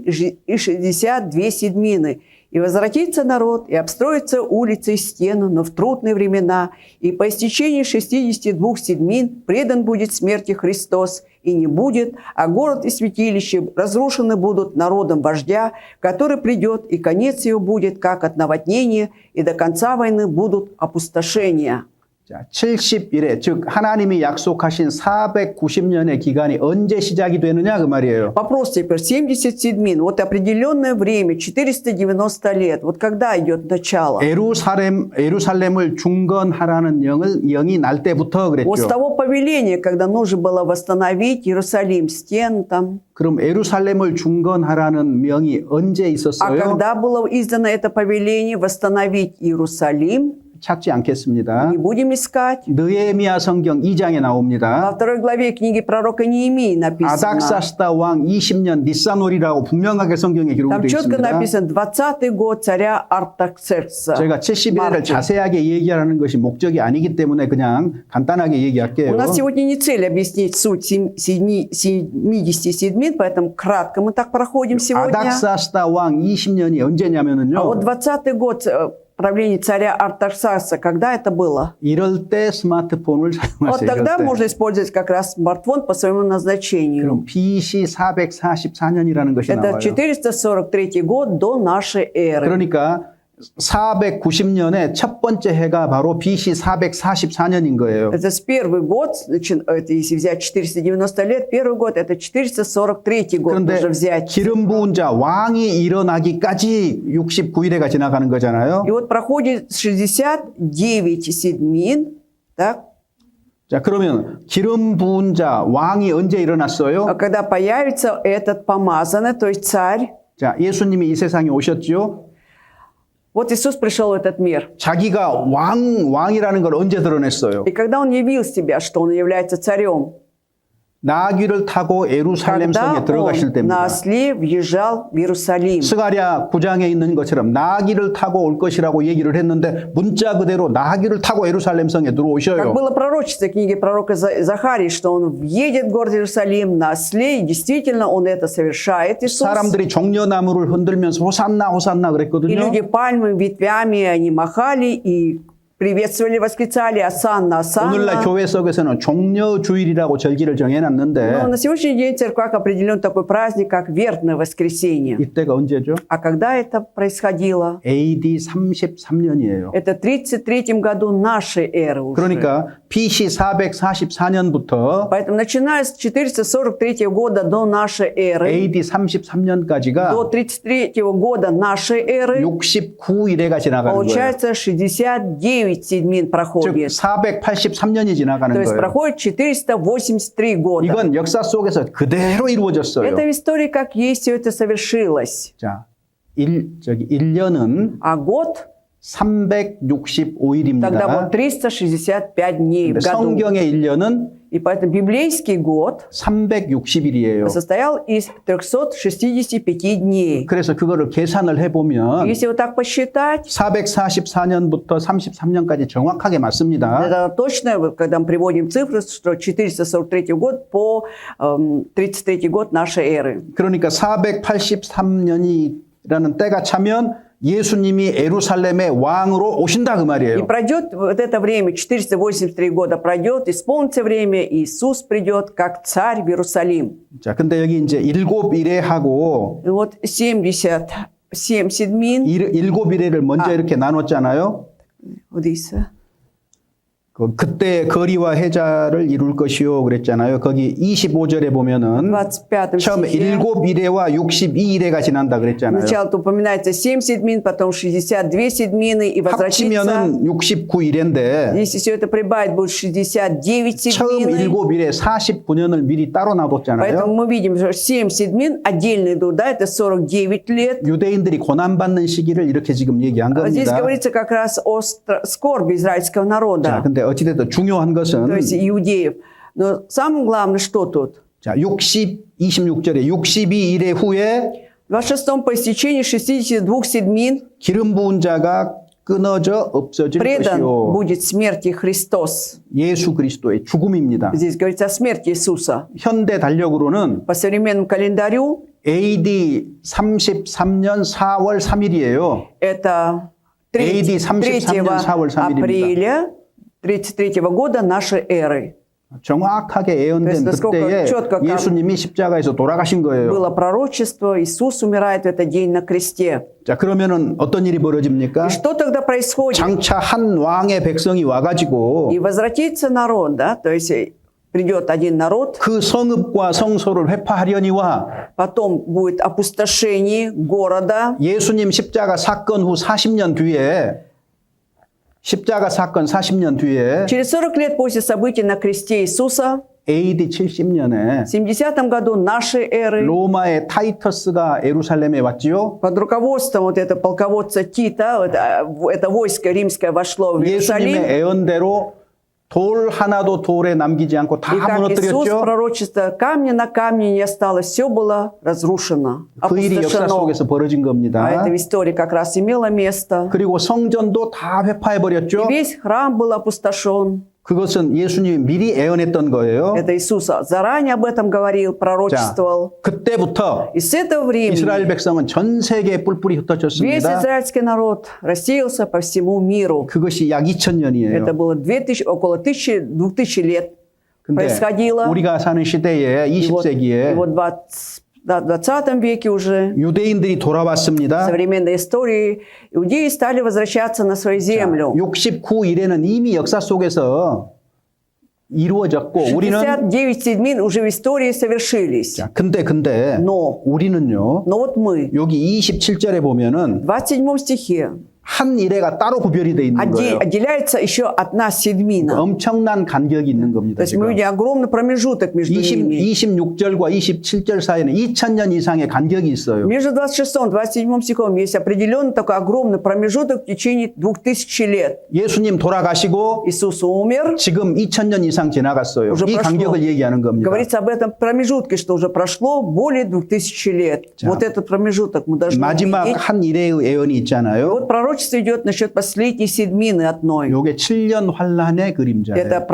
и 62 седмины, и возвратится народ, и обстроится улицы и стены, но в трудные времена, и по истечении 62 седмин предан будет смерти Христос, и не будет, а город и святилище разрушены будут народом вождя, который придет, и конец его будет, как от наводнения, и до конца войны будут опустошения». 자, 70일에 즉 하나님이 약속하신 490년의 기간이 언제 시작이 되느냐 그 말이에요. Вопрос теперь 77 вот определенное время, 490 лет, вот когда идет начало? 예루살렘을 중건하라는 영이 날 때부터 Вот с 그랬죠. того повеления, когда нужно было восстановить Иерусалим, стен там. 그럼 예루살렘을 중건하라는 명이 언제 А 있었어요? когда было издано это повеление восстановить Иерусалим, 찾지 않겠습니다. не будем искать. 느헤미야 성경 2장에 Во 나옵니다. второй главе книги пророка Неемии написано. 아닥사스다 왕 20년 니산월이라고 분명하게 성경에 Там 기록되어 четко 있습니다. написано 20-й год царя Артаксеркса. 저희가 70일을 자세하게 얘기하는 것이 목적이 아니기 때문에 그냥 간단하게 얘기할게요. У нас сегодня не цель объяснить суть 70 седмин, поэтому кратко мы так проходим сегодня. 아닥사스다 왕 20년이 А 언제냐면은요. вот 20-й год правления царя Артаксеркса, когда это было? 이럴 때 스마트폰을 Вот 사용하세요. тогда 이럴 때. можно использовать как раз смартфон по своему назначению. 그럼 BC 444년이라는 것이 Это 나와요. 443 год до нашей эры. 그러니까 490년에 첫 번째 해가 바로 BC 444년인 거예요. Это с первый год, это если взять 490 лет, первый год это 443 год 그런데 нужно взять. 기름 부은 자 왕이 일어나기까지 69일에가 지나가는 거잖아요. И вот проходит 69 седмин, так? 자, 그러면 기름 부은 자 왕이 언제 А 일어났어요? когда появится этот помазанный, то есть царь, 자, 예수님이 이 세상에 오셨죠. вот Иисус пришел в этот мир. 자기가 왕이라는 걸 언제 드러냈어요? И когда Он явил себя, что Он является царем, 나귀를 타고 예루살렘 когда 성에 들어가실 Он 때입니다. на осле въезжал в Иерусалим. 스가랴 9장에 있는 것처럼 나귀를 타고 올 것이라고 얘기를 했는데 문자 그대로 나귀를 타고 예루살렘 성에 Как 들어오셔요. было пророчество в книге пророка Захарии, что он въедет в город Иерусалим на осле, и действительно он это совершает, Иисус. 사람들이 종려나무를 흔들면서 호산나 호산나 И 그랬거든요. люди пальмами, ветвями, они махали и приветствовали, восклицали «Осанна, 오늘날 Осанна». 교회 속에서는 종려주일이라고 절기를 Но 정해놨는데 на сегодняшний день в церквах определен такой праздник, как Вербное воскресенье. 이때가 언제죠? А когда это происходило? AD 33년이에요. Это в 33 году нашей эры уже. 그러니까 BC 444년부터 Поэтому начиная с 443 года до нашей эры, AD 33년까지가 до 33 года нашей эры, 69일에가 지나가는 거예요. получается 69 седьмин 즉 проходит. 483년이 지나가는 То есть 거예요. проходит 483 года. 이건 역사 속에서 그대로 이루어졌어요. Это в истории как есть все это совершилось. 자, 1년은 А год 365일입니다. тогда был 365 дней в году. 성경의 1년은 И поэтому библейский год 360일이에요. состоял из 365 дней. 그래서 그거를 계산을 해보면 Если вот так посчитать, 444년부터 33년까지 정확하게 맞습니다. это точно, вот когда мы приводим цифры, что 443 год по 33 год нашей эры. 그러니까 483년이라는 때가 차면 예수님이 예루살렘의 왕으로 오신다 그 И 말이에요. пройдет вот это время, 483 года пройдет, исполнится время, и Иисус придет как царь в Иерусалим. 자, 근데 여기 이제 일곱 일회하고 И вот 77 седьмин, 일곱 일회를 먼저 이렇게 나눴잖아요. вот здесь, 그때 거리와 해자를 이룰 것이요 그랬잖아요. 거기 25절에 보면은 25 처음에 стихе. 일곱 일회와 62일회가 지난다 그랬잖아요. Сначала упоминается 7 седьмин, потом 62 седьмины, и возвратится. 합치면은 69일인데 Если все это прибавить, будет 69 처음 седьмины. 일곱 일에 49년을 미리 따로 Поэтому 놔뒀잖아요. мы видим, что 7 седьмин отдельно идут, да, это 49 лет. 유대인들이 고난받는 시기를 이렇게 지금 얘기한 А здесь 겁니다. говорится как раз о скорби израильского 자, народа, 근데 어찌됐든 중요한 것은 то есть иудеев. Но самое главное, что тут? 자, 26절에 62일의 후에 В 26-м по истечении 62 седьмин 기름 부은 자가 끊어져 없어질 предан 것이요. будет смерти Христос. 예수 그리스도의 죽음입니다. Здесь говорится о смерти Иисуса. 현대 달력으로는 По современному календарю AD 33년 4월 3일이에요. это 3 AD 33년 4월 3일입니다. апреля 33 года нашей эры. 정확하게 예언된 그래서 насколько 그때에 четко 예수님이 십자가에서 돌아가신 거예요. Было пророчество, Иисус умирает в этот день на кресте. 자, 그러면은 어떤 일이 벌어집니까? И что тогда происходит? 장차 한 왕의 백성이 와가지고 И возвратится народ, да, то есть придет один народ, 그 성읍과 성소를 회파하려니와 потом будет опустошение города, 예수님 십자가 사건 후 40년 뒤에 십자가 사건 40년 뒤에 Через 40 лет после событий на кресте Иисуса, AD 70년에 в 70 году нашей эры, 로마의 타이터스가 예루살렘에 왔지요. под руководством вот этого полководца Тита, это войско римское вошло в Иерусалим, 예수님의 예언대로 돌 하나도 돌에 남기지 않고 다 и как Иисус 무너뜨렸죠. пророчество, камня на камне не осталось, все было разрушено, 그 일이 역사 опустошено. 속에서 벌어진 А 겁니다. это в истории как раз имело место. 그리고 성전도 다 회파해버렸죠. И весь храм был опустошен. 그것은 예수님이 미리 예언했던 거예요. Это Иисус заранее об этом говорил, 자, пророчествовал. 그때부터 И с этого 이스라엘 времени 백성은 전 세계에 뿔뿔이 весь 흩어졌습니다. израильский народ рассеялся по всему миру. 그것이 약 2000년이에요. Это было около 2000 лет 근데 происходило. 우리가 사는 시대에 И вот 20세기에 в 20 веке уже, 유대인들이 в 돌아왔습니다. современной истории, иудеи стали возвращаться на свою землю. 69일에는 이미 역사 속에서 이루어졌고 우리는 69 седьмин уже в истории совершились. 자, 근데 Но, 우리는요. но вот мы, 여기 27절에 보면은 в 27 стихе, 한 일회가 따로 구별이 돼 있는 거예요. отделяется еще одна седьмина. 엄청난 간격이 있는 То 겁니다. есть мы 지금. видим огромный промежуток между ними. 26절과 27절 사이에는 2000년 이상의 간격이 있어요. Между 26 и 27 стихом есть определенный такой огромный промежуток в течение 2000 лет. 예수님 돌아가시고 Иисус умер. 지금 2000년 이상 지나갔어요. Уже 이 прошло. 간격을 얘기하는 겁니다. Говорится об этом промежутке, что уже прошло более 2000 лет. 자, Вот этот промежуток мы должны 마지막 увидеть. 한 일회의 예언이 있잖아요. Вот пророчество идет насчет последней седьмины одной. 요게 7년 환란의 그림자예요. Это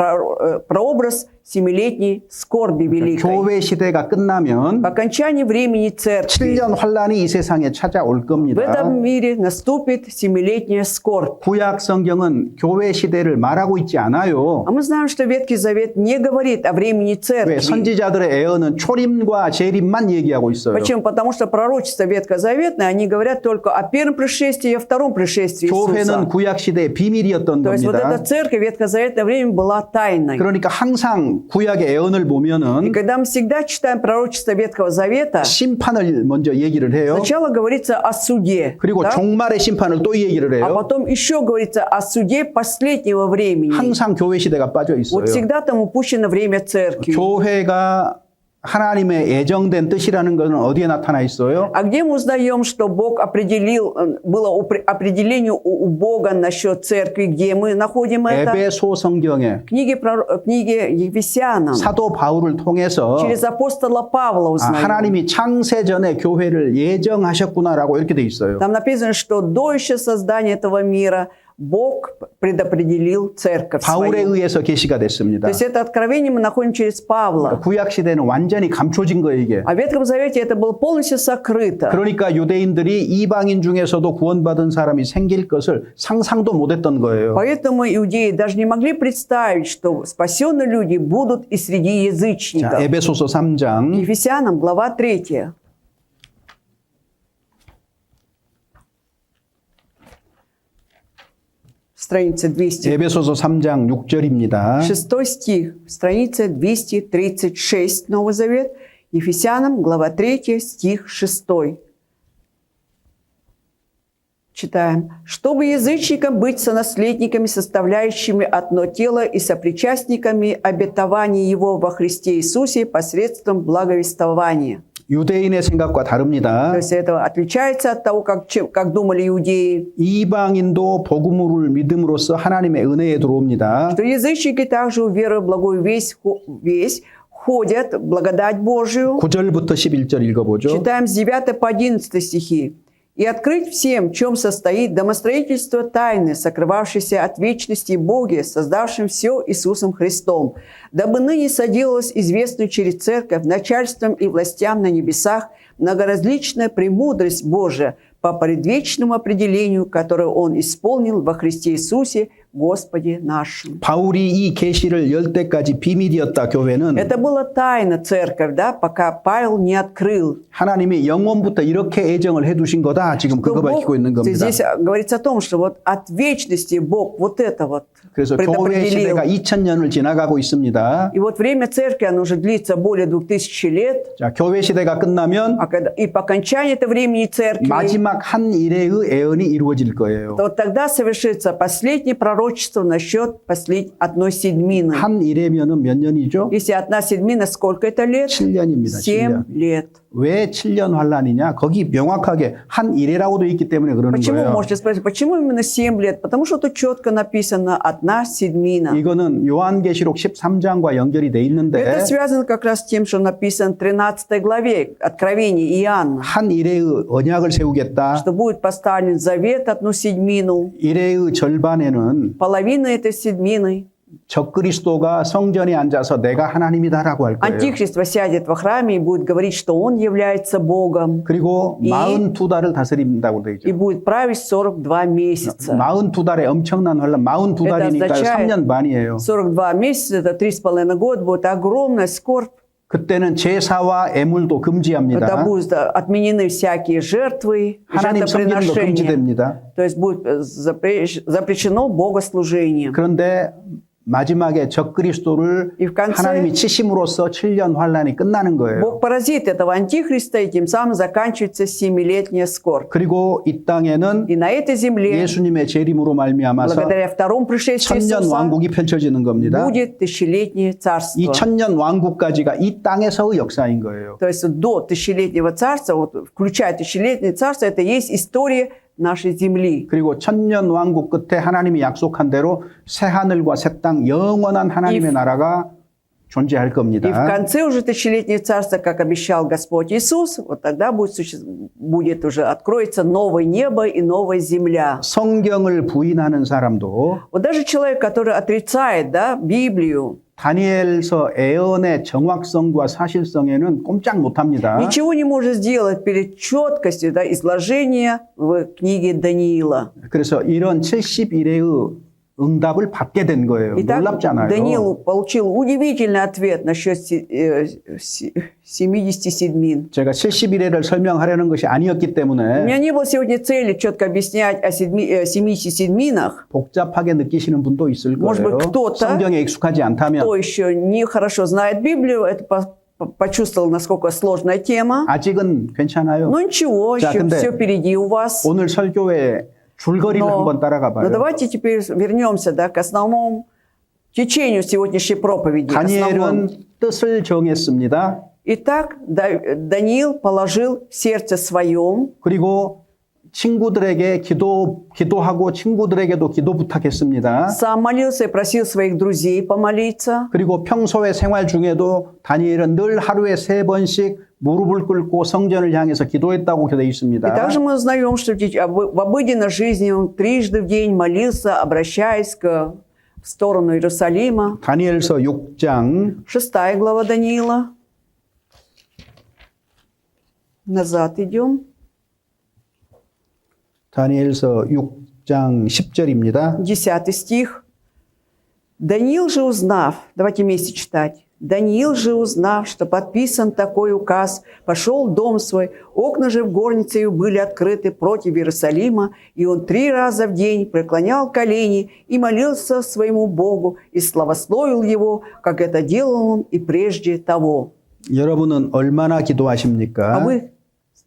прообраз семилетней скорби великой. 교회 시대가 끝나면 По окончании времени церкви 7년 환란이 이 세상에 찾아올 в 겁니다. этом мире наступит семилетняя скорбь. 구약 성경은 교회 시대를 말하고 있지 않아요. А мы знаем, что Ветхий Завет не говорит о времени 왜 церкви. 선지자들의 애언은 초림과 재림만 얘기하고 있어요. Почему? Потому что пророчества Ветхозаветные, они говорят только о первом пришествии и о втором пришествии 교회는 Иисуса. 구약 시대의 би밀이었던 То есть вот эта 겁니다. церковь в ветхозаветное время была тайной. 그러니까 항상 구약의 애언을 И 보면은 когда мы всегда читаем пророчество Ветхого Завета, 심판을 먼저 얘기를 해요. сначала говорится о суде, 그리고 да? 종말의 심판을 또 얘기를 А 해요. потом еще говорится о суде последнего времени. 항상 교회 시대가 빠져 있어요. Вот всегда там упущено время церкви. 교회가 하나님의 예정된 뜻이라는 것은 어디에 나타나 있어요? А где мы узнаем, что Бог определил, было определение у Бога насчет церкви, где мы находим это? 에베소 성경에 Книге Ефесянам. 사도 바울을 통해서 Через апостола Павла узнаем. 하나님이 창세 전에 교회를 예정하셨구나라고 이렇게 돼 있어요. Там написано, что до еще создания этого мира Бог предопределил церковь 바울에 свою. 의해서 계시가 됐습니다. То есть это откровение мы находим через Павла. 구약 시대는 완전히 감춰진 거예요, 이게. А в Ветхом Завете это было полностью сокрыто. 그러니까 유대인들이 이방인 중에서도 구원받은 사람이 생길 것을 상상도 못했던 거예요. Поэтому иудеи даже не могли представить, что спасенные люди будут и среди 자, язычников. 에베소서 3장 Ефесянам, глава 3. Страница 200. 에베소서 3장 6절입니다. 6 стих, страница 236, Новый Завет, Ефесянам, глава 3, стих 6. Читаем. «Чтобы язычникам быть сонаследниками, составляющими одно тело и сопричастниками обетования Его во Христе Иисусе посредством благовествования». 유대인의 생각과 То 다릅니다. есть это отличается от того, как думали иудеи. 이방인도 복음을 믿음으로써 하나님의 은혜에 들어옵니다. Что язычники также, уверуя в благую весть, ходят в благодать Божию. 9절부터 11절 읽어보죠. Читаем с 9 по 11 стихи. «И открыть всем, в чем состоит домостроительство тайны, сокрывавшейся от вечности Боге, создавшим все Иисусом Христом, дабы ныне соделалось известную через церковь начальством и властям на небесах многоразличная премудрость Божия по предвечному определению, которое Он исполнил во Христе Иисусе, Господе нашим». 바울이 이 계시를 열 때까지 비밀이었다. 교회는 Это была тайна церковь, да, пока Павел не открыл. 하나님이 영원부터 이렇게 애정을 해두신 거다. 지금 Что 그거 밝히고 있는 겁니다. здесь говорится о том, что вот от вечности Бог вот это вот 그래서 교회 предопределил. 시대가 2000년을 지나가고 있습니다. И вот время церкви, оно уже длится более 2000 лет. 자, 교회 시대가 끝나면 И по окончании этого времени церкви, 마지막 한 일의 애언이 이루어질 거예요. то вот тогда совершится последнее пророчество насчет одной седьмины. 한 일이면은 몇 년이죠? Если одна седьмина, сколько это лет? 7년입니다. 7 лет. 왜 7년 환란이냐? 거기 명확하게 한 일이라고 돼 있기 때문에 그러는 Почему, 거예요. можете спросить, почему именно 7 лет? Потому что тут четко написано одна седьмина. 이거는 요한계시록 13장과 연결이 돼 있는데 Это связано как раз с тем, что написано в 13 главе Откровения Иоанна, 한 일의 언약을 세우겠다. что будет поставлен завет одну седьмину. 일의 절반에는 Половина этой седьмины 적그리스도가 성전에 앉아서 내가 하나님이다라고 할 거예요. Антихрист восядет во храме и будет говорить, что он является Богом. 그리고 이- 42달을 다스린다고 되어 И 있죠. будет править 42 месяца. 42달에 엄청난 환란, 42달이니까 означает- 3년 반이에요. 42 месяца, это 3,5 года, будет огромная скорбь. 그때는 제사와 애물도 Это 금지합니다. будут отменены всякие жертвы, 하나님 섬기는 거 жертвоприношения. 금지됩니다. То есть будет запрещено богослужение. 그런데 마지막에 적그리스도를 И в конце 하나님이 치심으로써 7년 환란이 끝나는 거예요. Бог поразит этого антихриста, и тем самым заканчивается 7-летняя скорбь. 그리고 이 땅에는 И на этой земле, 예수님의 재림으로 말미암아서 благодаря второму пришествию 천년 Иисуса, 왕국이 펼쳐지는 겁니다. будет тысячелетнее царство. 이 천년 왕국까지가 이 땅에서의 역사인 거예요. То есть до тысячелетнего царства, вот, включая тысячелетнее царство, это есть история нашей земли. 그리고 천년 왕국 끝에 하나님이 약속한 대로 새 하늘과 새 땅 영원한 하나님의 나라가 존재할 И в 겁니다. конце уже тысячелетнего царства, как обещал Господь Иисус, вот тогда будет уже откроется новое небо и новая земля. 성경을 부인하는 사람도 Вот даже человек, который отрицает, да, Библию, 다니엘서 애언의 정확성과 사실성에는 꼼짝 못합니다. Ничего не может сделать перед четкостью, да, изложения в книге Даниила. 그래서 이런 71회의 응답을 받게 된 거예요. Итак, 놀랍잖아요. Даниил получил удивительный ответ насчет 77. 제가 71회를 설명하려는 것이 아니었기 У 때문에 меня не было сегодня цели четко объяснять о 77-ах. 복잡하게 느끼시는 분도 있을 Может 거예요. быть, кто-то, 성경에 익숙하지 않다면 Кто еще не хорошо знает Библию, это почувствовал, насколько сложная тема. 아직은 괜찮아요. Но ничего, 자, еще 근데 все впереди у вас. 오늘 설교의 줄거리를 한번 따라가 Но 봐요. давайте теперь вернемся, да, к основному течению сегодняшней проповеди. основному. 다니엘은 뜻을 정했습니다. Итак, Даниил положил в сердце своем, 그리고 친구들에게 기도하고 친구들에게도 기도 부탁했습니다. сам молился и просил своих друзей помолиться. 그리고 평소의 생활 중에도 다니엘은 늘 하루에 3번씩 무릎을 꿇고 성전을 향해서 기도했다고 되어 И 있습니다. также мы узнаем, что в обыденной жизни он трижды в день молился, обращаясь в сторону Иерусалима. 다니엘서 6장 6 глава Даниила. Назад идем. 다니엘서 6장 10절입니다. 10 стих. Даниил же узнав, давайте вместе читать. Даниил же узнав, что подписан такой указ, пошел в дом свой, окна же в горнице его были открыты против Иерусалима, и он 3 раза в день преклонял колени и молился своему Богу, и славословил его, как это делал он и прежде того. 여러분은 얼마나 기도하십니까? А вы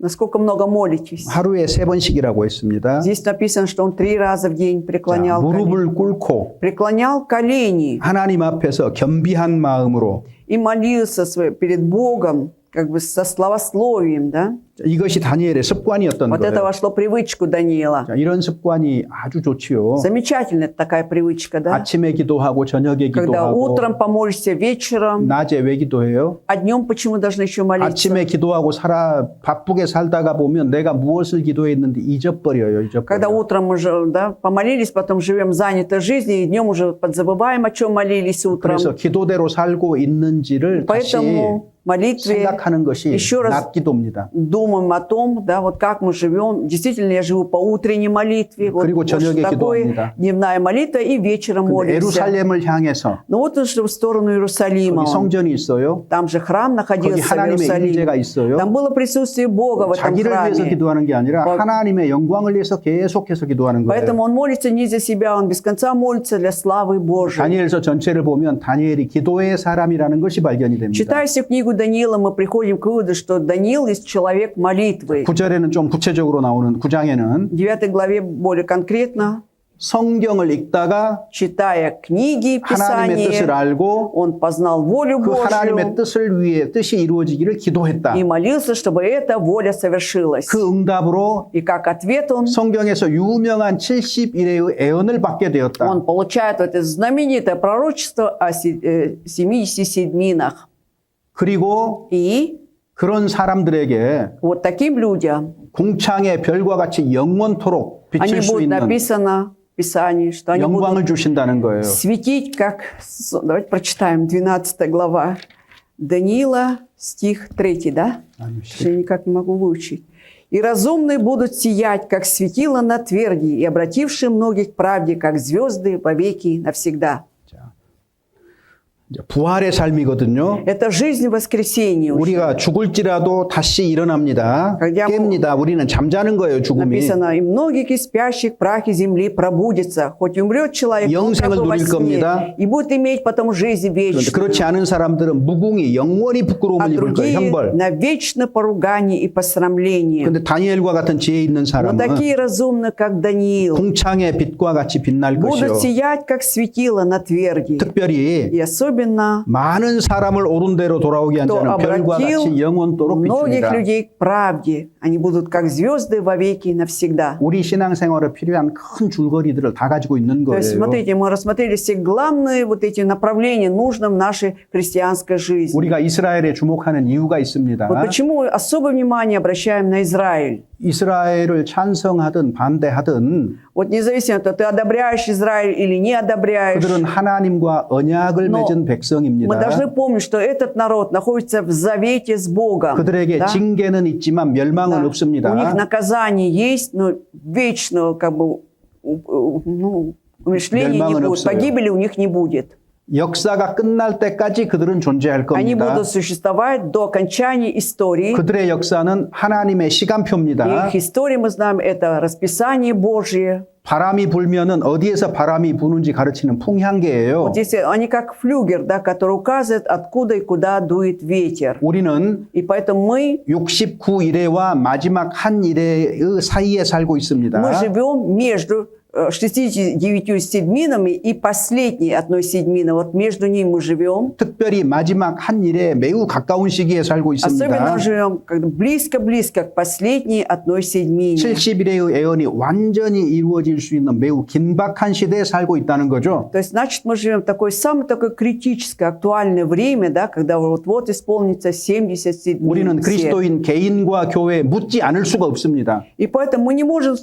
насколько много молитесь? 하루에 3번씩이라고 했습니다. Здесь написано, что он 3 раза в день 자, преклонял колени. 무릎을 꿇고 Преклонял колени 하나님 앞에서 겸비한 마음으로 и молился перед Богом, как бы со славословием, да? 이것이 다니엘의 습관이었던 Вот это 거예요. вошло в привычку Даниила. 자, 이런 습관이 아주 좋지요. Замечательная такая привычка, да? 아침에 기도하고 저녁에 Когда 기도하고 утром помолишься, вечером, 낮에 왜 기도해요? а днем почему должны еще молиться? 아침에 기도하고 바쁘게 살다가 보면 내가 무엇을 기도했는지 잊어버려요. Когда 잊어버려요. утром мы же, да, помолились, потом живем занятой жизнью, и днем уже подзабываем, о чем молились утром. 그래서 기도대로 살고 있는지를 다시 Поэтому в молитве 생각하는 것이 еще раз 낮기도입니다. думаем о том, да, вот как мы живем. Действительно, я живу по утренней молитве. Вот, 그리고 вот что 저녁에 такое 기도합니다. дневная молитва и вечером 근데 молимся. 예루살렘을 향해서 Но вот он что в сторону Иерусалима. 거기 성전이 있어요. Там же храм 거기 находился в 하나님의 Иерусалиме. 임재가 있어요. Там было присутствие Бога в этом 자기를 위해서 храме. 기도하는 게 아니라 하나님의 영광을 위해서 계속해서 기도하는 거예요. Поэтому он молится не за себя, он без конца молится для славы Божией. 다니엘서 전체를 보면 다니엘이 기도의 사람이라는 것이 발견이 됩니다. Читая всю книгу Даниила, мы приходим к выводу, что Даниил есть человек молитвы. 9절에는 좀 구체적으로 나오는 9장에는 В 9 главе более конкретно, 성경을 읽다가 читая книги 하나님의 뜻을 Писания, 알고 он познал волю 그 하나님의 Божью 뜻을 위해 뜻이 이루어지기를 기도했다. и молился, чтобы эта воля совершилась. 그 응답으로 И как ответ он 성경에서 유명한 71회의 애언을 받게 되었다. получает это знаменитое пророчество о 77-ах. 그리고 И 그런 사람들에게 вот таким людям 궁창의 별과 같이 영원토록 они 비칠 수 будут 있는 написано в Писании, что они 영광을 будут 주신다는 거예요. светить, как... Давайте прочитаем 12 глава Даниила, стих 3, да? Я никак не могу выучить. «И разумные будут сиять, как светило на тверди, и обратившие многих к правде, как звезды вовеки навсегда». 이제 부활의 삶이거든요. Это жизнь воскресения. уже. 우리가 죽을지라도 다시 일어납니다. 깹니다. 우리는 잠자는 거예요, 죽음이. Написано, и многих из спящих в прахе земли пробудется. Хоть умрет человек, он 영생을 как бы во 누릴 сне, 겁니다. и будет иметь потом жизнь 그런데 вечную. 그렇지 않은 사람들은 무궁이 영원히 А 부끄러움을 입을 거예요, другие 형벌. навечно поругание и посрамление. 그런데 다니엘과 같은 지혜 있는 Но 사람은 такие разумные, как Даниил, 궁창의 빛과 같이 빛날 것이요. будут сиять, как светило на тверди. 특별히 И особенно 많은 사람을 옳은 대로 돌아오게 한 кто 자는 별과 обратил 같이 영원토록 многих 비춥니다. людей к правде. Они будут как звезды вовеки навсегда. 우리 신앙생활에 필요한 큰 줄거리들을 다 가지고 있는 То есть, 거예요. смотрите, мы рассмотрели все главные вот эти направления, нужным в нашей христианской жизни. 우리가 이스라엘에 주목하는 이유가 있습니다. Вот почему особое внимание обращаем на Израиль. 이스라엘을 찬성하든 반대하든 Вот независимо от того, ты одобряешь Израиль или не одобряешь, 그들은 하나님과 언약을 Но 맺은 мы 백성입니다. должны помнить, что этот народ находится в завете с Богом. 그들에게 да? 징계는 있지만 멸망은 Да. 없습니다. У них наказание есть, но вечного как бы, умершления не 멸망은 будет, 없어요. погибели у них не будет. 역사가 끝날 때까지 그들은 존재할 Они 겁니다. будут существовать до окончания истории. 그들의 역사는 하나님의 시간표입니다. Их история, мы знаем, это расписание Божье. 바람이 불면은 어디에서 바람이 부는지 가르치는 풍향계예요. Вот если они как флюгер, да, который указывает, откуда и куда дует ветер. 우리는 И поэтому мы 69일에와 마지막 한 일의 사이에 살고 있습니다. живем между 69 седьминами и последней одной седьминой. Вот между ними мы живем. 특별히 마지막 한 일에 매우 가까운 시기에 살고 있습니다. Особенно живем близко-близко к последней одной седьмине. 70일의 예언이 완전히 이루어질 수 있는 매우 긴박한 시대에 살고 있다는 거죠. То есть, значит, мы живем в самое такое критическое, актуальное время, да, когда вот-вот исполнится 70 седьмин. 우리는 그리스도인 개인과 교회에 묻지 않을 수가 없습니다. И поэтому мы не можем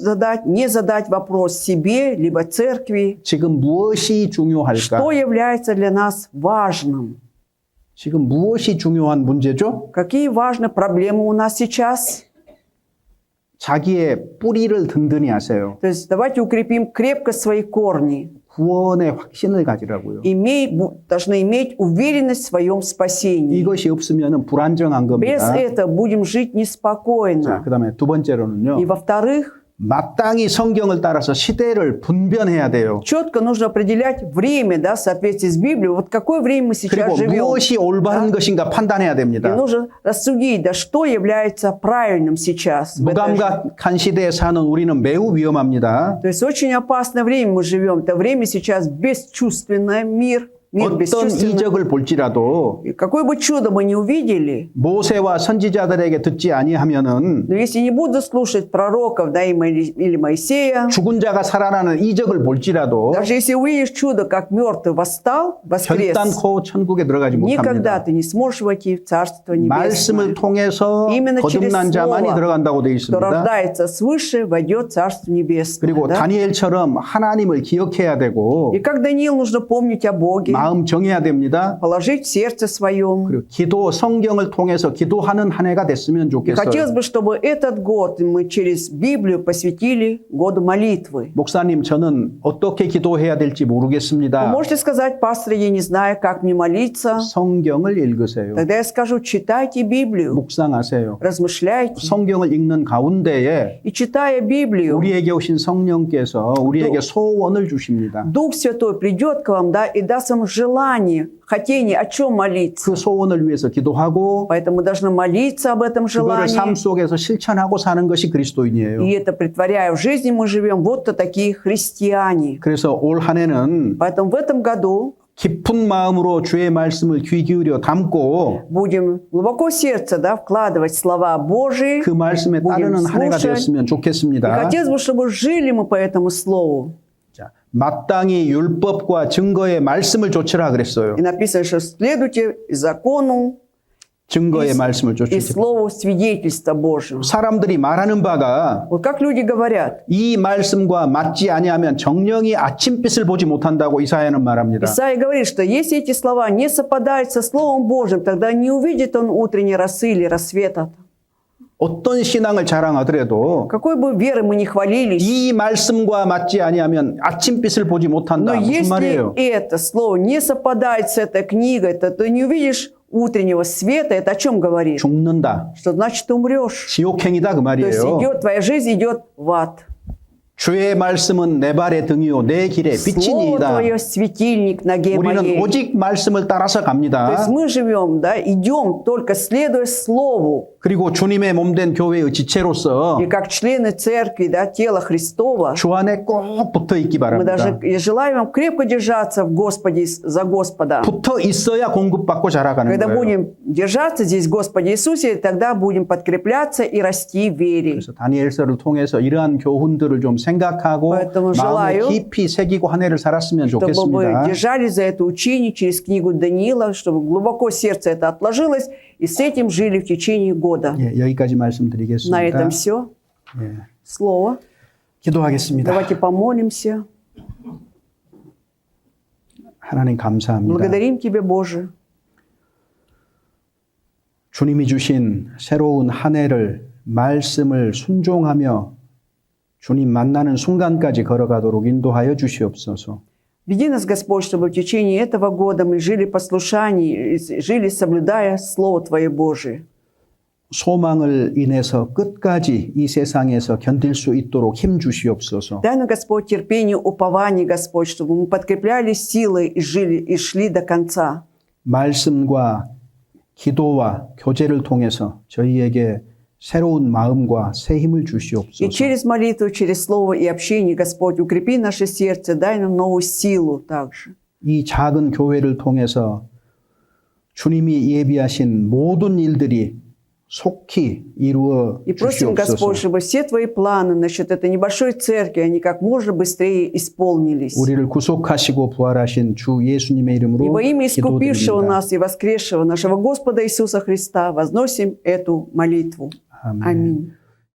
не задать вопрос себе, либо церкви, 지금 무엇이 중요할까? что является для нас важным. 지금 무엇이 중요한 문제죠? Какие важные проблемы у нас сейчас? 자기의 뿌리를 든든히 하세요. То есть давайте укрепим крепко свои корни. 구원의 확신을 가지라고요. Должны иметь уверенность в своем спасении. 이것이 없으면 불안정한 Без 겁니다. этого будем жить 자, неспокойно. 그다음에 두 번째로는요. И во-вторых, 마땅히 성경을 따라서 시대를 분별해야 돼요. четко нужно определять время, да, в соответствии с Библией. Вот какое время мы сейчас 그리고 живем. 무엇이 올바른 것인가 판단해야 И 됩니다. нужно рассудить, да, что является правильным сейчас. в этой жизни. 무감각한 시대에 사는 우리는 매우 위험합니다. То есть очень опасное время мы живем. Это время сейчас бесчувственное, мир 어떤 бесчувственный. 이적을 볼지라도 И какое бы чудо мы не увидели, 모세와 선지자들에게 듣지 아니하면은 но если не буду слушать пророков, да, или Моисея, 죽은 자가 살아나는 이적을 볼지라도 даже если увидишь чудо, как мертвый восстал, воскрес, 결단코 천국에 들어가지 никогда 못합니다. ты не сможешь войти в Царство 말씀을 Небесное. 통해서 Именно через 거듭난 자만이 слово, 들어간다고 되어 Кто 있습니다. рождается свыше, войдет в Царство Небесное. 그리고 да? 다니엘처럼 하나님을 기억해야 되고 И как Даниил нужно помнить о Боге, 마음 정해야 됩니다. положить в сердце своем. 그리고 기도 성경을 통해서 기도하는 한 해가 됐으면 И 좋겠어요. хотелось бы, чтобы этот год мы через Библию посвятили году молитвы. 목사님 저는 어떻게 기도해야 될지 Вы 모르겠습니다. можете сказать, пастор, я не знаю, как мне молиться. 성경을 읽으세요. Тогда я скажу, читайте Библию, 묵상하세요. размышляйте. 성경을 읽는 가운데에 И читая Библию, 우리에게 오신 성령께서 우리에게 소원을 주십니다. Дух Святой придет к вам, да, и даст вам желание, хотение, о чем молиться. 그 소원을 위해서 기도하고 Поэтому мы должны молиться об этом 그거를 삶 желании. 속에서 실천하고 사는 것이 그리스도인이에요. И это притворяя в жизни мы живем. Вот-то такие христиане. 그래서 올 한 해는 Поэтому в этом году 깊은 마음으로 주의 말씀을 귀 기울여 담고 будем глубоко сердце, да, вкладывать слова Божии. 그 말씀에 따르는 한 해가 되었으면 И 좋겠습니다. хотелось бы, чтобы жили мы по этому слову. 자, 마땅히 율법과 증거의 말씀을 좇으라 그랬어요. И написано, что следуйте закону 증거의 말씀을 и 좇으라. слову свидетельства Божьего. 사람들이 말하는 바가 Вот как люди говорят. 이 말씀과 맞지 아니하면 정령이 아침빛을 보지 못한다고 이사야는 말합니다. Исаия говорит, что если эти слова не совпадают со Словом Божьим, тогда не увидит он утренней росы или рассвета. 어떤 신앙을 자랑하더라도 Какой бы веры мы ни хвалились, 이 말씀과 맞지 아니하면 아침빛을 보지 못한다. но 무슨 если 말이에요? это слово не совпадает с этой книгой, то ты не увидишь утреннего света. Это о чем говорит? 죽는다. Что значит ты умрешь. 지옥행이다 그 То есть 말이에요. твоя жизнь идет в ад. 주의 말씀은 내 발의 등이요 내 길의 Слово 빛이니이다. твое светильник ноге 우리는 моей. 오직 말씀을 따라서 То 갑니다. есть мы живем, да, идем только следуя Слову. 그리고 주님의 몸된 교회의 지체로서 И как члены церкви, да, тела Христова, 주 안에 꼭 붙어 있기 мы 바랍니다. даже желаем вам крепко держаться в Господе, за Господа. 붙어 있어야 공급받고 자라가는 Когда 거예요. будем держаться здесь в Господе Иисусе, тогда будем подкрепляться и расти в вере. 그래서 다니엘서를 통해서 이러한 교훈들을 좀 생각하고 Поэтому 마음에 желаю, 깊이 새기고 한 해를 살았으면 Чтобы вы 좋겠습니다. держались за это учение через книгу Даниила, чтобы глубоко сердце это отложилось, и с этим жили в течение года. 예, 여기까지 На 말씀드리겠습니다. этом все. 예. Слово. 기도하겠습니다. Давайте помолимся. 하나님 감사합니다. Благодарим Тебя, Боже. 주님이 주신 새로운 한 해를 말씀을 순종하며 주님 만나는 순간까지 걸어가도록 인도하여 주시옵소서. Веди нас, Господь, чтобы в течение этого года мы жили в послушании, жили, соблюдая Слово Твое Божие. 소망을 인해서 끝까지 이 세상에서 견딜 수 있도록 힘 주시옵소서. Дай нам, Господь, терпение, упование, Господь, чтобы мы подкрепляли силы и жили, и шли до конца. 말씀과 기도와 교제를 통해서 저희에게 새로운 마음과 새 힘을 И 주시옵소서. через молитву, через Слово и общение, Господь, укрепи наше сердце, дай нам новую силу также. 이 작은 교회를 통해서 주님이 예비하신 모든 일들이 속히 이루어 И просим, Господь, 주시옵소서. чтобы все Твои планы насчет этой небольшой церкви, они как можно быстрее исполнились. 우리를 구속하시고 부활하신 주 예수님의 И 이름으로 во имя искупившего 기도드립니다. нас и воскресшего нашего Господа Иисуса Христа возносим эту молитву. 아멘. Аминь.